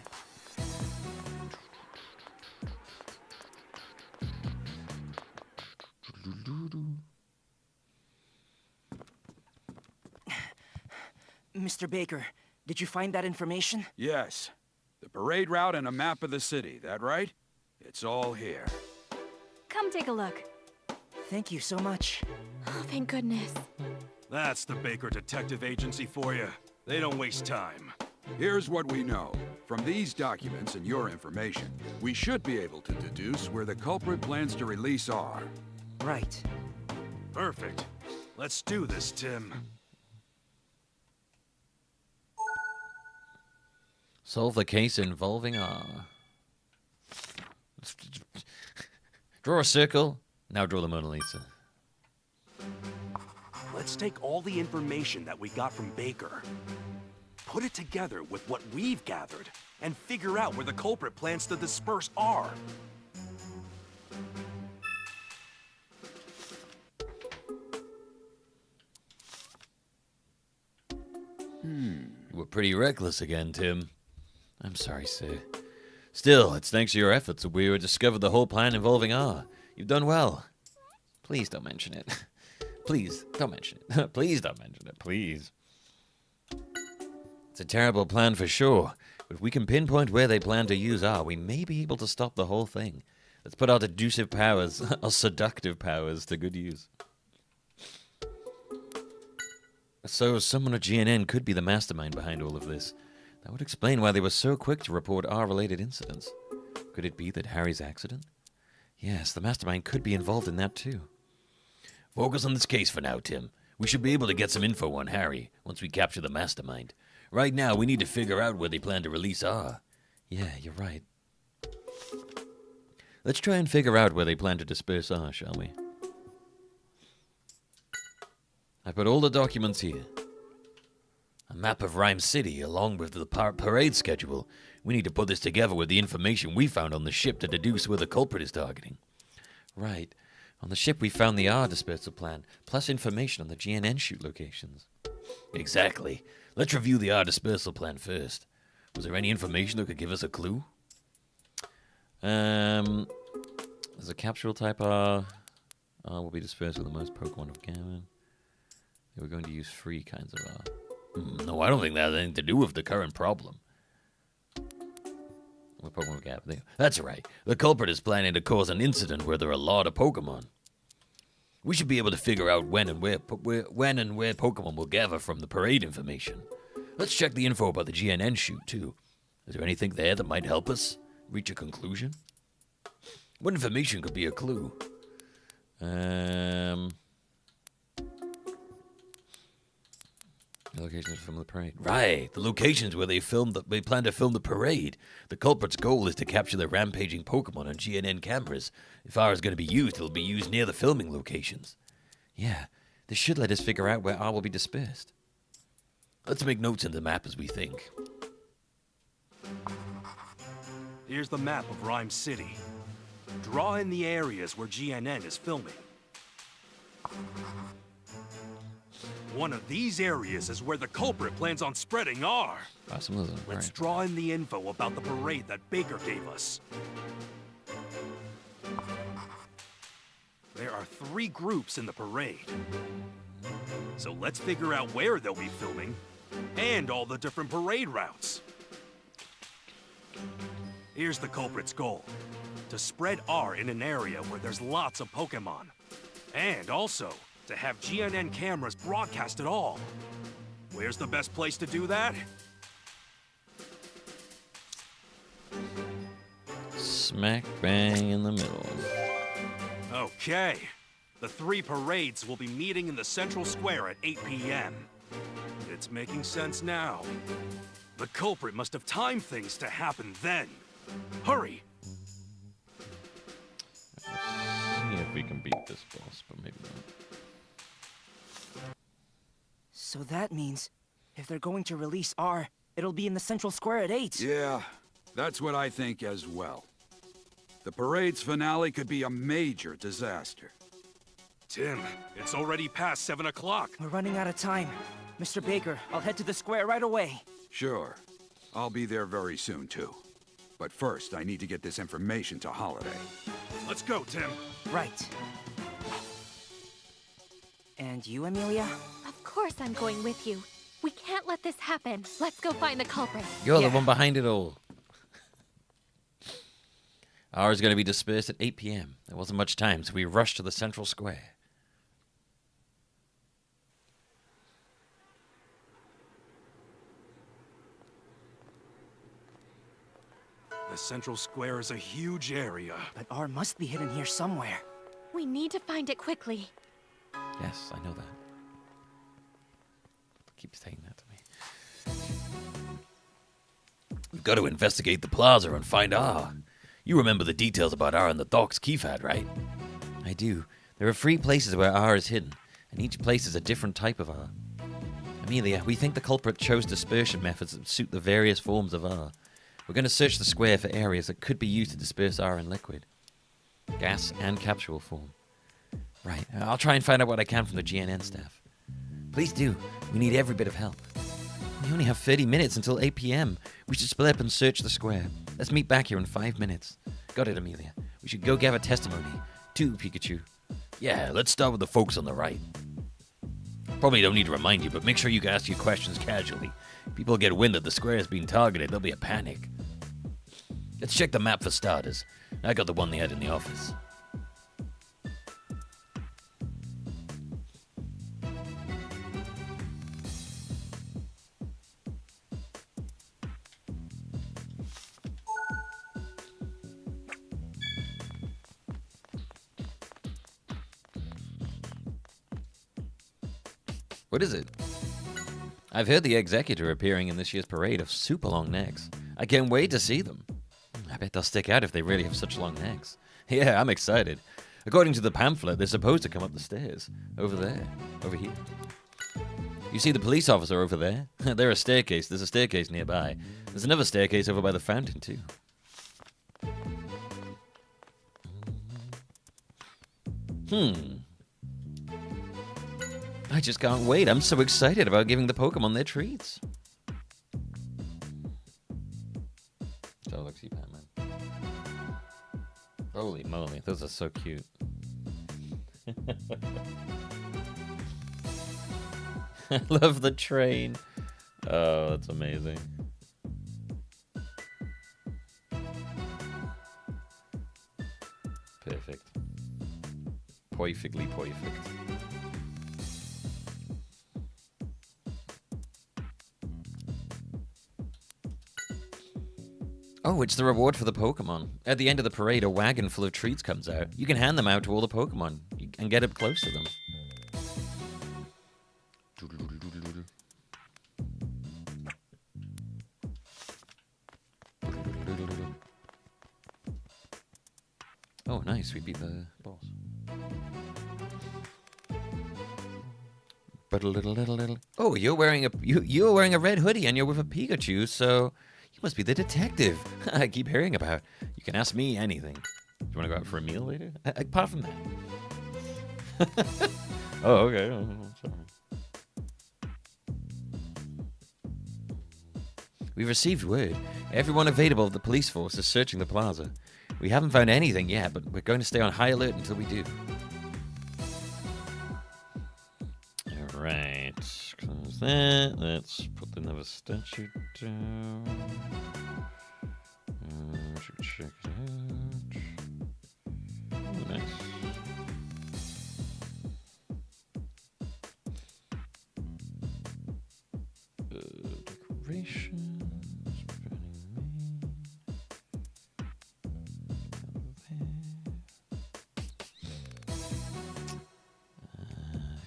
Mr. Baker, did you find that information? Yes. The parade route and a map of the city, that right? It's all here. Come take a look. Thank you so much. Oh, thank goodness. That's the Baker Detective Agency for you. They don't waste time. Here's what we know. From these documents and your information, we should be able to deduce where the culprit plans to release R. Right. Perfect. Let's do this, Tim. Solve the case involving R. Draw a circle. Now draw the Mona Lisa. Let's take all the information that we got from Baker, put it together with what we've gathered, and figure out where the culprit plans to disperse R. You were pretty reckless again, Tim. I'm sorry, sir. Still, it's thanks to your efforts that we discovered the whole plan involving R. You've done well. Please don't mention it. Please, don't mention it. Please don't mention it, please. It's a terrible plan for sure, but if we can pinpoint where they plan to use R, we may be able to stop the whole thing. Let's put our deductive powers, our seductive powers, to good use. So, someone at GNN could be the mastermind behind all of this. That would explain why they were so quick to report R-related incidents. Could it be that Harry's accident? Yes, the mastermind could be involved in that too. Focus on this case for now, Tim. We should be able to get some info on Harry once we capture the mastermind. Right now, we need to figure out where they plan to release R. Yeah, you're right. Let's try and figure out where they plan to disperse R, shall we? I put all the documents here. A map of Rhyme City, along with the parade schedule. We need to put this together with the information we found on the ship to deduce where the culprit is targeting. Right. On the ship we found the R dispersal plan, plus information on the GNN shoot locations. Exactly. Let's review the R dispersal plan first. Was there any information that could give us a clue? There's a capsule type R. R will be dispersed with the most Pokemon of Gammon. We're going to use 3 kinds of R. No, I don't think that has anything to do with the current problem. What Pokemon of Gammon? That's right. The culprit is planning to cause an incident where there are a lot of Pokemon. We should be able to figure out when and where Pokemon will gather from the parade information. Let's check the info about the GNN shoot, too. Is there anything there that might help us reach a conclusion? What information could be a clue? The locations to film the parade. Right, the locations where they plan to film the parade. The culprit's goal is to capture the rampaging Pokemon on GNN cameras. If R is going to be used, it'll be used near the filming locations. Yeah, this should let us figure out where R will be dispersed. Let's make notes in the map as we think. Here's the map of Rhyme City. Draw in the areas where GNN is filming. One of these areas is where the culprit plans on spreading R. Let's draw in the info about the parade that Baker gave us. There are 3 groups in the parade. So let's figure out where they'll be filming and all the different parade routes. Here's the culprit's goal: to spread R in an area where there's lots of Pokemon. And also, to have GNN cameras broadcast it all. Where's the best place to do that? Smack bang in the middle. Okay. The 3 parades will be meeting in the central square at 8 p.m. It's making sense now. The culprit must have timed things to happen then. Hurry! See if we can beat this boss, but maybe not. So that means, if they're going to release R, it'll be in the central square at 8. Yeah, that's what I think as well. The parade's finale could be a major disaster. Tim, it's already past 7 o'clock. We're running out of time. Mr. Baker, I'll head to the square right away. Sure. I'll be there very soon, too. But first, I need to get this information to Holiday. Let's go, Tim. Right. And you, Amelia? Of course I'm going with you. We can't let this happen. Let's go find the culprit. You're the one behind it all. R is going to be dispersed at 8 p.m. There wasn't much time, so we rushed to the central square. The central square is a huge area. But R must be hidden here somewhere. We need to find it quickly. Yes, I know that. Keep saying that to me. We've got to investigate the plaza and find R. You remember the details about R in the docks Keefad, right? I do. There are 3 places where R is hidden, and each place is a different type of R. Amelia, we think the culprit chose dispersion methods that suit the various forms of R. We're going to search the square for areas that could be used to disperse R in liquid, gas, and capsule form. Right, I'll try and find out what I can from the GNN staff. Please do. We need every bit of help. We only have 30 minutes until 8 p.m. We should split up and search the square. Let's meet back here in 5 minutes. Got it, Amelia. We should go gather testimony. Too, Pikachu. Yeah, let's start with the folks on the right. Probably don't need to remind you, but make sure you ask your questions casually. People get wind that the square is being targeted, there'll be a panic. Let's check the map for starters. I got the one they had in the office. What is it? I've heard the Executor appearing in this year's parade of super long necks. I can't wait to see them. I bet they'll stick out if they really have such long necks. Yeah, I'm excited. According to the pamphlet, they're supposed to come up the stairs. Over there. Over here. You see the police officer over there? There's a staircase nearby. There's another staircase over by the fountain, too. I just can't wait. I'm so excited about giving the Pokemon their treats. So looks you, Batman. Holy moly, those are so cute. I love the train. Oh, that's amazing. Perfect. Perfectly perfect. Oh, it's the reward for the Pokemon. At the end of the parade, a wagon full of treats comes out. You can hand them out to all the Pokemon and get up close to them. nice. We beat the boss. Oh, you're wearing a red hoodie and you're with a Pikachu, so you must be the detective I keep hearing about. You can ask me anything. Do you want to go out for a meal later? Apart from that. Oh, okay. Oh, sorry. We've received word. Everyone available of the police force is searching the plaza. We haven't found anything yet, but we're going to stay on high alert until we do. Alright. Close that. Let's put another statue down. Check it out. Oh, nice. Decorations.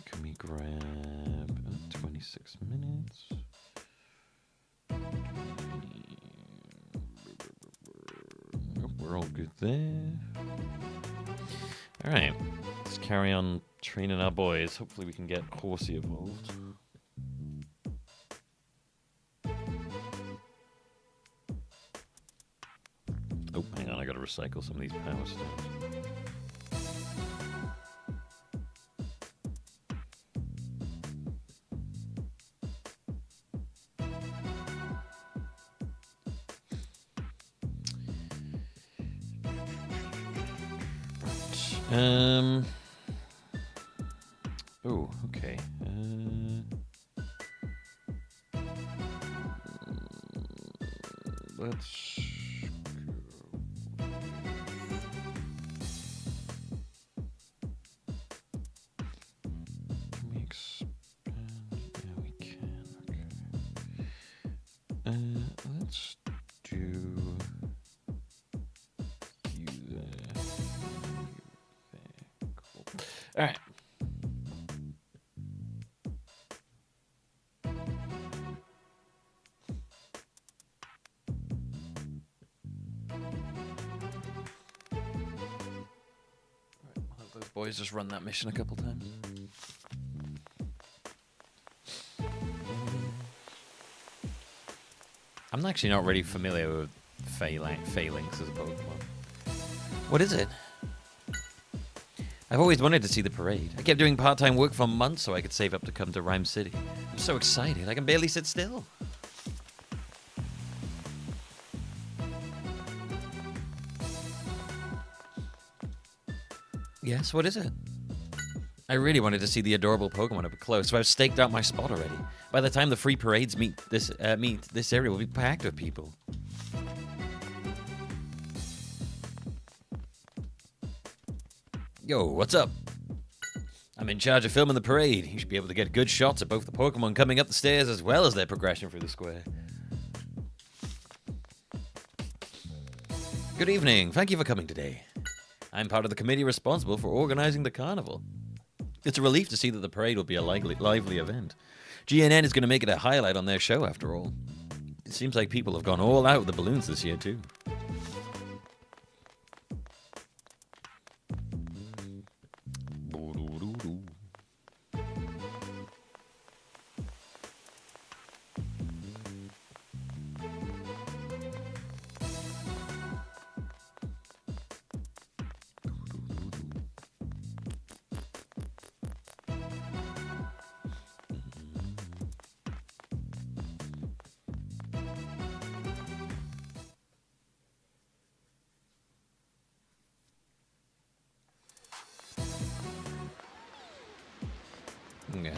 Can we grab 26 minutes? Nope, we're all good there. Alright, let's carry on training our boys. Hopefully we can get Horsey evolved. Oh, hang on, I gotta recycle some of these power stones. Oh, okay. Let's go. Can we expand? Yeah, we can. Okay. Let's do you there. Cool. All right. Those boys just run that mission a couple times. I'm actually not really familiar with Phalanx as a Pokemon. What is it? I've always wanted to see the parade. I kept doing part-time work for months so I could save up to come to Rhyme City. I'm so excited, I can barely sit still. Yes, what is it? I really wanted to see the adorable Pokemon up close, so I've staked out my spot already. By the time the free parades meet, this area will be packed with people. Yo, what's up? I'm in charge of filming the parade. You should be able to get good shots of both the Pokemon coming up the stairs as well as their progression through the square. Good evening. Thank you for coming today. I'm part of the committee responsible for organizing the carnival. It's a relief to see that the parade will be a lively event. GNN is going to make it a highlight on their show, after all. It seems like people have gone all out with the balloons this year, too.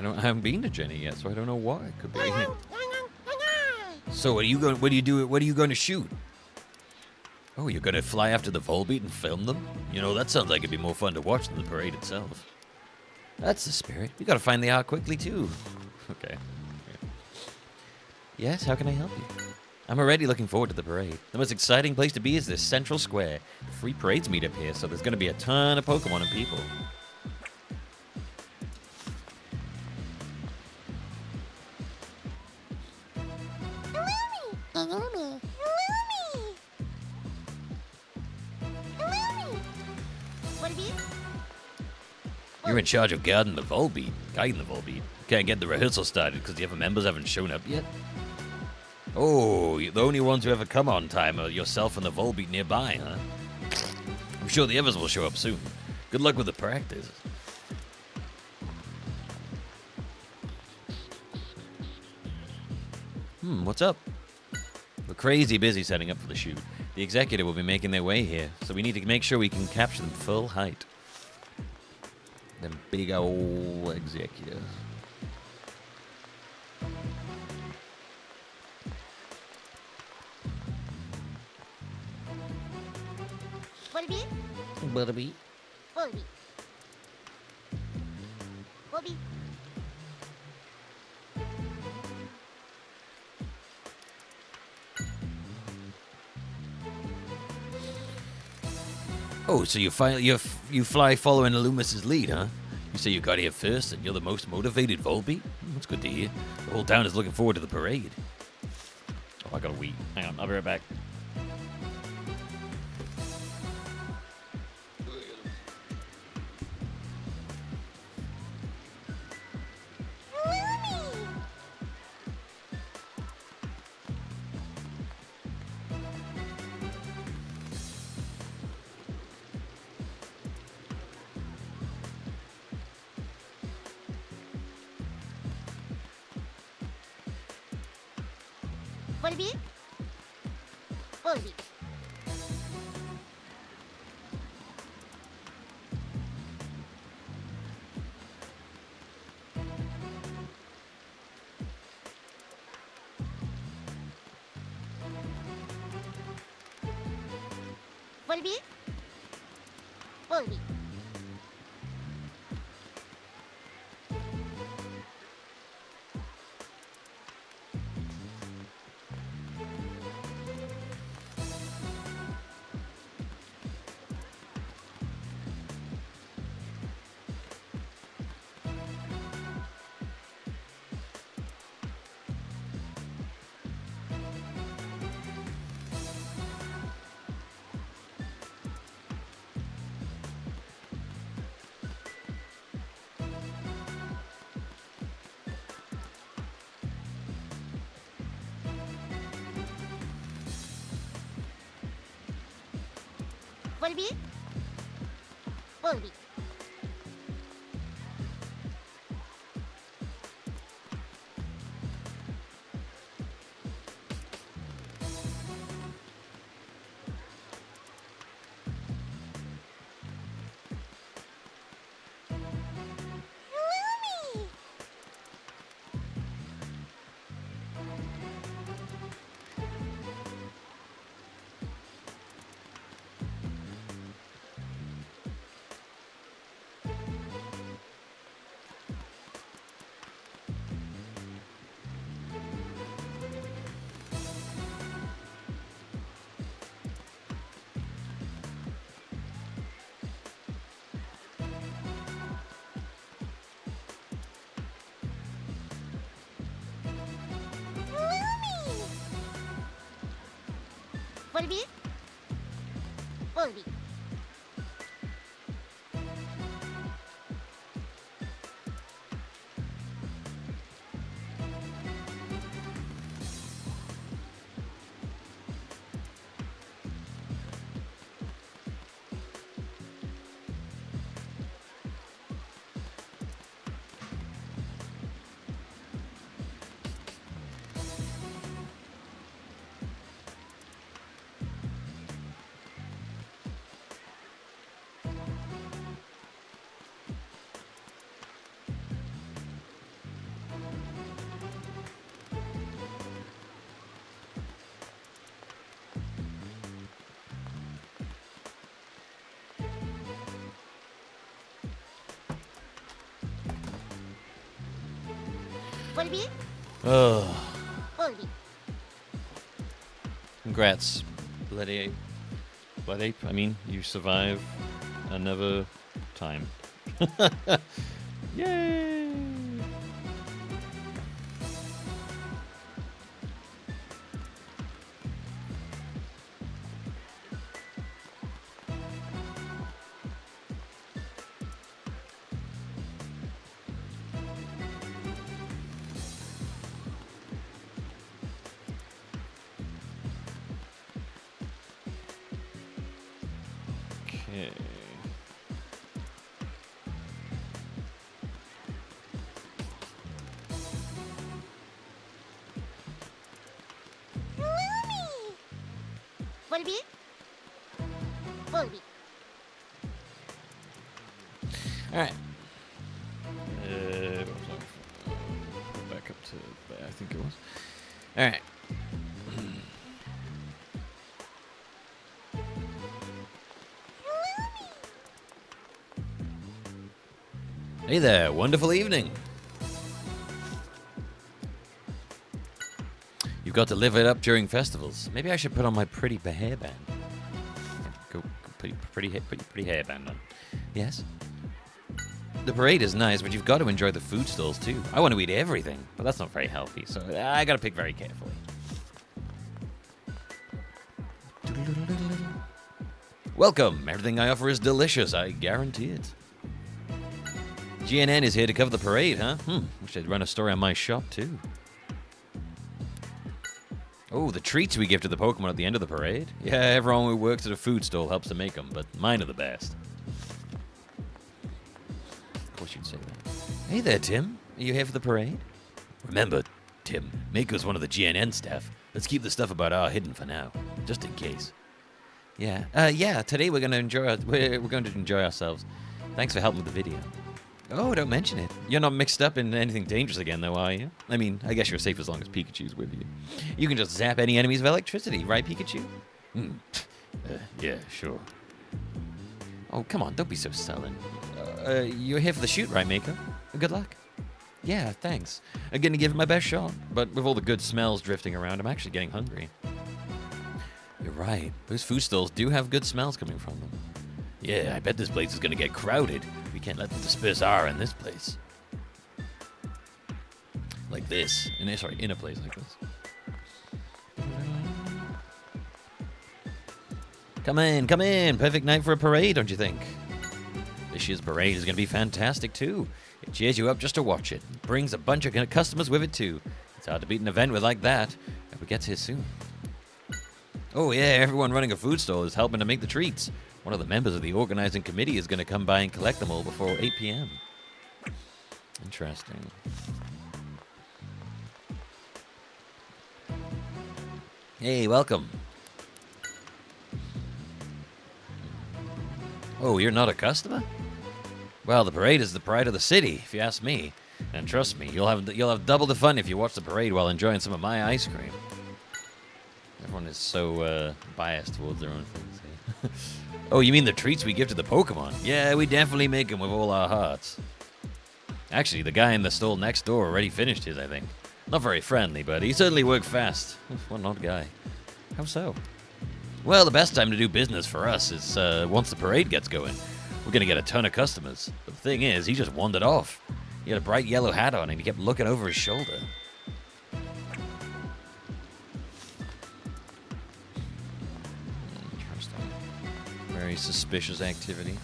I haven't been to Jenny yet, so I don't know what it could be. So what are you going? What do you do? What are you going to shoot? Oh, you're going to fly after the Volbeat and film them? You know, that sounds like it'd be more fun to watch than the parade itself. That's the spirit. We got to find the art quickly too. Okay. Yes, how can I help you? I'm already looking forward to the parade. The most exciting place to be is this central square. Free parades meet up here, so there's going to be a ton of Pokemon and people. You're in charge of guiding the Volbeat. Can't get the rehearsal started because the other members haven't shown up yet. Oh, the only ones who ever come on time are yourself and the Volbeat nearby, huh? I'm sure the others will show up soon. Good luck with the practice. What's up? We're crazy busy setting up for the shoot. The executive will be making their way here, so we need to make sure we can capture them full height. Them big ol' executives. Volbeat? Butterbeat. Volbeat. Volbeat. Oh, so you fly following Loomis's lead, huh? You say you got here first, and you're the most motivated Volbeat? That's good to hear. The whole town is looking forward to the parade. Oh, I gotta wee. Hang on, I'll be right back. Volbeat? Volbeat. Volbeat? Volbeat. Volbeat? Volbeat. Volbeat? Volbeat. Volbeat? Oh. Volbeat. Congrats, Blood Ape. Blood Ape, I mean, you survive another time. Yay! Okay. Volví. Volví. All right. What was I? Back up to there, I think it was. All right. Hey there, wonderful evening. You've got to live it up during festivals. Maybe I should put on my pretty hairband. Go pretty hairband on. Yes. The parade is nice, but you've got to enjoy the food stalls too. I want to eat everything, but that's not very healthy, so I gotta pick very carefully. Welcome. Everything I offer is delicious. I guarantee it. GNN is here to cover the parade, huh? Wish they'd run a story on my shop, too. Oh, the treats we give to the Pokemon at the end of the parade? Yeah, everyone who works at a food stall helps to make them, but mine are the best. Of course you'd say that. Hey there, Tim. Are you here for the parade? Remember, Tim, Mako's one of the GNN staff. Let's keep the stuff about R hidden for now, just in case. Yeah. Today we're going to enjoy ourselves. Thanks for helping with the video. Oh, don't mention it. You're not mixed up in anything dangerous again, though, are you? I mean, I guess you're safe as long as Pikachu's with you. You can just zap any enemies of electricity, right, Pikachu? Yeah, sure. Oh, come on, don't be so sullen. You're here for the shoot, right, Mako? Good luck. Yeah, thanks. I'm going to give it my best shot, but with all the good smells drifting around, I'm actually getting hungry. You're right. Those food stalls do have good smells coming from them. Yeah, I bet this place is going to get crowded. We can't let them disperse R in this place. Like this. In a place like this. Come in. Perfect night for a parade, don't you think? This year's parade is going to be fantastic, too. It cheers you up just to watch it. It brings a bunch of customers with it, too. It's hard to beat an event with like that. Hope it gets here soon. Oh, yeah, everyone running a food stall is helping to make the treats. One of the members of the organizing committee is going to come by and collect them all before 8 p.m. Interesting. Hey, welcome. Oh, you're not a customer? Well, the parade is the pride of the city, if you ask me. And trust me, you'll have double the fun if you watch the parade while enjoying some of my ice cream. Everyone is so biased towards their own things. Eh? Oh, you mean the treats we give to the Pokemon? Yeah, we definitely make them with all our hearts. Actually, the guy in the stall next door already finished his, I think. Not very friendly, but he certainly worked fast. What an odd guy. How so? Well, the best time to do business for us is once the parade gets going. We're going to get a ton of customers. But the thing is, he just wandered off. He had a bright yellow hat on and he kept looking over his shoulder. Interesting. Very suspicious activity.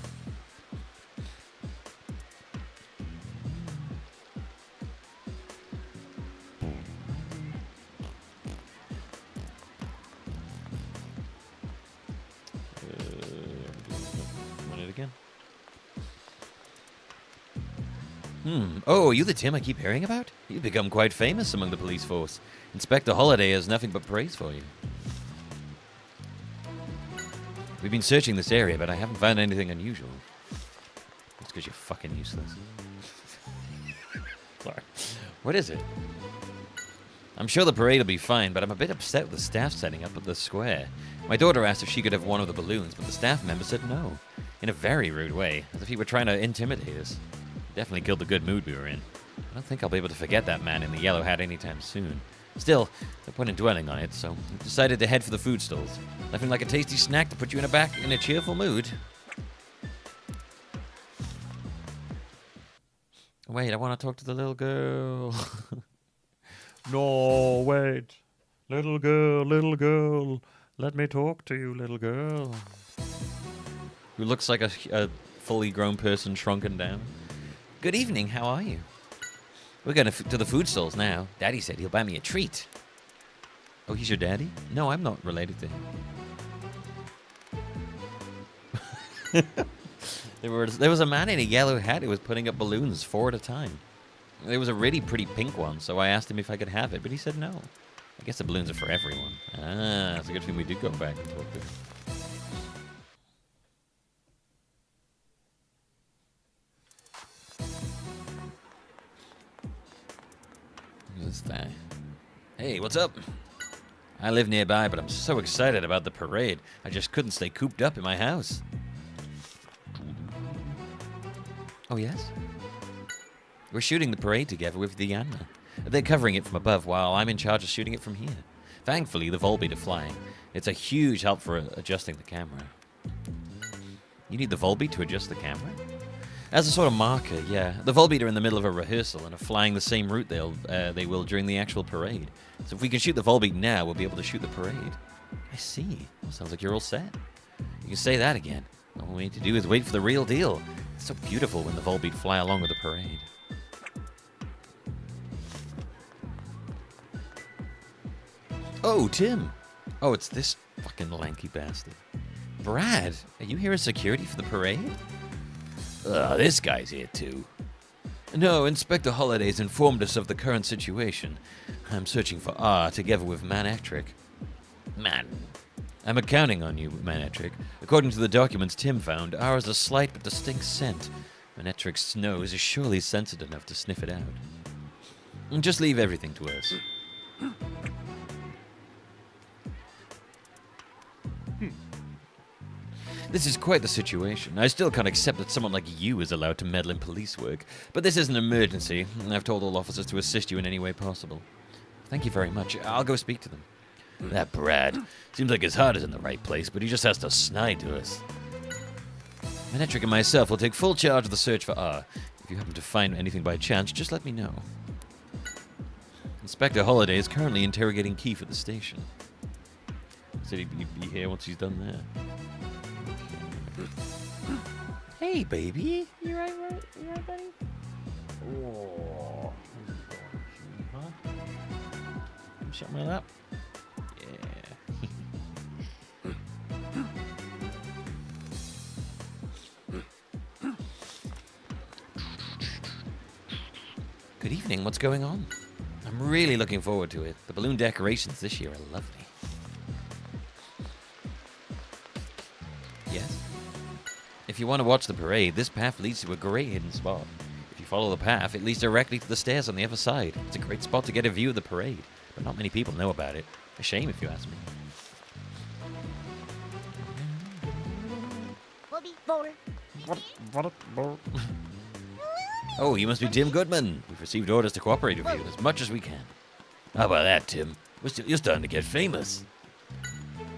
Oh, are you the Tim I keep hearing about? You've become quite famous among the police force. Inspector Holiday has nothing but praise for you. We've been searching this area, but I haven't found anything unusual. That's because you're fucking useless. Sorry. What is it? I'm sure the parade will be fine, but I'm a bit upset with the staff setting up at the square. My daughter asked if she could have one of the balloons, but the staff member said no. In a very rude way, as if he were trying to intimidate us. Definitely killed the good mood we were in. I don't think I'll be able to forget that man in the yellow hat anytime soon. Still, no point in dwelling on it, so I decided to head for the food stalls. Nothing like a tasty snack to put you in a cheerful mood. Wait, I want to talk to the little girl. No, wait. Little girl, let me talk to you, little girl. Who looks like a fully grown person shrunken down. Good evening, how are you? We're going to the food stalls now. Daddy said he'll buy me a treat. Oh, he's your daddy? No, I'm not related to him. There was a man in a yellow hat who was putting up balloons 4 at a time. There was a really pretty pink one, so I asked him if I could have it, but he said no. I guess the balloons are for everyone. Ah, it's a good thing we did go back and talk to him. Who's that? Hey, what's up? I live nearby, but I'm so excited about the parade. I just couldn't stay cooped up in my house. Oh, yes? We're shooting the parade together with Diana. They're covering it from above while I'm in charge of shooting it from here. Thankfully, the Volbeat are flying. It's a huge help for adjusting the camera. You need the Volbeat to adjust the camera? As a sort of marker, yeah. The Volbeat are in the middle of a rehearsal and are flying the same route they will during the actual parade. So if we can shoot the Volbeat now, we'll be able to shoot the parade. I see. Well, sounds like you're all set. You can say that again. All we need to do is wait for the real deal. It's so beautiful when the Volbeat fly along with the parade. Oh, Tim. Oh, it's this fucking lanky bastard. Brad, are you here as security for the parade? This guy's here too. No, Inspector Holiday's informed us of the current situation. I'm searching for R together with Manectric. I'm counting on you, Manectric. According to the documents Tim found, R has a slight but distinct scent. Manetric's nose is surely sensitive enough to sniff it out. Just leave everything to us. This is quite the situation. I still can't accept that someone like you is allowed to meddle in police work. But this is an emergency, and I've told all officers to assist you in any way possible. Thank you very much. I'll go speak to them. That Brad. Seems like his heart is in the right place, but he just has to snide to us. Manetric and myself will take full charge of the search for R. If you happen to find anything by chance, just let me know. Inspector Holiday is currently interrogating Keith at the station. Said he'd be here once he's done there. Hey, baby. You right, buddy? Oh. Huh? Something like that? Yeah. Good evening. What's going on? I'm really looking forward to it. The balloon decorations this year are lovely. Yes? If you want to watch the parade, this path leads to a great hidden spot. If you follow the path, it leads directly to the stairs on the other side. It's a great spot to get a view of the parade, but not many people know about it. A shame, if you ask me. Oh, you must be Tim Goodman. We've received orders to cooperate with you as much as we can. How about that, Tim? You're starting to get famous.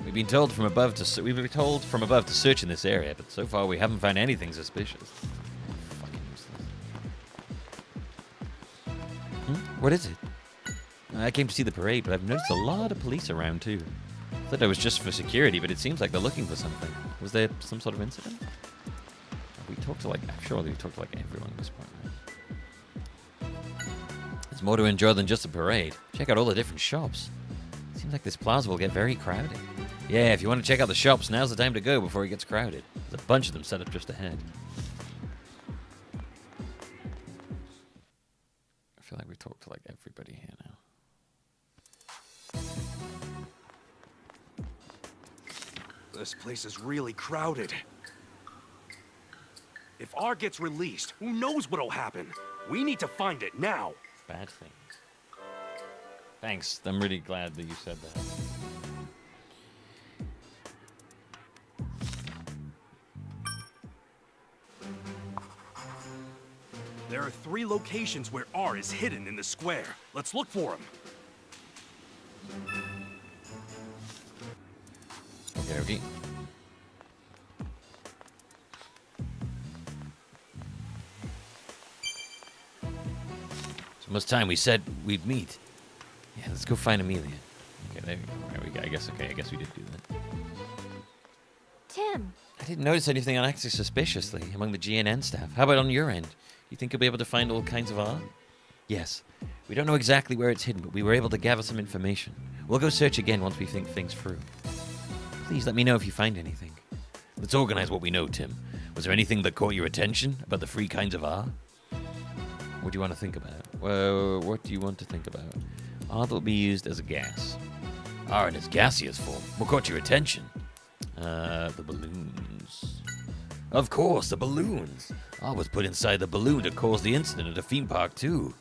We've been told from above to search in this area, but so far we haven't found anything suspicious. Fucking useless. What is it? I came to see the parade, but I've noticed a lot of police around too. I thought it was just for security, but it seems like they're looking for something. Was there some sort of incident? We talked to I'm sure we've talked to everyone at this point. Right? There's more to enjoy than just a parade. Check out all the different shops. Seems like this plaza will get very crowded. Yeah, if you want to check out the shops, now's the time to go before it gets crowded. There's a bunch of them set up just ahead. I feel like we've talked to everybody here now. This place is really crowded. If R gets released, who knows what'll happen? We need to find it now. Bad thing. Thanks. I'm really glad that you said that. There are 3 locations where R is hidden in the square. Let's look for him. Okay. It's almost time we said we'd meet. Yeah, let's go find Amelia. Okay, there we go. I guess we did do that. Tim. I didn't notice anything acting suspiciously among the GNN staff. How about on your end? You think you'll be able to find all kinds of art? Yes. We don't know exactly where it's hidden, but we were able to gather some information. We'll go search again once we think things through. Please let me know if you find anything. Let's organize what we know, Tim. Was there anything that caught your attention about the 3 kinds of R? What do you want to think about? Well, what do you want to think about? R that will be used as a gas. R in its gaseous form. What caught your attention? The balloons. Of course, the balloons. R was put inside the balloon to cause the incident at a theme park, too.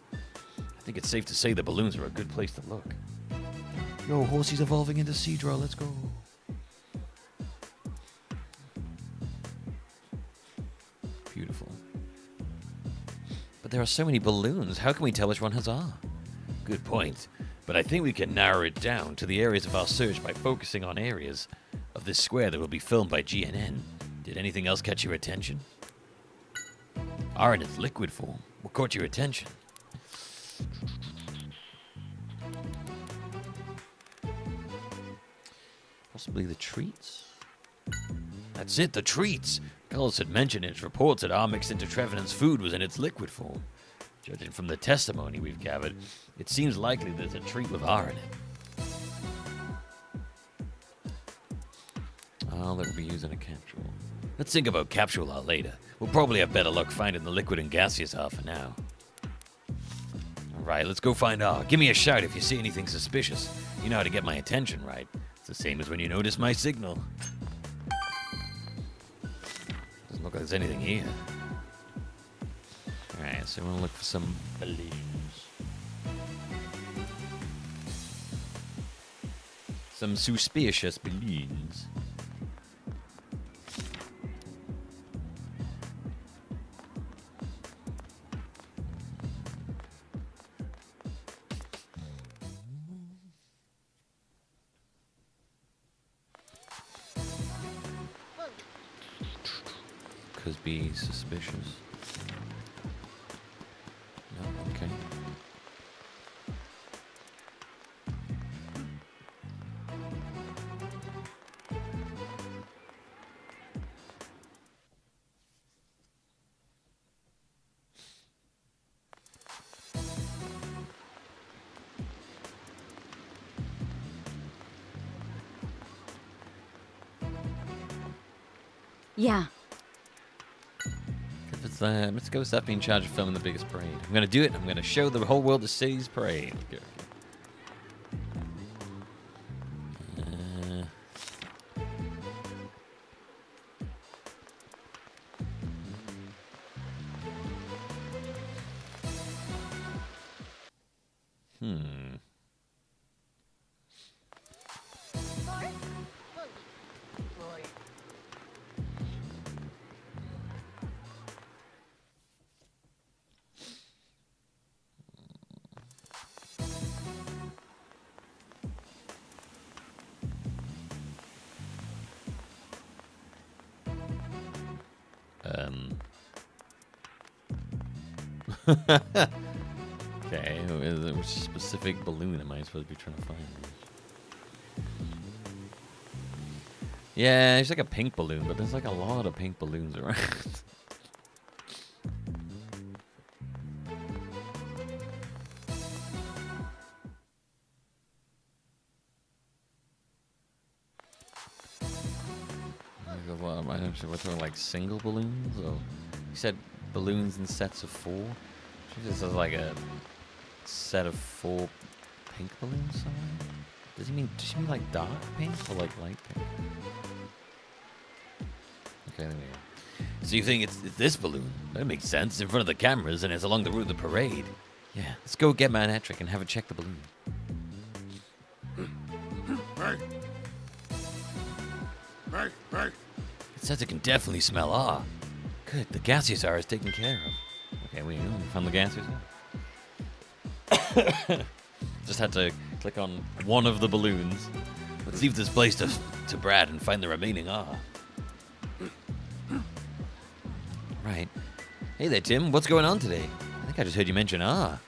I think it's safe to say the balloons are a good place to look. Yo, Horsey's evolving into Seadra. Let's go. Beautiful. But there are so many balloons. How can we tell which one has R? Good point. But I think we can narrow it down to the areas of our search by focusing on areas of this square that will be filmed by GNN. Did anything else catch your attention? R in its liquid form. What caught your attention? Possibly the treats? That's it, the treats! Carlos had mentioned in its reports that R mixed into Trevenant's food was in its liquid form. Judging from the testimony we've gathered, it seems likely there's a treat with R in it. R that will be used in a capsule. Let's think about capsule R later. We'll probably have better luck finding the liquid and gaseous R for now. Alright, let's go find R. Give me a shout if you see anything suspicious. You know how to get my attention, right? It's the same as when you notice my signal. Doesn't look like there's anything here. Alright, so we want to look for some balloons. Some suspicious balloons. Could be suspicious. No, okay. Yeah. If it's let's go with that being in charge of filming the biggest parade. I'm gonna do it. I'm gonna show the whole world the city's parade. Okay. Okay, which specific balloon am I supposed to be trying to find? Yeah, it's like a pink balloon, but there's like a lot of pink balloons around. What am I not sure? We're talking like single balloons, or you said balloons in sets of 4. This is like a set of 4 pink balloons somewhere. Does he mean like dark pink or like light pink? Okay, there we go. So you think it's this balloon? That makes sense. It's in front of the cameras and it's along the route of the parade. Yeah, let's go get Man Etric and have a check the balloon. It says it can definitely smell R. Good, the gaseous R is taken care of. Okay, we found the gaseous R. Just had to click on one of the balloons. Let's leave this place to Brad and find the remaining R. Right. Hey there, Tim. What's going on today? I think I just heard you mention R.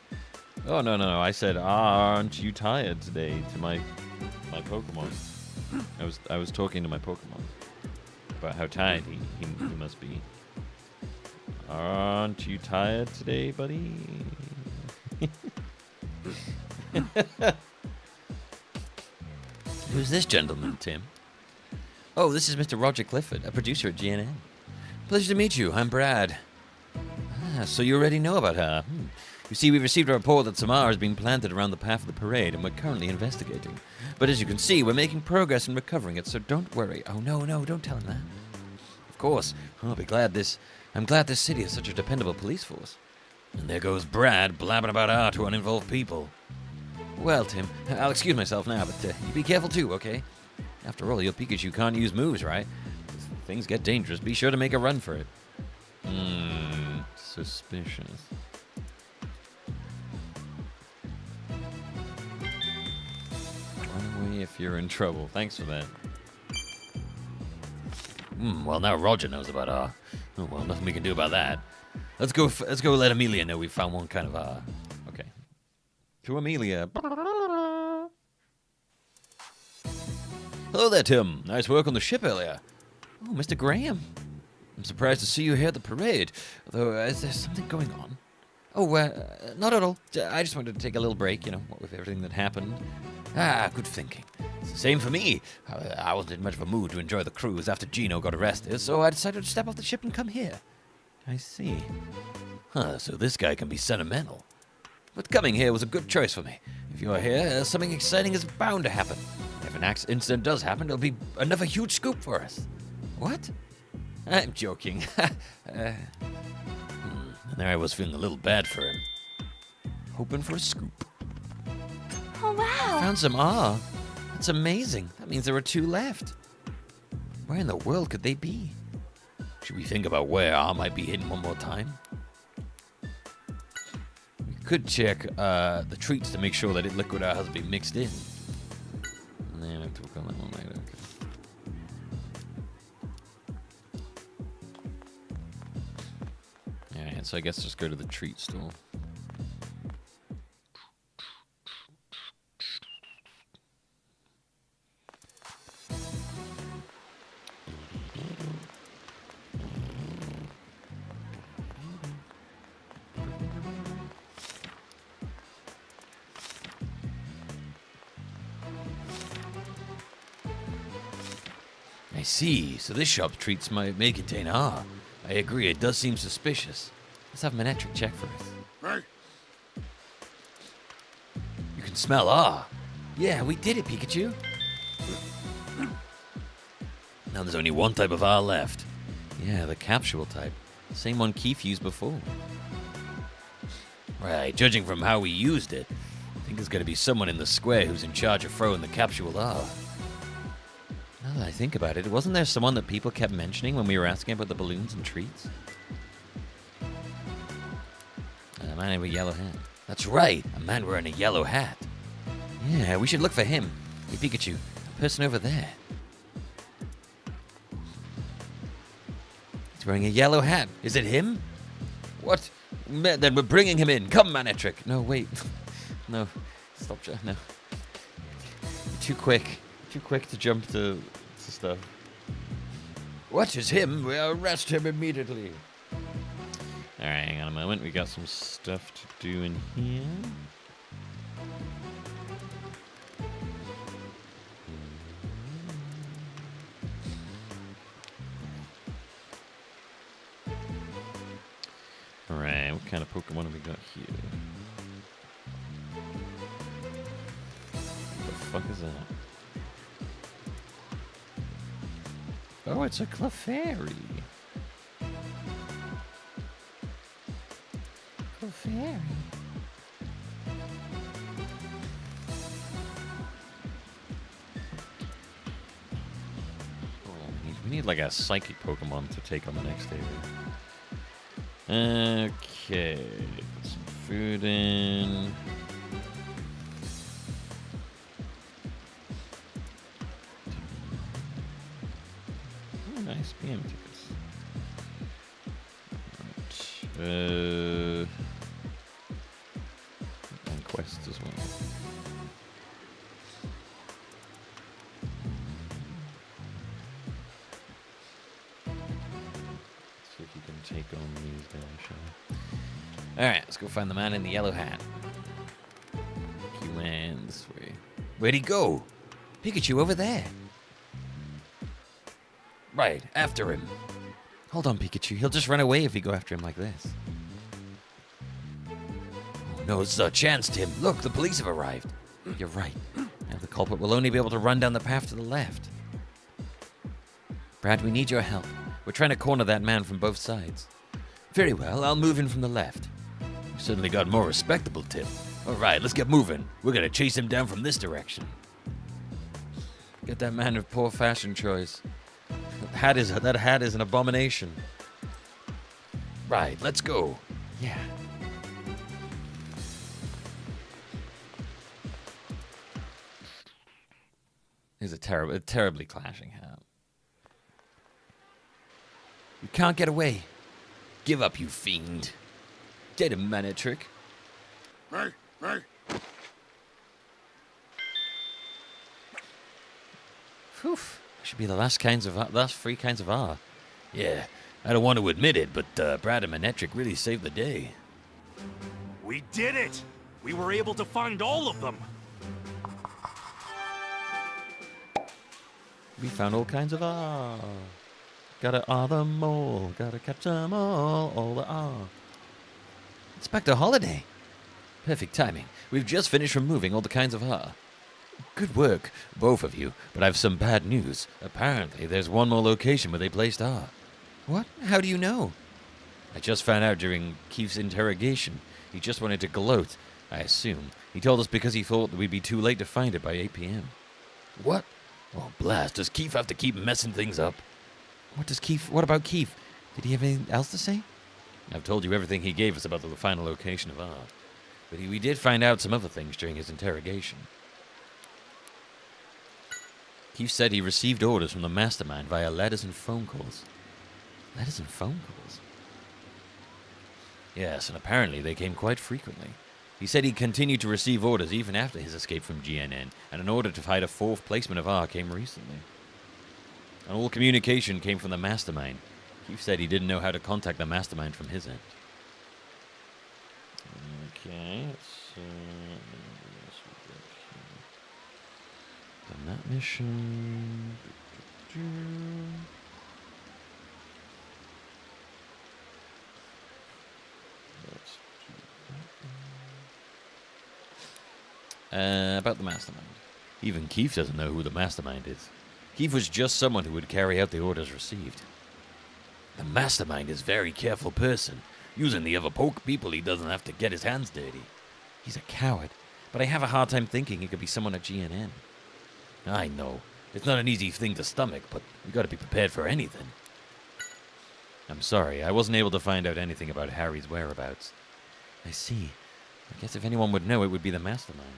Oh, no. I said, aren't you tired today to my Pokemon? I was talking to my Pokemon about how tired he must be. Aren't you tired today, buddy? Who's this gentleman, Tim? Oh, this is Mr. Roger Clifford, a producer at GNN. Pleasure to meet you. I'm Brad. So you already know about her. You see, we've received a report that Samara has been planted around the path of the parade, and we're currently investigating. But as you can see, we're making progress in recovering it, so don't worry. Oh, no, don't tell him that. Of course. I'm glad this city has such a dependable police force. And there goes Brad blabbing about art to uninvolved people. Well, Tim, I'll excuse myself now, but you be careful too, okay? After all, your Pikachu can't use moves, right? If things get dangerous, be sure to make a run for it. Suspicious. Run away if you're in trouble. Thanks for that. Well, now Roger knows about R. Oh, well, nothing we can do about that. Let's go let Amelia know we found one kind of R. Okay. To Amelia. Hello there, Tim. Nice work on the ship earlier. Oh, Mr. Graham. I'm surprised to see you here at the parade. Although, is there something going on? Oh, not at all. I just wanted to take a little break, what with everything that happened. Good thinking. It's the same for me. I wasn't in much of a mood to enjoy the cruise after Gino got arrested, so I decided to step off the ship and come here. I see. So this guy can be sentimental. But coming here was a good choice for me. If you're here, something exciting is bound to happen. If an incident does happen, it'll be another huge scoop for us. What? I'm joking. And there I was feeling a little bad for him. Hoping for a scoop. Oh, wow. Found some R. That's amazing. That means there are 2 left. Where in the world could they be? Should we think about where R might be hidden one more time? We could check the treats to make sure that liquid R hasn't been mixed in. And then I have to work on that one later. Okay. Alright, so I guess just go to the treat store. I see. So this shop's treats may contain R. I agree, it does seem suspicious. Let's have Manectric check for us. Right. You can smell R. Yeah, we did it, Pikachu. Now there's only one type of R left. Yeah, the capsule type. Same one Keith used before. Right, judging from how we used it, I think there's going to be someone in the square who's in charge of throwing the capsule R. Now that I think about it, wasn't there someone that people kept mentioning when we were asking about the balloons and treats? A man with a yellow hat. That's right, a man wearing a yellow hat. Yeah, we should look for him. Hey, Pikachu, a person over there. He's wearing a yellow hat. Is it him? What? Then we're bringing him in. Come, Manectric. No, wait. No. Stop, no. You're too quick. Too quick to jump to stuff. What is him? We'll arrest him immediately. Alright, hang on a moment. We got some stuff to do in here. Alright, what kind of Pokemon have we got here? What the fuck is that? Oh, it's a Clefairy. Clefairy. Oh, we need like a psychic Pokemon to take on the next area. Okay, put some food in. Oh, nice PM tickets. Right. And quests as well. See if you can take on these guys, shall we? Alright, let's go find the man in the yellow hat. He went this way. Where'd he go? Pikachu over there. Right, after him. Hold on, Pikachu. He'll just run away if we go after him like this. Oh, no, it's our chance, Tim. Look, the police have arrived. You're right. Now the culprit will only be able to run down the path to the left. Brad, we need your help. We're trying to corner that man from both sides. Very well, I'll move in from the left. You certainly got more respectable, Tim. All right, let's get moving. We're gonna chase him down from this direction. Get that man of poor fashion choice. That hat is an abomination. Right, let's go. Yeah. It's a terribly clashing hat. You can't get away. Give up, you fiend. Dead a mana trick. Hey, hey. Phew. Should be the last three kinds of R. Yeah, I don't want to admit it, but Brad and Manetric really saved the day. We did it! We were able to find all of them! We found all kinds of R. Gotta R them all, gotta catch them all the R. Inspector Holiday. Perfect timing. We've just finished removing all the kinds of R. Good work, both of you, but I've some bad news. Apparently, there's one more location where they placed R. What? How do you know? I just found out during Keith's interrogation. He just wanted to gloat, I assume. He told us because he thought that we'd be too late to find it by 8 p.m. What? Oh, blast. Does Keith have to keep messing things up? What about Keith? Did he have anything else to say? I've told you everything he gave us about the final location of R. But we did find out some other things during his interrogation. Keith said he received orders from the mastermind via letters and phone calls. Letters and phone calls? Yes, and apparently they came quite frequently. He said he continued to receive orders even after his escape from GNN, and an order to find a 4th placement of R came recently. And all communication came from the mastermind. Keith said he didn't know how to contact the mastermind from his end. Okay, let's see. Done that mission. About the mastermind. Even Keith doesn't know who the mastermind is. Keith was just someone who would carry out the orders received. The mastermind is a very careful person. Using the other poke people, he doesn't have to get his hands dirty. He's a coward, but I have a hard time thinking he could be someone at GNN. I know. It's not an easy thing to stomach, but we gotta be prepared for anything. I'm sorry, I wasn't able to find out anything about Harry's whereabouts. I see. I guess if anyone would know, it would be the mastermind.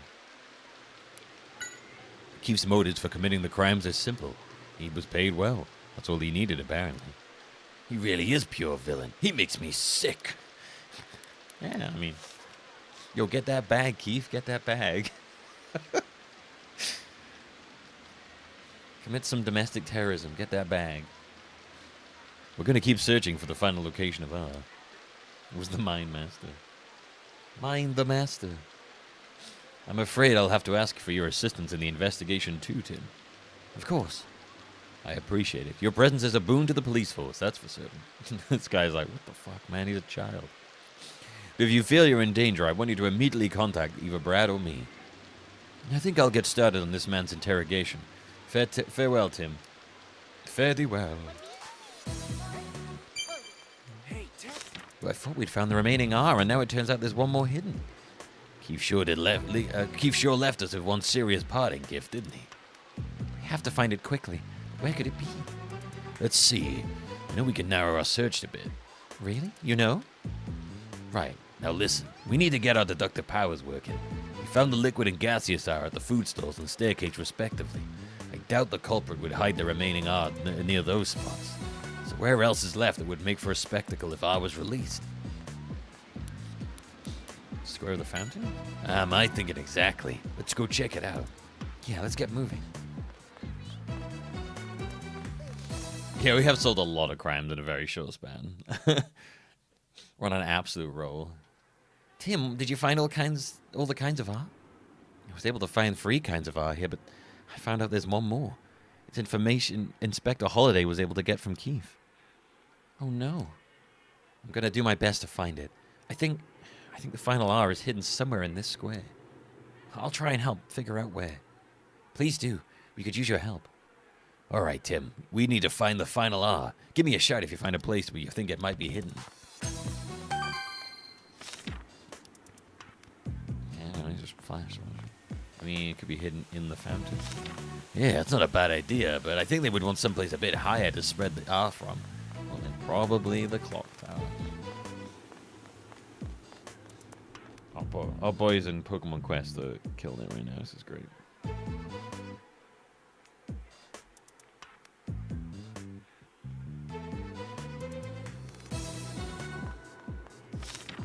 Keith's motives for committing the crimes are simple. He was paid well. That's all he needed, apparently. He really is pure villain. He makes me sick. Yeah, I mean... Yo, get that bag, Keith. Get that bag. Commit some domestic terrorism. Get that bag. We're going to keep searching for the final location of R. It was the Mind Master. Mind the Master. I'm afraid I'll have to ask for your assistance in the investigation too, Tim. Of course. I appreciate it. Your presence is a boon to the police force, that's for certain. This guy's like, what the fuck, man? He's a child. If you feel you're in danger, I want you to immediately contact either Brad or me. I think I'll get started on this man's interrogation. Farewell, Tim. Fare thee well. Well, I thought we'd found the remaining R, and now it turns out there's one more hidden. Keith sure left us with one serious parting gift, didn't he? We have to find it quickly. Where could it be? Let's see. I know we can narrow our search a bit. Really? You know? Right. Now listen. We need to get our deductive powers working. We found the liquid and gaseous R at the food stalls and staircase respectively. I doubt the culprit would hide the remaining R near those spots. So where else is left that would make for a spectacle if R was released? Square of the Fountain? I thinking exactly. Let's go check it out. Yeah, let's get moving. Yeah, we have solved a lot of crimes in a very short span. We're on an absolute roll. Tim, did you find all the kinds of R? I was able to find 3 kinds of R here, but I found out there's one more. It's information Inspector Holiday was able to get from Keith. Oh no. I'm gonna do my best to find it. I think the final R is hidden somewhere in this square. I'll try and help figure out where. Please do. We could use your help. All right, Tim. We need to find the final R. Give me a shout if you find a place where you think it might be hidden. Yeah, just flash. I mean, it could be hidden in the fountain. Yeah, it's not a bad idea, but I think they would want someplace a bit higher to spread the R from. Well, then probably the clock tower. Our boys in Pokemon Quest are killing it right now. This is great.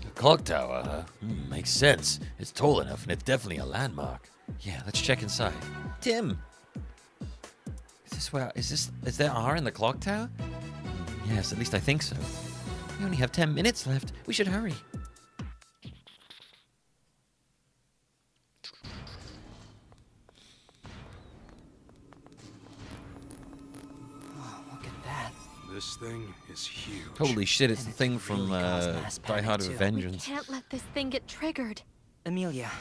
The clock tower, huh? Makes sense. It's tall enough, and it's definitely a landmark. Yeah, let's check inside. Tim! Is there R in the clock tower? Yes, at least I think so. We only have 10 minutes left. We should hurry. This thing is huge. Holy shit, it's the thing from Die Hard with Vengeance. We can't let this thing get triggered. Amelia,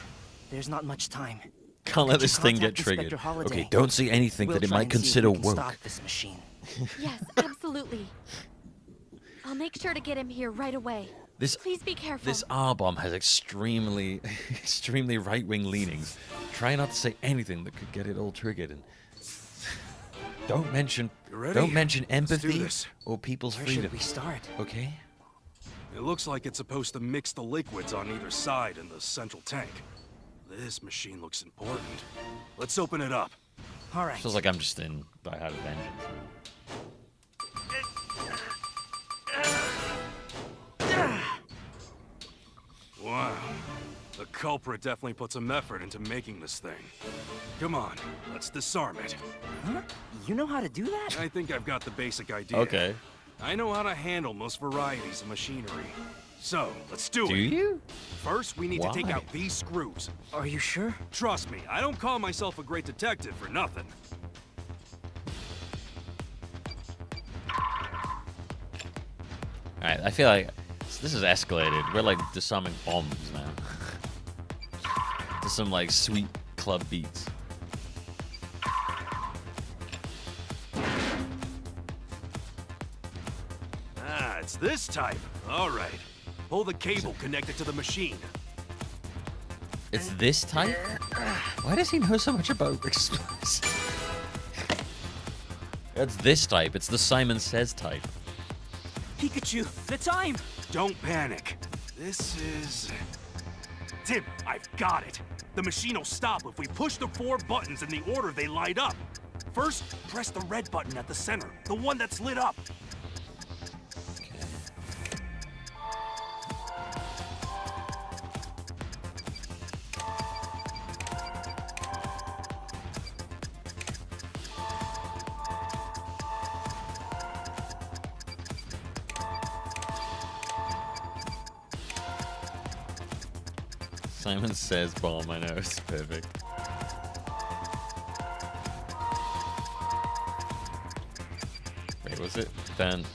there's not much time. Can't let this thing get triggered. Okay, don't say anything that it might consider woke. Stop this machine. Yes, absolutely. I'll make sure to get him here right away. Please be careful. This R-bomb has extremely right-wing leanings. Try not to say anything that could get it all triggered. And don't mention empathy or people's freedom. Where should we start? Okay. It looks like it's supposed to mix the liquids on either side in the central tank. This machine looks important. Let's open it up. All right. Feels like I'm just in Die Hard with Vengeance. Wow. The culprit definitely put some effort into making this thing. Come on, let's disarm it. Huh? You know how to do that? I think I've got the basic idea. Okay. I know how to handle most varieties of machinery. So, let's do it. Do you? First, we need to take out these screws. Are you sure? Trust me, I don't call myself a great detective for nothing. Alright, I feel like this is escalated. We're like disarming bombs now. To some like sweet club beats. Ah, it's this type. All right. Pull the cable connected to the machine. It's this type? Why does he know so much about explosives? It's this type. It's the Simon Says type. Pikachu, the time! Don't panic. This is... Tim, I've got it. The machine will stop if we push the 4 buttons in the order they light up. First, press the red button at the center, the one that's lit up. Simon Says bomb, I know, it's perfect. Wait, was it? Ben.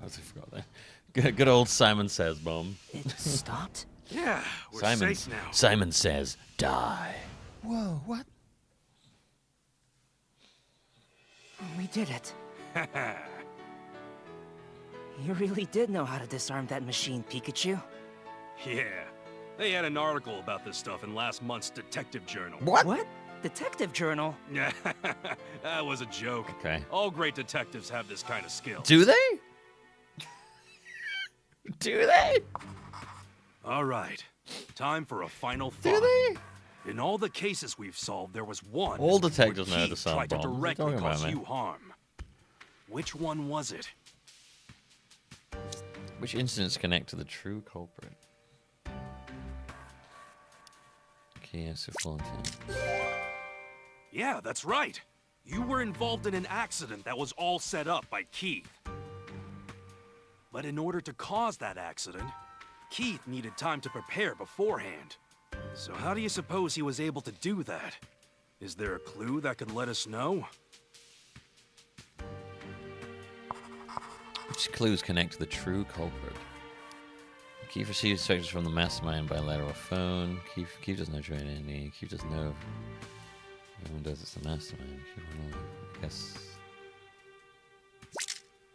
I forgot that. Good old Simon Says bomb. It stopped? Yeah, we're safe now. Simon Says die. Whoa, what? We did it. You really did know how to disarm that machine, Pikachu. Yeah. They had an article about this stuff in last month's Detective Journal. What? Detective Journal? Yeah, that was a joke. Okay. All great detectives have this kind of skill. Do they? Do they? All right. Time for a final thought. Do they? In all the cases we've solved, there was one All detectives where know Keith to solve tried to bombs. What are you directly talking about, cause man? you harm. Which one was it? Which incidents connect to the true culprit? Okay, yes, so full intent. Yeah, that's right. You were involved in an accident that was all set up by Keith. But in order to cause that accident, Keith needed time to prepare beforehand. So how do you suppose he was able to do that? Is there a clue that could let us know? Which clues connect to the true culprit? Keith receives instructions from the mastermind by letter or phone. Keith doesn't know join any. Keith doesn't know if everyone does. It's the mastermind. I guess.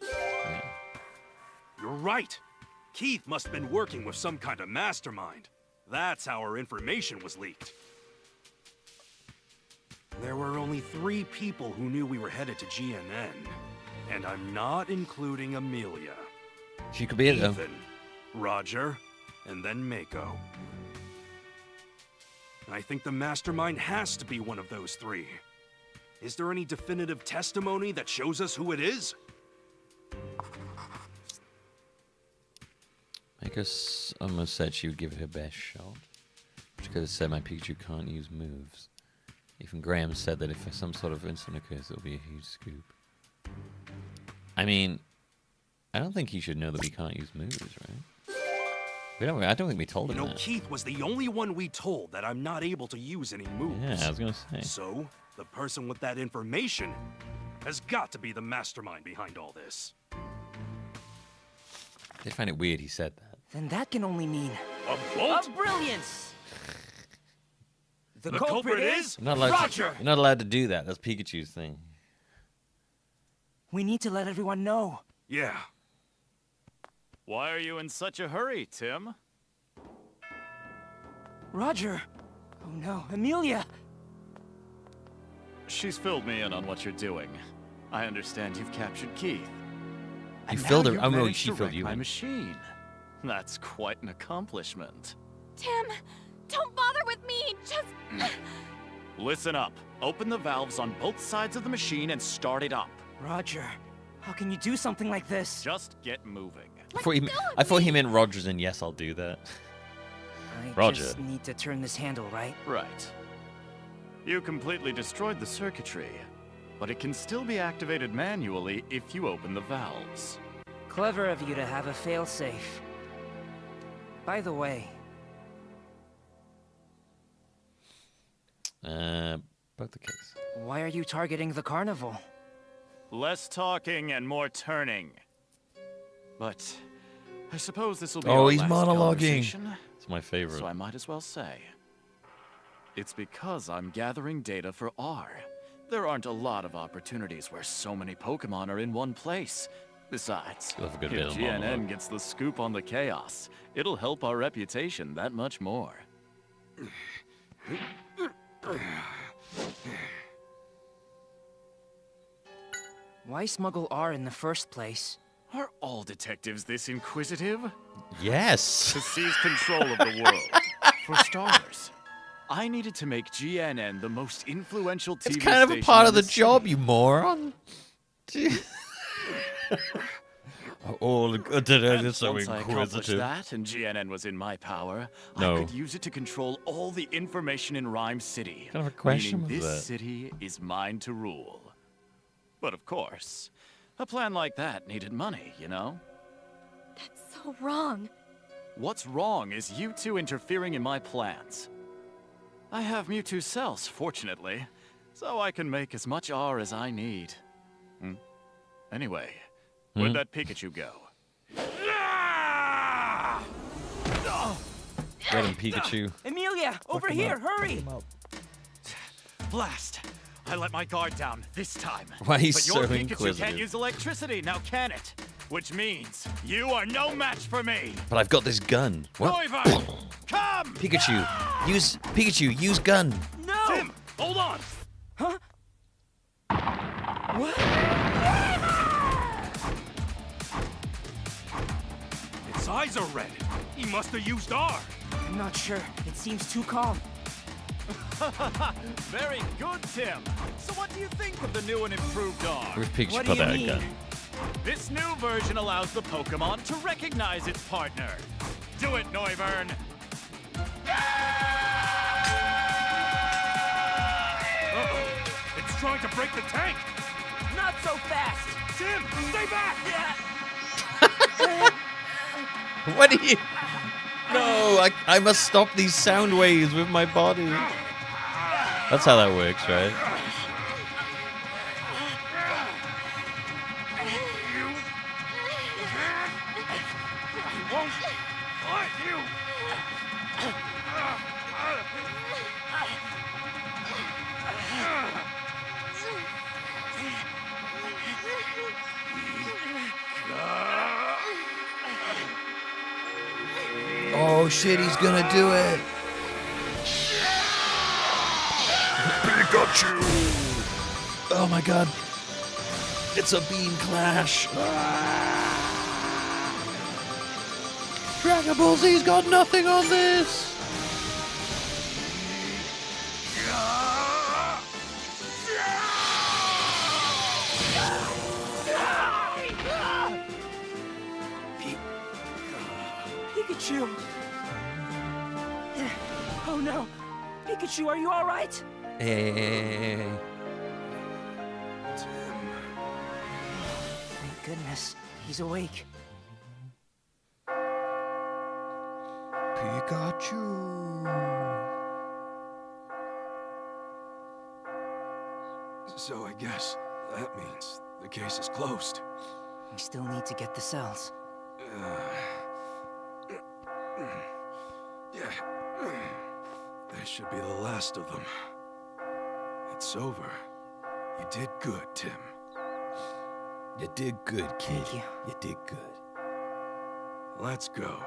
Yeah. You're right. Keith must have been working with some kind of mastermind. That's how our information was leaked. There were only 3 people who knew we were headed to GNN. And I'm not including Amelia. She could be it, though. Ethan, Roger, and then Mako. I think the mastermind has to be one of those 3. Is there any definitive testimony that shows us who it is? Mako almost said she would give it her best shot. She could have said my Pikachu can't use moves. Even Graham said that if some sort of incident occurs, it'll be a huge scoop. I mean, I don't think he should know that we can't use moves, right? I don't think we told him that. Keith was the only one we told that I'm not able to use any moves. Yeah, I was gonna say. So, the person with that information has got to be the mastermind behind all this. I did find it weird he said that. Then that can only mean... A bolt? A brilliance! The culprit is Roger! You're not allowed to do that. That's Pikachu's thing. We need to let everyone know. Yeah. Why are you in such a hurry, Tim? Roger! Oh no, Amelia! She's filled me in on what you're doing. I understand you've captured Keith. You filled her. Oh no, she filled you my in. machine. That's quite an accomplishment. Tim, don't bother with me. Just... Listen up. Open the valves on both sides of the machine and start it up. Roger, how can you do something like this? Just get moving. I thought he meant Rogers and yes, I'll do that. I just need to turn this handle, right? Right. You completely destroyed the circuitry, but it can still be activated manually if you open the valves. Clever of you to have a failsafe. By the way... Both the case. Why are you targeting the carnival? Less talking and more turning. But I suppose this will be Oh, our he's last monologuing. conversation. It's my favorite. So I might as well say. It's because I'm gathering data for R. There aren't a lot of opportunities where so many Pokemon are in one place. Besides, You'll have a good if bit of monologue. GNN gets the scoop on the chaos, it'll help our reputation that much more. Why smuggle R in the first place? Are all detectives this inquisitive? Yes. To seize control of the world. For starters, I needed to make GNN the most influential TV It's kind of a station part in of the city. job, you moron. Oh, And so once I accomplished inquisitive. that and GNN was in my power, No. I could use it to control all the information in Rhyme City. What kind of a question meaning was this that? city is mine to rule. But of course, a plan like that needed money, you know? That's so wrong. What's wrong is you two interfering in my plans. I have Mewtwo cells, fortunately, so I can make as much R as I need. Anyway, where'd that Pikachu go? Get him, Pikachu. Amelia, over here, hurry! Blast! I let my guard down this time. Why he's but your so Pikachu inquisitive. can't use electricity, now can it? Which means you are no match for me. But I've got this gun. What? Noiva, come! Pikachu, use gun. No! Tim, hold on! Huh? What? Its eyes are red. He must have used R. I'm not sure. It seems too calm. Very good, Tim. So what do you think of the new and improved R? Where's Pikachu What do put you that mean? gun? This new version allows the Pokemon to recognize its partner. Do it, Noivern! Uh-oh. It's trying to break the tank. Not so fast! Tim, stay back! What are you? No, I must stop these sound waves with my body. That's how that works, right? Oh shit, he's gonna do it. Pikachu! Oh my god. It's a beam clash. Dragon Ball Z's got nothing on this. Pikachu! Oh no! Pikachu, are you alright? Hey. Thank goodness, he's awake. Pikachu. So I guess that means the case is closed. We still need to get the cells. Yeah. This should be the last of them. It's over. You did good, Tim. You did good, kid. Thank you. You did good. Let's go.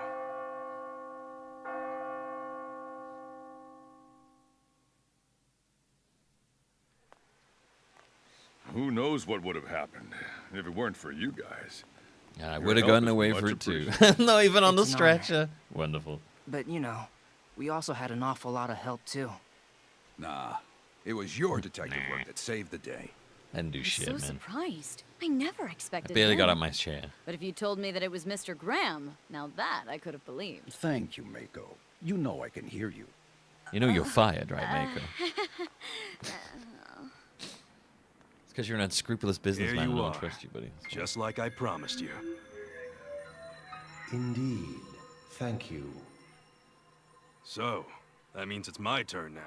Who knows what would have happened if it weren't for you guys. I Your would have help gotten is away much for it too. appreciated. Not even on the It's an honor. stretcher. Wonderful. But you know, we also had an awful lot of help too. Nah, it was your detective work that saved the day. I didn't do shit, so man. surprised. I never I expected barely got him. out my chair. But if you told me that it was Mr. Graham, now that I could have believed. Thank you, Mako. You know I can hear you. You know you're fired, right, Mako? It's because you're an unscrupulous Here businessman and I you don't are. trust you, buddy. Just like I promised you. Indeed. Thank you. So, that means it's my turn now.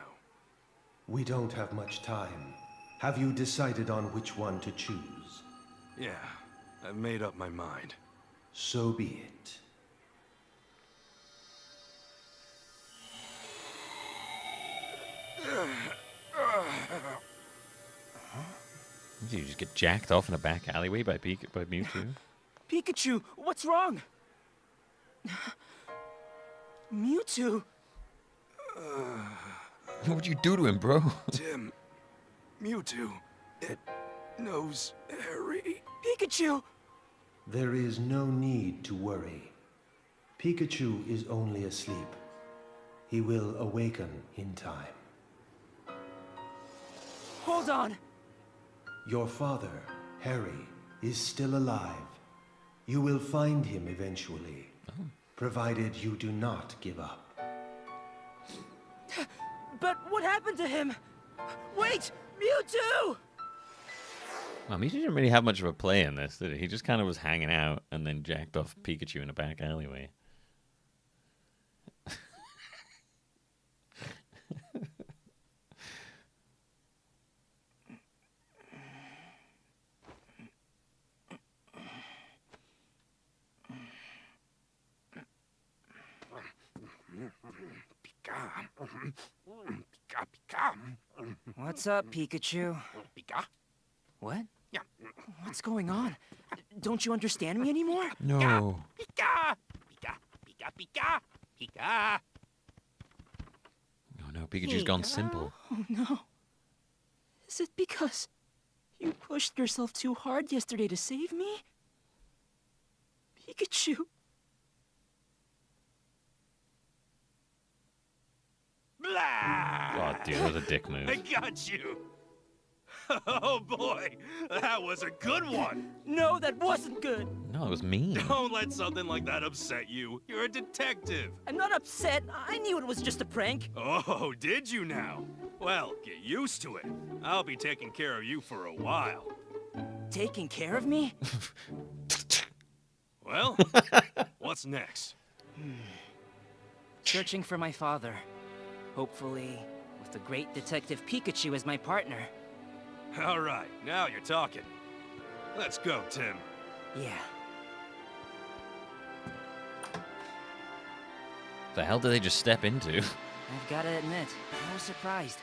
We don't have much time. Have you decided on which one to choose? Yeah, I've made up my mind. So be it. Did you just get jacked off in a back alleyway by Mewtwo? Pikachu, what's wrong? Mewtwo? What'd you do to him, bro? Tim, Mewtwo, it knows Harry. Pikachu! There is no need to worry. Pikachu is only asleep. He will awaken in time. Hold on! Your father, Harry, is still alive. You will find him eventually, provided you do not give up. But what happened to him? Wait! Mewtwo! Well, Mewtwo didn't really have much of a play in this, did he? He just kind of was hanging out and then jacked off Pikachu in a back alleyway. What's up, Pikachu? What? What's going on? Don't you understand me anymore? No. Pika! Pika! Pika! Pika! Pika! Oh no, Pikachu's gone simple. Oh no. Is it because you pushed yourself too hard yesterday to save me? Pikachu. Blah! Oh, dude, that was a dick move. I got you! Oh boy, that was a good one! No, that wasn't good. No, it was mean. Don't let something like that upset you. You're a detective. I'm not upset. I knew it was just a prank. Oh, did you now? Well, get used to it. I'll be taking care of you for a while. Taking care of me? Well, what's next? Searching for my father. Hopefully, with the great Detective Pikachu as my partner. All right, now you're talking. Let's go, Tim. Yeah. The hell did they just step into? I've gotta admit, I was surprised.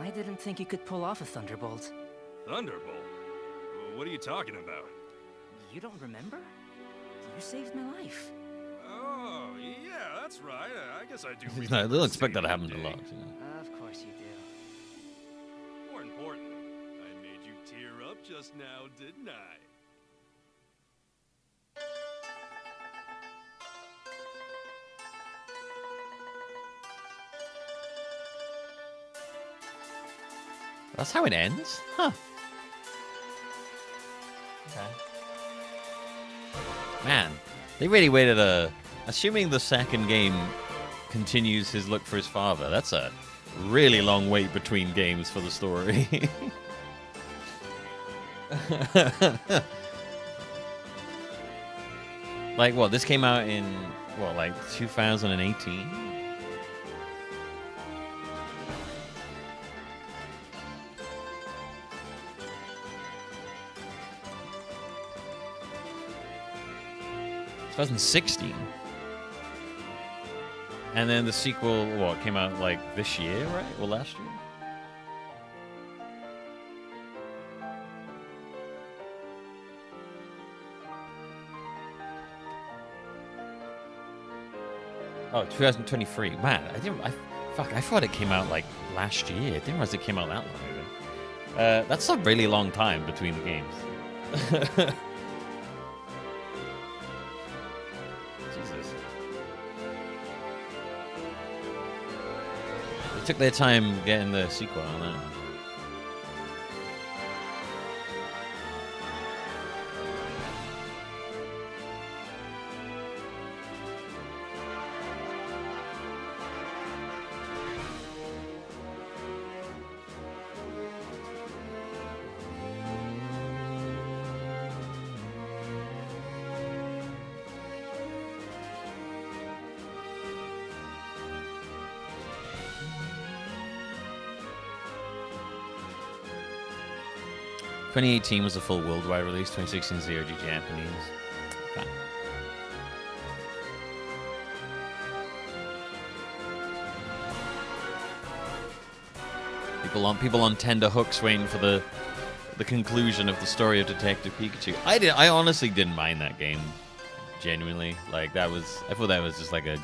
I didn't think you could pull off a Thunderbolt. Thunderbolt? What are you talking about? You don't remember? You saved my life. Oh, yeah, that's right. I guess I do. No, they'll expect that to happen to lots. You know? Of course you do. More importantly, I made you tear up just now, didn't I? That's how it ends? Huh. Okay. Man, they really waited assuming the second game continues his look for his father, that's a really long wait between games for the story. Like, what, this came out in, what, like 2018? It was in 2016. And then the sequel, what, came out like this year, right? Or last year? Oh, 2023. Man, I thought it came out like last year. I didn't realize it came out that long ago. That's a really long time between the games. They took their time getting the sequel on that. '18 was a full worldwide release. 2016 ZOG Japanese. Okay. People on tender hooks waiting for the conclusion of the story of Detective Pikachu. I honestly didn't mind that game. Genuinely, like I thought that was just like a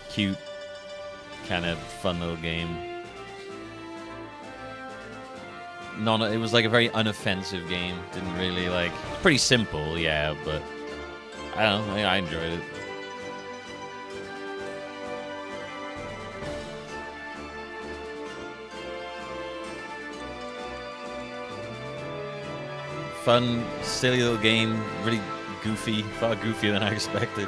cute, kind of fun little game. It was like a very unoffensive game. Didn't really like. It's pretty simple, yeah, but I don't know. I enjoyed it. Fun, silly little game. Really goofy. Far goofier than I expected.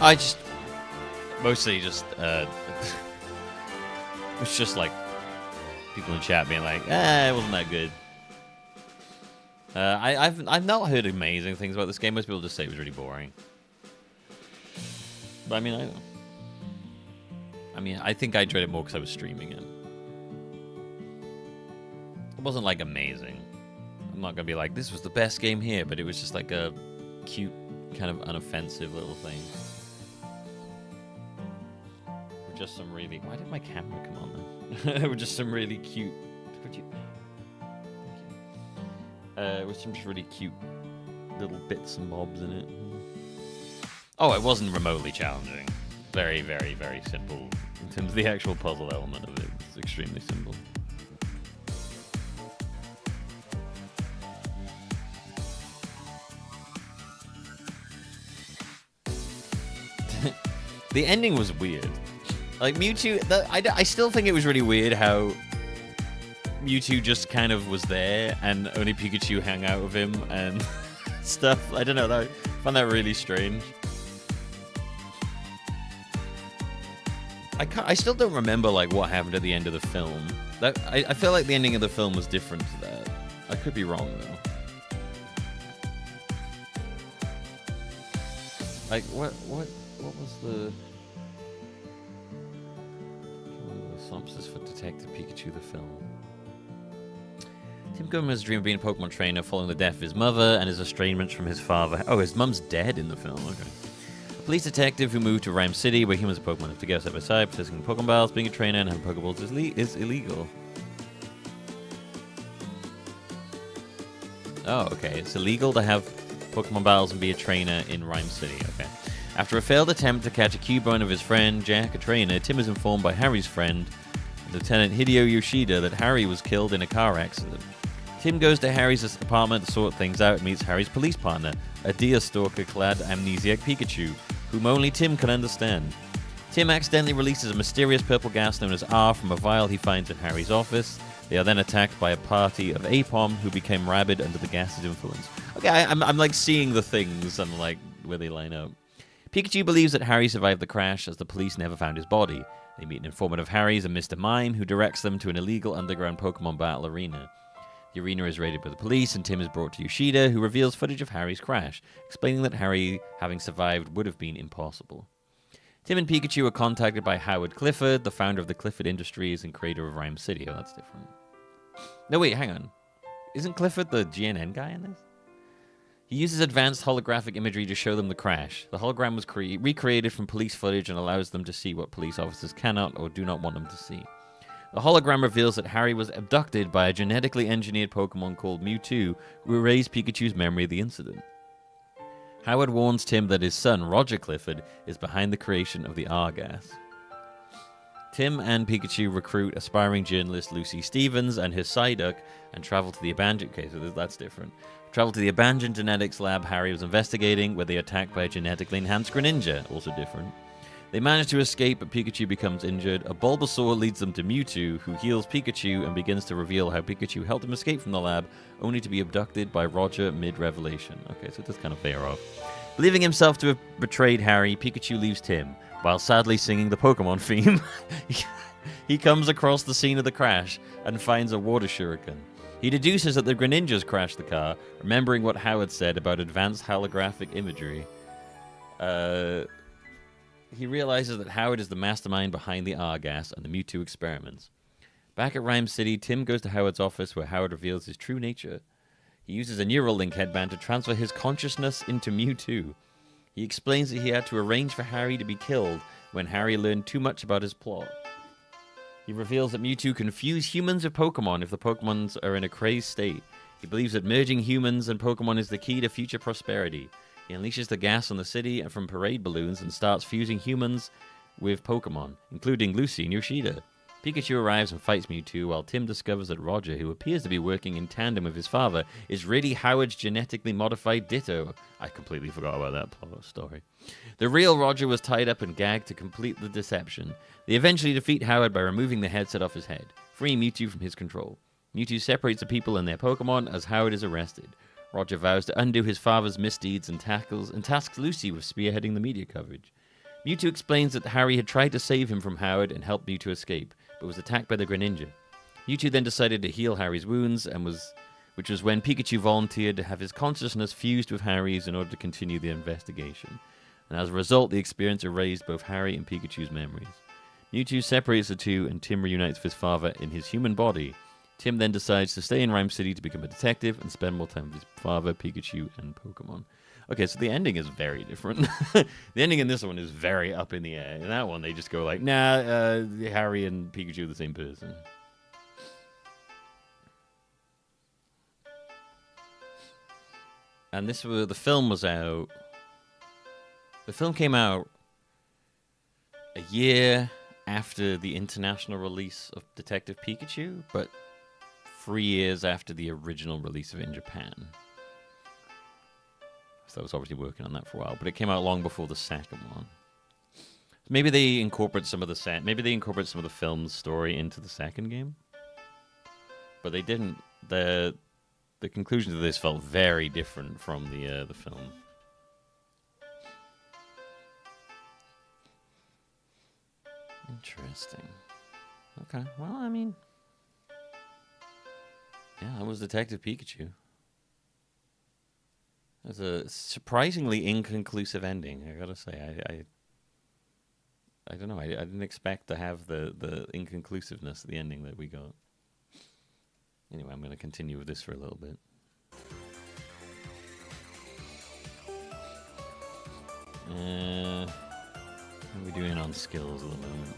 I just mostly just it's just like people in chat being like, it wasn't that good. I've not heard amazing things about this game. Most people just say it was really boring. But I mean, I think I enjoyed it more because I was streaming it. It wasn't like amazing. I'm not gonna be like, this was the best game here, but it was just like a cute, kind of unoffensive little thing. With just some really... Why did my camera come on then? With just some really cute... with some just really cute little bits and bobs in it. Oh, it wasn't remotely challenging. Very, very, very simple. In terms of the actual puzzle element of it, it's extremely simple. The ending was weird. Like, Mewtwo... I still think it was really weird how Mewtwo just kind of was there and only Pikachu hung out with him and stuff. I don't know. I found that really strange. I still don't remember like what happened at the end of the film. I feel like the ending of the film was different to that. I could be wrong though. Like what was the synopsis for Detective Pikachu the film? Tim Gomez dreamed of being a Pokemon trainer following the death of his mother and his estrangement from his father. Oh, his mum's dead in the film. Okay. A police detective who moved to Rhyme City, where humans and Pokemon live together side by side, possessing Pokeballs, being a trainer, and having Pokeballs is illegal. Oh, okay. It's illegal to have Pokemon battles and be a trainer in Rhyme City. Okay. After a failed attempt to catch a Cubone of his friend, Jack, a trainer, Tim is informed by Harry's friend, Lieutenant Hideo Yoshida, that Harry was killed in a car accident. Tim goes to Harry's apartment to sort things out and meets Harry's police partner, a deerstalker-clad amnesiac Pikachu, whom only Tim can understand. Tim accidentally releases a mysterious purple gas known as R from a vial he finds in Harry's office. They are then attacked by a party of Apom who became rabid under the gas's influence. Okay, I'm like seeing the things and like where they line up. Pikachu believes that Harry survived the crash as the police never found his body. They meet an informant of Harry's, a Mr. Mime, who directs them to an illegal underground Pokemon battle arena. The arena is raided by the police, and Tim is brought to Yoshida, who reveals footage of Harry's crash, explaining that Harry, having survived, would have been impossible. Tim and Pikachu are contacted by Howard Clifford, the founder of the Clifford Industries and creator of Rhyme City. Oh, that's different. No, wait, hang on. Isn't Clifford the GNN guy in this? He uses advanced holographic imagery to show them the crash. The hologram was recreated from police footage and allows them to see what police officers cannot or do not want them to see. The hologram reveals that Harry was abducted by a genetically engineered Pokemon called Mewtwo, who erased Pikachu's memory of the incident. Howard warns Tim that his son, Roger Clifford, is behind the creation of the R-gas. Tim and Pikachu recruit aspiring journalist Lucy Stevens and his Psyduck and travel to the abandoned... Okay, so that's different. Travel to the abandoned genetics lab Harry was investigating, where they are attacked by a genetically enhanced Greninja, also different. They manage to escape, but Pikachu becomes injured. A Bulbasaur leads them to Mewtwo, who heals Pikachu and begins to reveal how Pikachu helped him escape from the lab, only to be abducted by Roger mid-revelation. Okay, so it does kind of veer off. Believing himself to have betrayed Harry, Pikachu leaves Tim, while sadly singing the Pokemon theme. He comes across the scene of the crash and finds a water shuriken. He deduces that the Greninjas crashed the car, remembering what Howard said about advanced holographic imagery. He realizes that Howard is the mastermind behind the R-gas and the Mewtwo experiments. Back at Rhyme City, Tim goes to Howard's office where Howard reveals his true nature. He uses a Neuralink headband to transfer his consciousness into Mewtwo. He explains that he had to arrange for Harry to be killed when Harry learned too much about his plot. He reveals that Mewtwo can fuse humans with Pokemon if the Pokemons are in a crazed state. He believes that merging humans and Pokemon is the key to future prosperity. He unleashes the gas on the city and from parade balloons and starts fusing humans with Pokemon, including Lucy and Yoshida. Pikachu arrives and fights Mewtwo, while Tim discovers that Roger, who appears to be working in tandem with his father, is really Howard's genetically modified Ditto. I completely forgot about that plot story. The real Roger was tied up and gagged to complete the deception. They eventually defeat Howard by removing the headset off his head, freeing Mewtwo from his control. Mewtwo separates the people and their Pokemon as Howard is arrested. Roger vows to undo his father's misdeeds and tasks Lucy with spearheading the media coverage. Mewtwo explains that Harry had tried to save him from Howard and help Mewtwo escape, but was attacked by the Greninja. Mewtwo then decided to heal Harry's wounds, which was when Pikachu volunteered to have his consciousness fused with Harry's in order to continue the investigation. And as a result, the experience erased both Harry and Pikachu's memories. Mewtwo separates the two, and Tim reunites with his father in his human body. Tim then decides to stay in Rhyme City to become a detective and spend more time with his father, Pikachu, and Pokemon. Okay, so the ending is very different. The ending in this one is very up in the air. In that one, they just go like, nah, Harry and Pikachu are the same person. And the film was out. The film came out a year after the international release of Detective Pikachu, but 3 years after the original release of it in Japan. So I was obviously working on that for a while, but it came out long before the second one. Maybe they incorporate some of the film's story into the second game, but they didn't. The conclusion to this felt very different from the film. Interesting. Okay, well, I mean... Yeah, that was Detective Pikachu. That's a surprisingly inconclusive ending, I gotta say. I don't know, I didn't expect to have the inconclusiveness of the ending that we got. Anyway, I'm going to continue with this for a little bit. How are we doing on skills at the moment?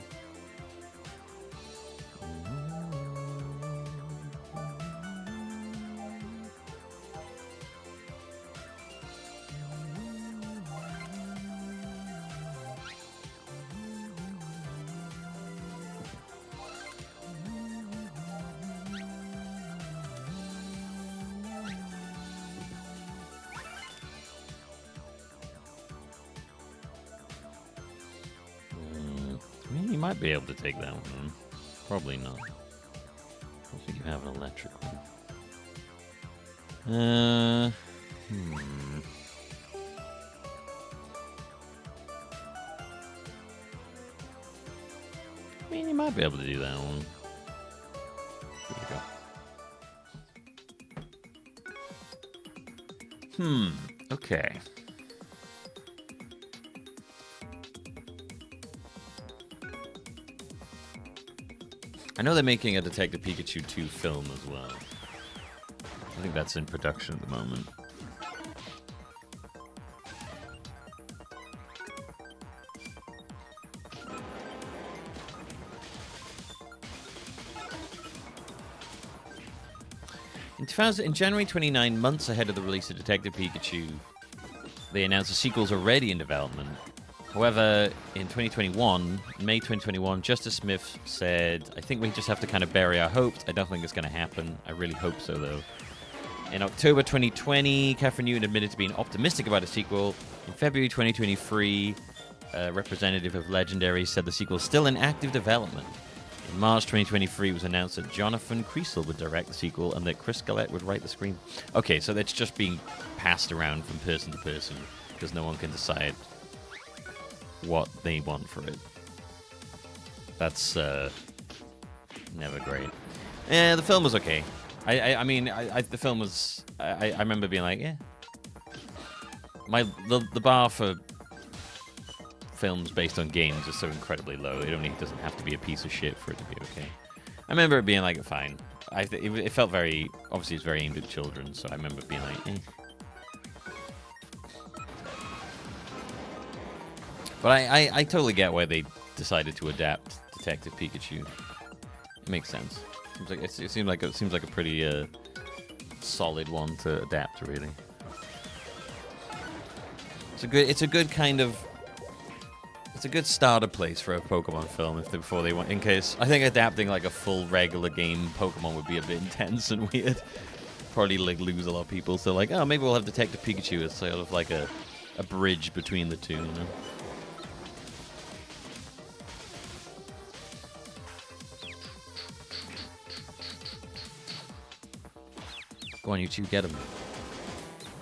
I mean, you might be able to take that one. Probably not. I don't think you have an electric one. I mean, you might be able to do that one. There you go. Okay. I know they're making a Detective Pikachu 2 film as well. I think that's in production at the moment. In January 29, months ahead of the release of Detective Pikachu, they announced a sequel's already in development. However, in May 2021, Justice Smith said, I think we just have to kind of bury our hopes. I don't think it's going to happen. I really hope so, though. In October 2020, Catherine Newton admitted to being optimistic about a sequel. In February 2023, a representative of Legendary said the sequel is still in active development. In March 2023, it was announced that Jonathan Creasel would direct the sequel and that Chris Gillette would write the screen. Okay, so that's just being passed around from person to person because no one can decide what they want for it. That's never great. Yeah, the film was okay. I mean, the film was... I remember being like, yeah. The bar for films based on games is so incredibly low. It only doesn't have to be a piece of shit for it to be okay. I remember it being like, fine. It felt very... Obviously, it's very aimed at children, so I remember being like, eh. But I totally get why they decided to adapt Detective Pikachu. It makes sense. It seems like a pretty solid one to adapt, really. It's a good kind of... It's a good starter place for a Pokemon film before they went. In case I think adapting like a full regular game Pokemon would be a bit intense and weird. Probably like lose a lot of people. So like, oh, maybe we'll have Detective Pikachu as sort of like a bridge between the two, you know. Go on, you two, get him.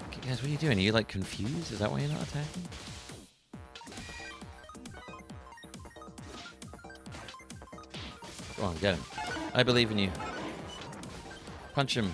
Okay, guys, what are you doing? Are you like confused? Is that why you're not attacking? Go on, get him. I believe in you. Punch him.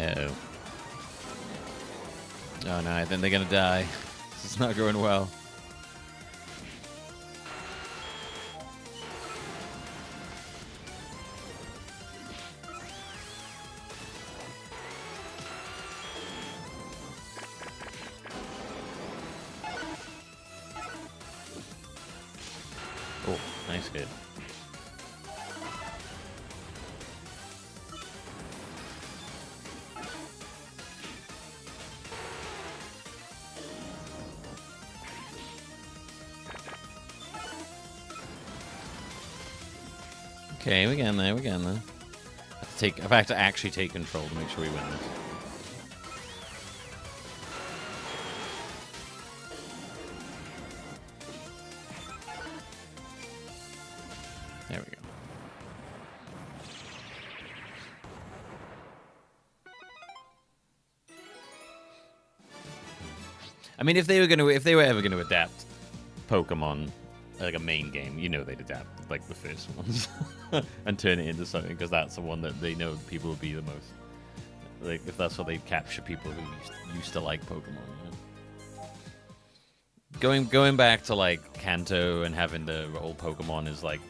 Uh-oh. Oh no, then they're gonna die. This is not going well. Oh, nice hit. Okay, we're getting there. We're getting there. I've had to actually take control to make sure we win this. There we go. I mean, if they were ever gonna adapt Pokemon like a main game, you know they'd adapt like the first ones and turn it into something, because that's the one that they know people will be the most. Like, if that's what they capture people who used to like Pokemon. You know? Going back to like Kanto and having the old Pokemon is like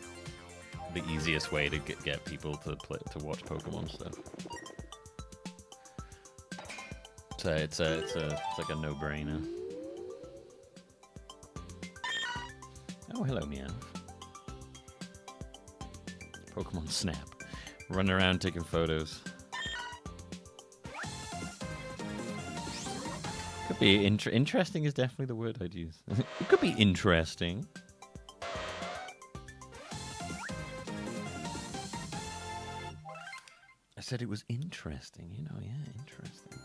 the easiest way to get people to watch Pokemon stuff. So it's like a no-brainer. Oh, hello, Meow. Pokemon Snap. Running around taking photos. Could be interesting is definitely the word I'd use. It could be interesting. I said it was interesting, you know, yeah, interesting.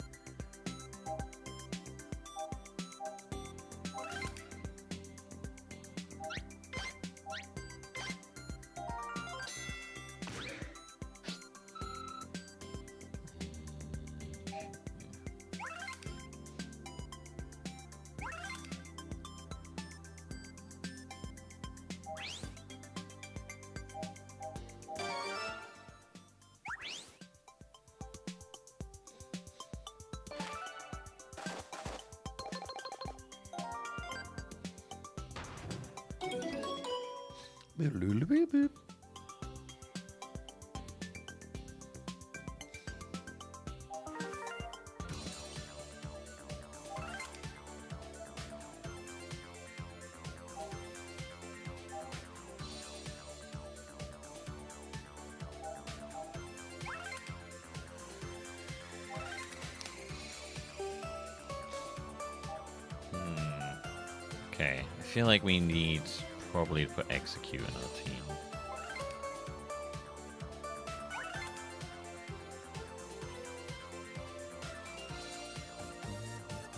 Okay, I feel like we need probably to put Execute in our team.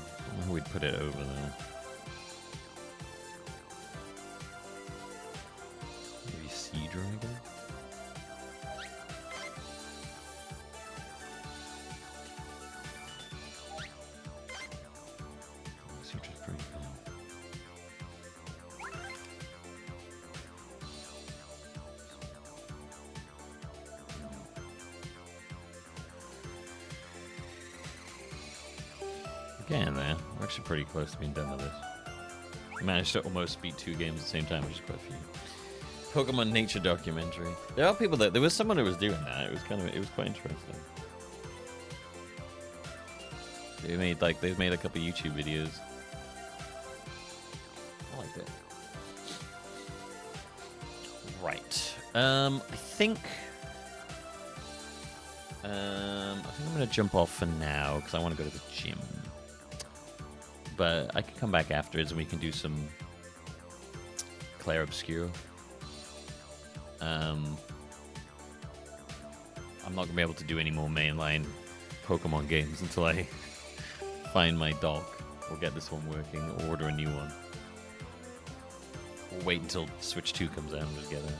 I don't know who we'd put it over there. Maybe Sea Dragon? Sea Dragon's pretty cool. Getting there. We're actually pretty close to being done with this. We managed to almost beat 2 games at the same time, which is quite a few. Pokemon nature documentary. There are people there was someone who was doing that. It was quite interesting. They've made a couple of YouTube videos. I liked it. Right. I think I'm gonna jump off for now because I want to go to the gym. But I can come back afterwards and we can do some Clair Obscure. I'm not going to be able to do any more mainline Pokemon games until I find my dock or get this one working or order a new one. Or wait until Switch 2 comes out and just get it.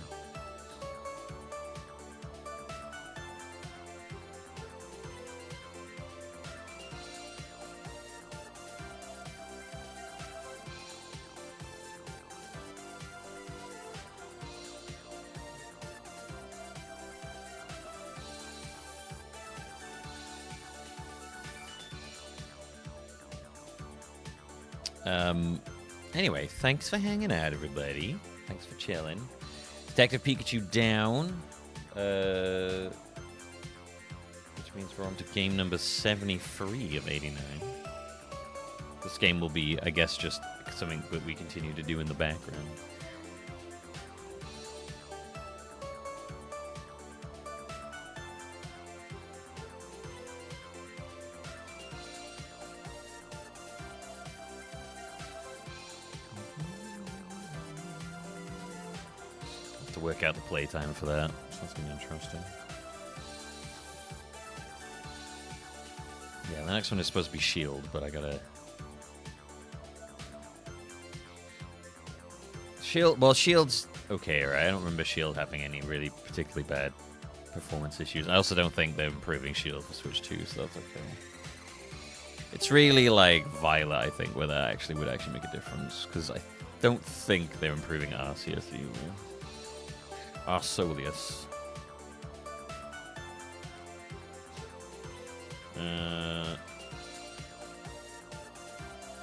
Anyway, thanks for hanging out, everybody. Thanks for chilling. Detective Pikachu down. Which means we're on to game number 73 of 89. This game will be, I guess, just something that we continue to do in the background. Work out the playtime for that. So that's gonna be interesting. Yeah, the next one is supposed to be Shield, but I gotta... Shield, well, Shield's okay, right? I don't remember Shield having any really particularly bad performance issues. I also don't think they're improving Shield for Switch 2, so that's okay. It's really like Violet, I think, where that actually would make a difference, because I don't think they're improving Arceus either. Arceus.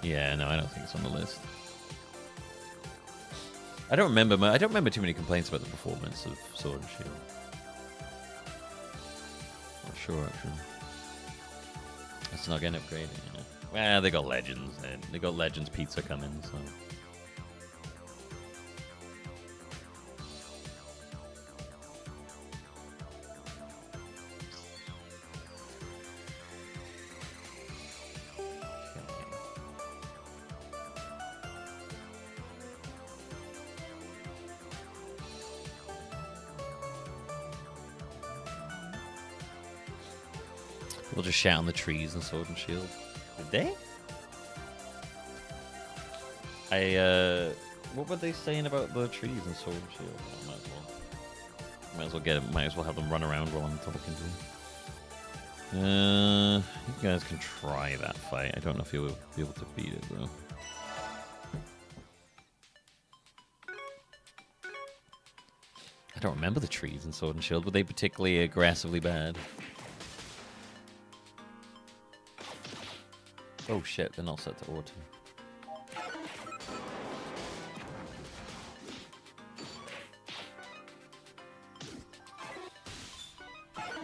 Yeah, no, I don't think it's on the list. I don't remember too many complaints about the performance of Sword and Shield. Not sure actually. It's not getting upgraded, you know. Well, they got Legends, and they got Legends Pizza coming, so. People just shout on the trees and Sword and Shield. Did they? What were they saying about the trees and Sword and Shield? Oh, might as well get it. Might as well have them run around while I'm talking to you. You guys can try that fight. I don't know if you'll be able to beat it though. I don't remember the trees in Sword and Shield. Were they particularly aggressively bad? Oh shit, they're not set to auto.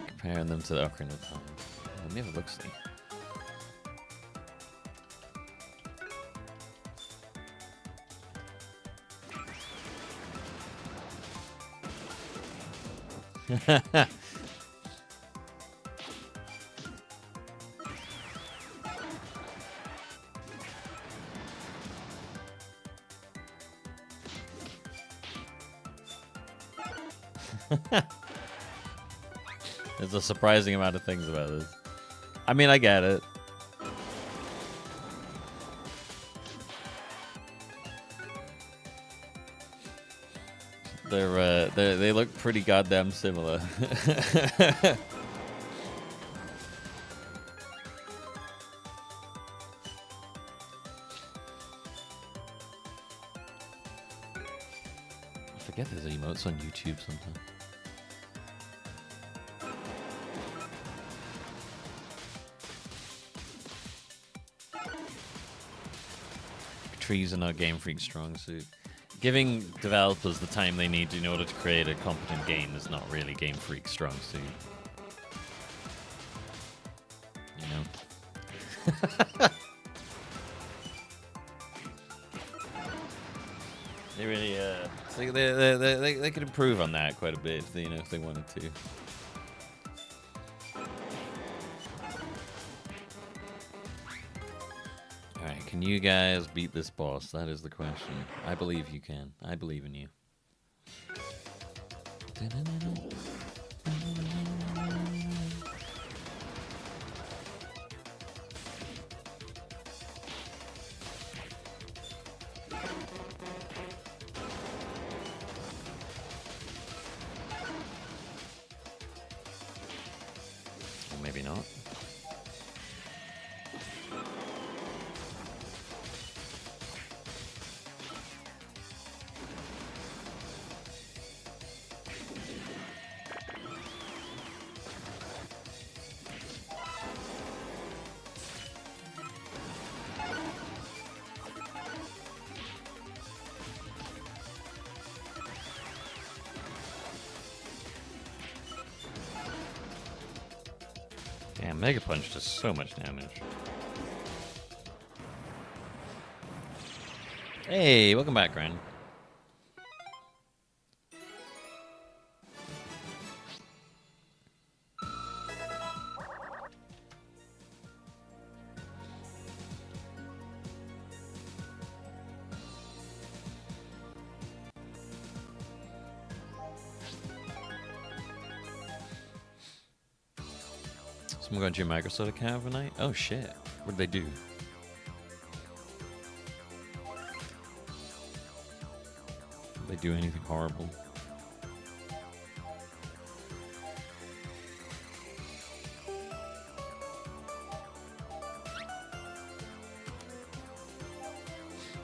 Comparing them to the Ocarina of Time. Let me have a look see. There's a surprising amount of things about this. I mean, I get it. They look pretty goddamn similar. I forget there's emotes on YouTube sometimes. Trees are not Game Freak's strong suit. Giving developers the time they need in order to create a competent game is not really Game Freak's strong suit. You know? They really, they could improve on that quite a bit, you know, if they wanted to. Alright, can you guys beat this boss? That is the question. I believe you can. I believe in you. Or maybe not. Damn, Mega Punch does so much damage. Hey, welcome back, Gran. Someone going to your Microsoft account overnight? Oh shit. What did they do? Did they do anything horrible?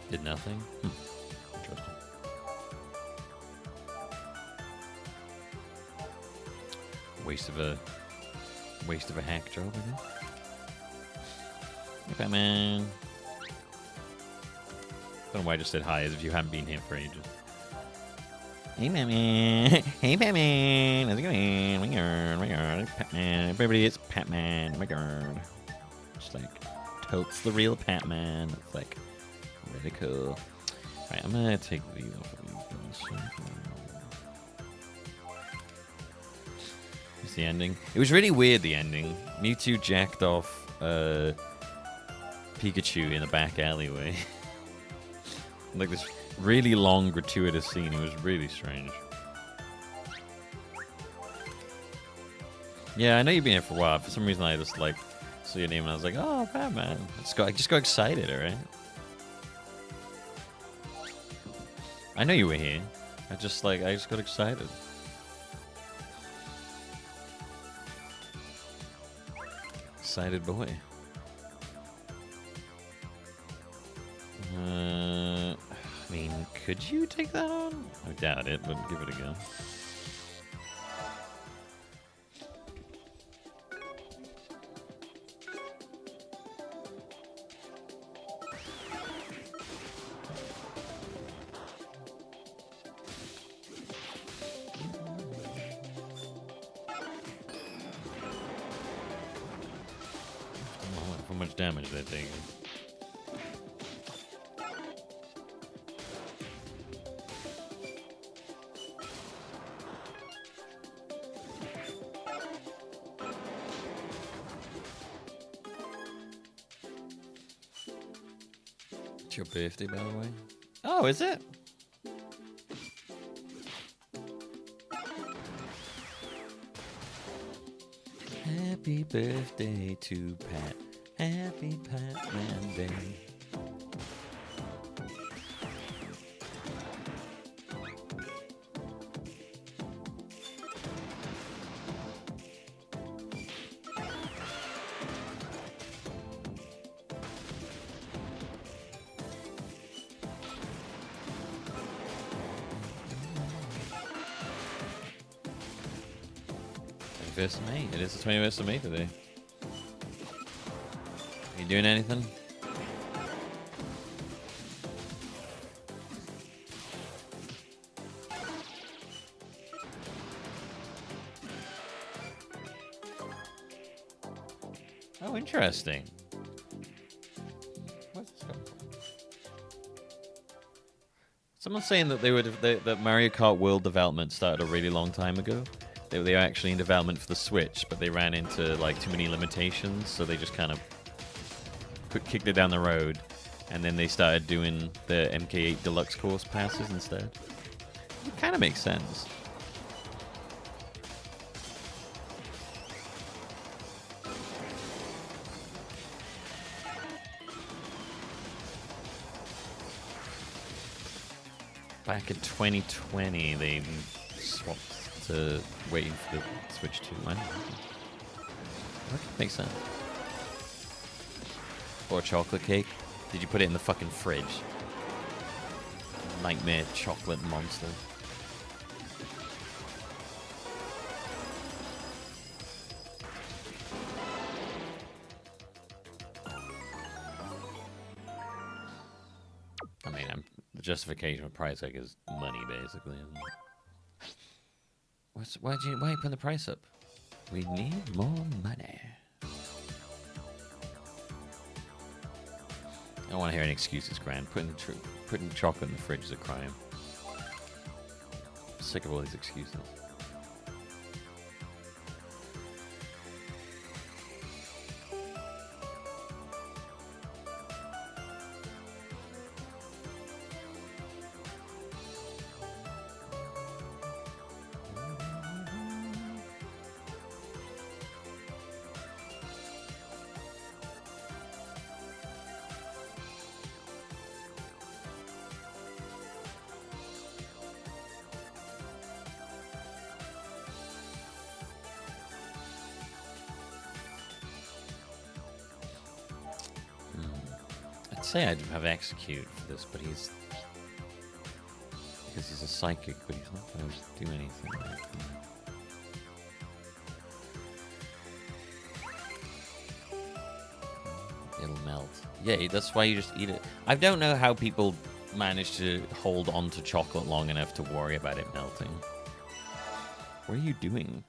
Did nothing? Interesting. Waste of a hack job, I guess. Hey, Batman. Don't know why I just said hi as if you haven't been here for ages. Hey, Batman. Hey, Batman. How's it going? Oh my god. Oh my god. It's Batman. Everybody, it's Batman. Oh my god. Just like, totes the real Batman. It's like, really cool. Right, I'm gonna take these off of these guys. Here's the ending. It was really weird, the ending. Mewtwo jacked off Pikachu in the back alleyway. Like this really long, gratuitous scene. It was really strange. Yeah, I know you've been here for a while. For some reason, I just like saw your name and I was like, oh, Batman. I just got excited, alright? I know you were here. I just got excited. Excited boy. I mean, could you take that on? I doubt it, but give it a go. How much damage they're taking. It's your birthday, by the way. Oh, is it? Happy birthday to Pat. Happy Patman Day. First of May. It is the 21st of May today. Are you doing anything? Oh, interesting. What's this going for? Someone's saying that that Mario Kart World development started a really long time ago. They were actually in development for the Switch, but they ran into like too many limitations, so they just kind of kicked it down the road, and then they started doing the MK8 Deluxe course passes instead. It kind of makes sense. Back in 2020, they swapped to waiting for the Switch 2. That makes sense. Or a chocolate cake. Did you put it in the fucking fridge? Nightmare chocolate monster. I mean, the justification for price tag is money, basically, isn't it? Why are you putting the price up? We need more money. I don't want to hear any excuses, Grant. Putting chocolate in the fridge is a crime. I'm sick of all these excuses. I'd say I'd have execute for this, but he's because he's a psychic, but he's not going to do anything. It'll melt. Yeah, that's why you just eat it. I don't know how people manage to hold on to chocolate long enough to worry about it melting. What are you doing?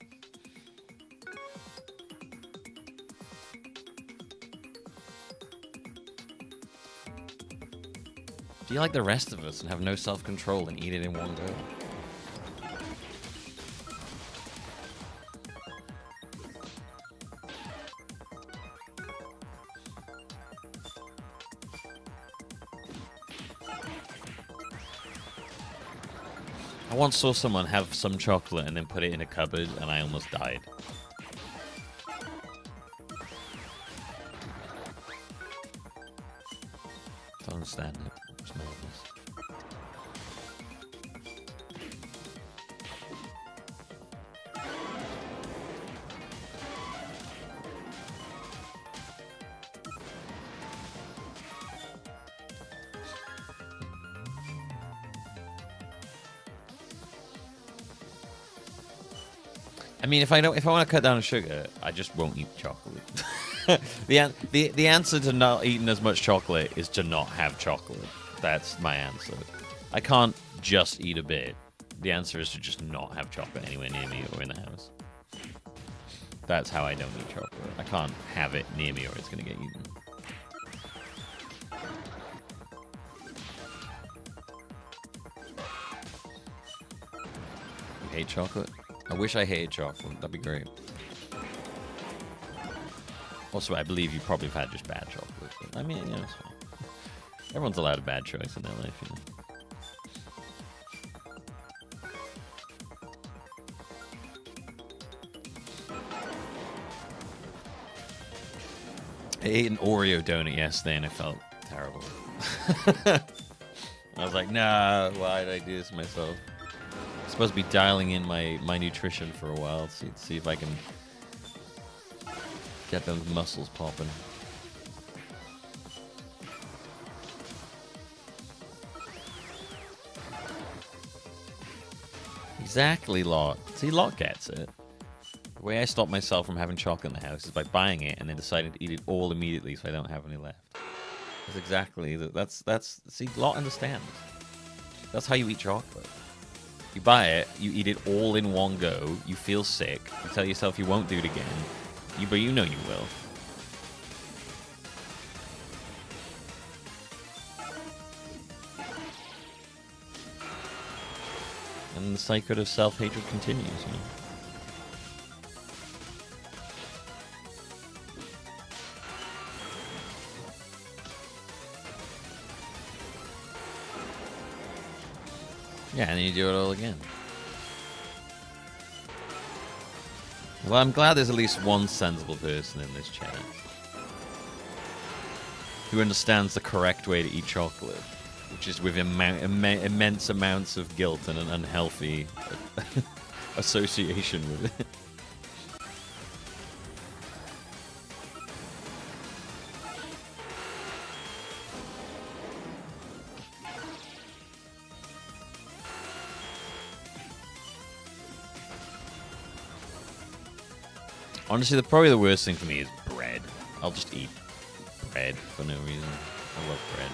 Do you like the rest of us and have no self-control and eat it in one go? I once saw someone have some chocolate and then put it in a cupboard and I almost died. Don't understand it. It's madness. I mean, if I want to cut down on sugar, I just won't eat chocolate. the answer to not eating as much chocolate is to not have chocolate. That's my answer. I can't just eat a bit. The answer is to just not have chocolate anywhere near me or in the house. That's how I don't eat chocolate. I can't have it near me or it's going to get eaten. You hate chocolate? I wish I hated chocolate. That'd be great. Also, I believe you probably have had just bad chocolate. But, I mean, you know, it's fine. Everyone's allowed a bad choice in their life, you know. I ate an Oreo donut yesterday and I felt terrible. I was like, nah, why did I do this to myself? I'm supposed to be dialing in my nutrition for a while, see if I can get those muscles popping. Exactly, Lot. See, Lot gets it. The way I stop myself from having chocolate in the house is by buying it and then deciding to eat it all immediately so I don't have any left. That's exactly that's see, Lot understands. That's how you eat chocolate. You buy it, you eat it all in one go, you feel sick, you tell yourself you won't do it again, but you know you will. And the cycle of self-hatred continues, you know. Yeah, and then you do it all again. Well, I'm glad there's at least one sensible person in this chat who understands the correct way to eat chocolate, which is with immense amounts of guilt and an unhealthy association with it. Honestly, probably the worst thing for me is bread. I'll just eat bread for no reason. I love bread.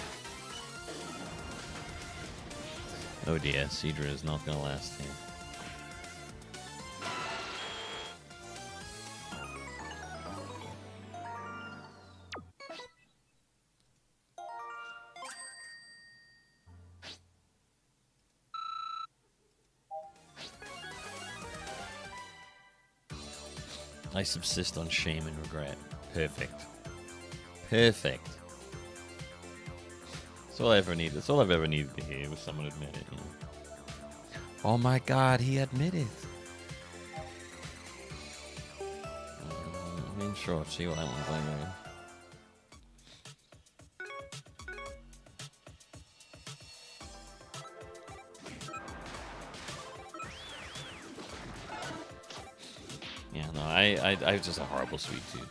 Oh dear, Cedra is not going to last here. I subsist on shame and regret. Perfect. Perfect. That's all I ever need. That's all I've ever needed to hear was someone admit it. You know? Oh my God, he admitted. I mean, sure. See what that one's like. Right? Yeah, no, I have just a horrible sweet tooth.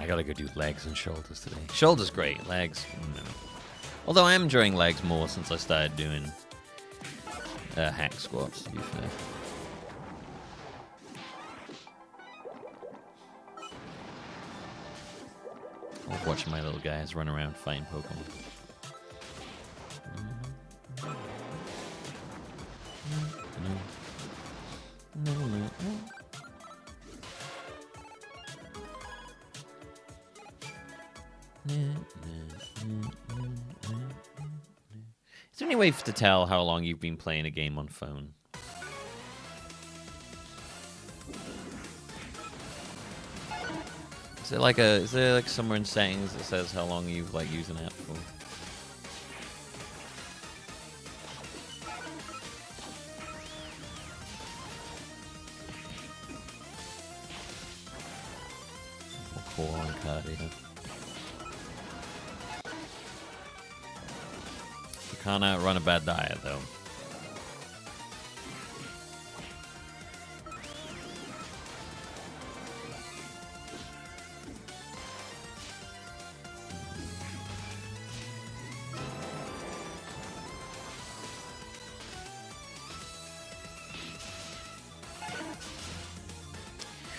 I gotta go do legs and shoulders today. Shoulders great, legs, no. Although I am enjoying legs more since I started doing hack squats, to be fair. I love watching my little guys run around fighting Pokemon. Is there any way to tell how long you've been playing a game on phone? Is there like somewhere in settings that says how long you've like used an app for? Core on cardio. You can't outrun a bad diet though.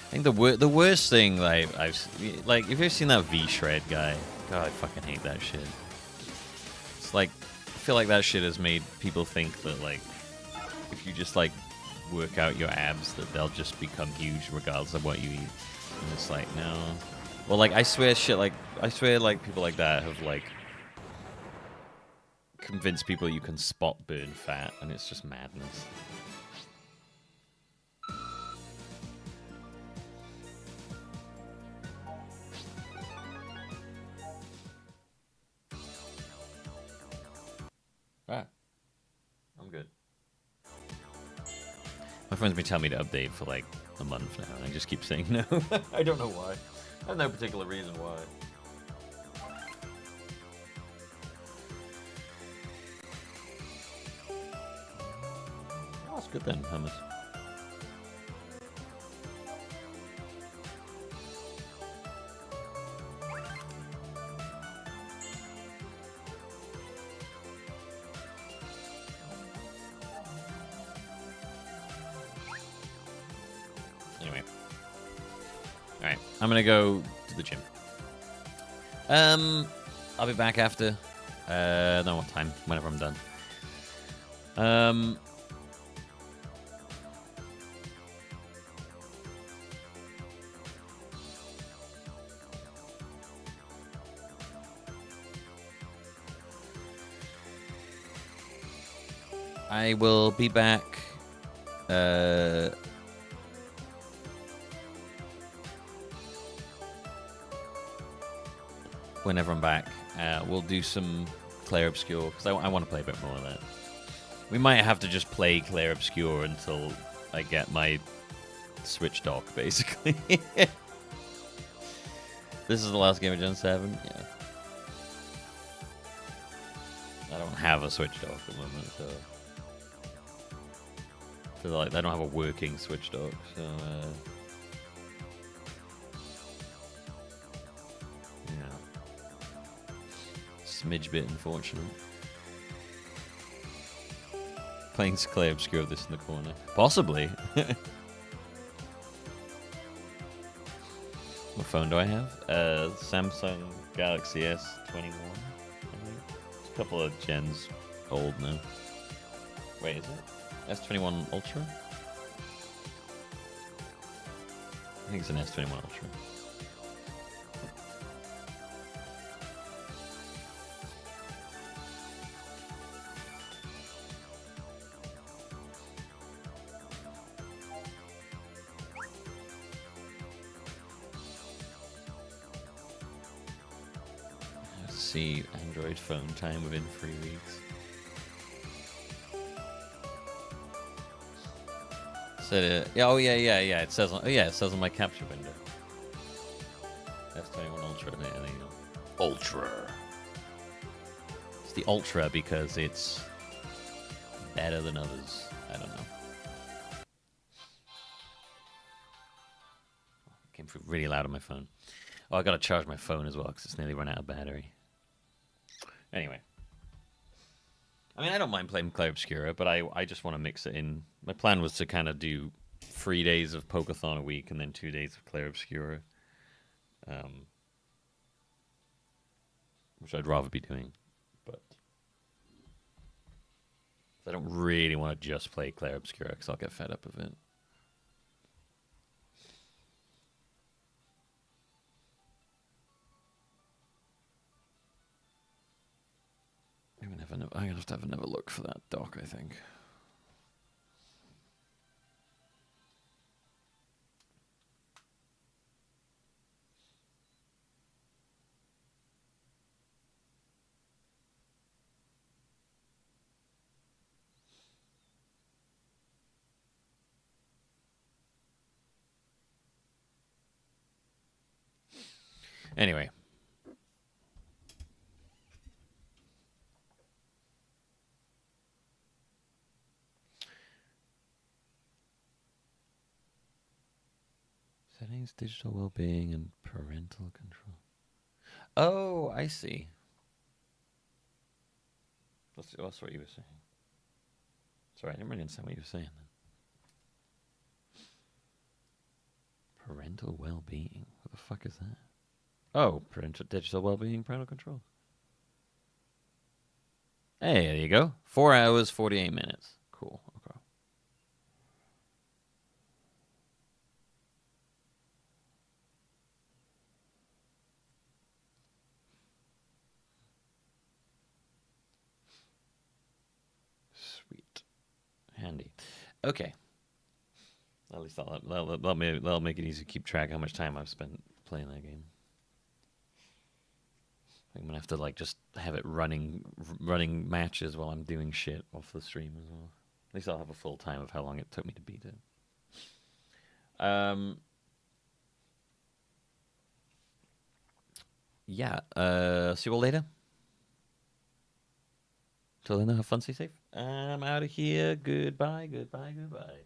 I think the worst thing like if you've seen that V-Shred guy, God, I fucking hate that shit. It's like I feel like that shit has made people think that like if you just like work out your abs that they'll just become huge regardless of what you eat. And it's like no. Well, like I swear people like that have like convinced people you can spot burn fat, and it's just madness. Ah, I'm good. My friend's been telling me to update for like a month now, and I just keep saying no. I don't know why. I have no particular reason why. Oh, that's good then, hummus. Anyway. Alright, I'm gonna go to the gym. I'll be back after. I don't know what time, whenever I'm done. I will be back. Whenever I'm back, we'll do some Clair Obscure because I want to play a bit more of that. We might have to just play Clair Obscure until I get my Switch dock, basically. This is the last game of Gen 7? Yeah. I don't have a Switch dock at the moment, so like I don't have a working Switch dock, so smidge bit unfortunate. Playing Clair Obscure this in the corner. Possibly. What phone do I have? Samsung Galaxy S21. I think. It's a couple of gens old now. Wait, is it? S21 Ultra? I think it's an S21 Ultra. See Android phone time within 3 weeks. So yeah. It says on my capture window. S21 Ultra. There you go. Ultra. It's the Ultra because it's better than others. I don't know. Came through really loud on my phone. Oh, I gotta charge my phone as well because it's nearly run out of battery. Anyway. I mean, I don't mind playing Clair Obscura, but I just want to mix it in. My plan was to kind of do 3 days of Pokeathon a week and then 2 days of Clair Obscura. Which I'd rather be doing. But I don't really want to just play Clair Obscura because I'll get fed up of it. I'm gonna have to have another look for that doc, I think. Anyway. Settings, digital well-being, and parental control. Oh, I see. That's what you were saying. Sorry, I didn't really understand what you were saying then. Parental well-being. What the fuck is that? Oh, parental digital well-being, parental control. Hey, there you go. 4 hours, 48 minutes. Cool. Okay. Sweet. Handy. Okay. At least that'll make it easy to keep track of how much time I've spent playing that game. I'm gonna have to like just have it running matches while I'm doing shit off the stream as well. At least I'll have a full time of how long it took me to beat it. Yeah. See you all later. Till then, have fun, stay safe. I'm out of here. Goodbye. Goodbye. Goodbye.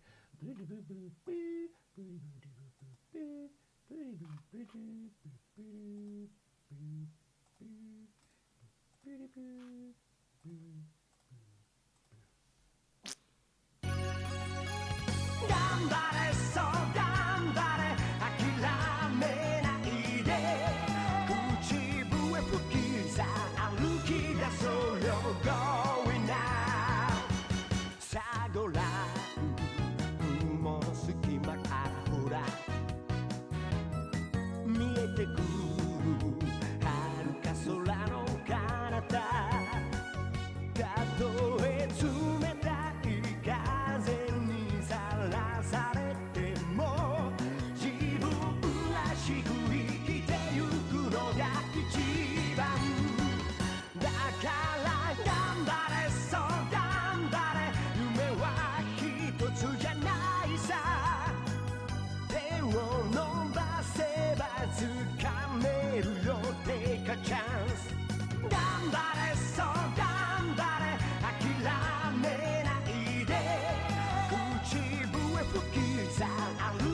I'm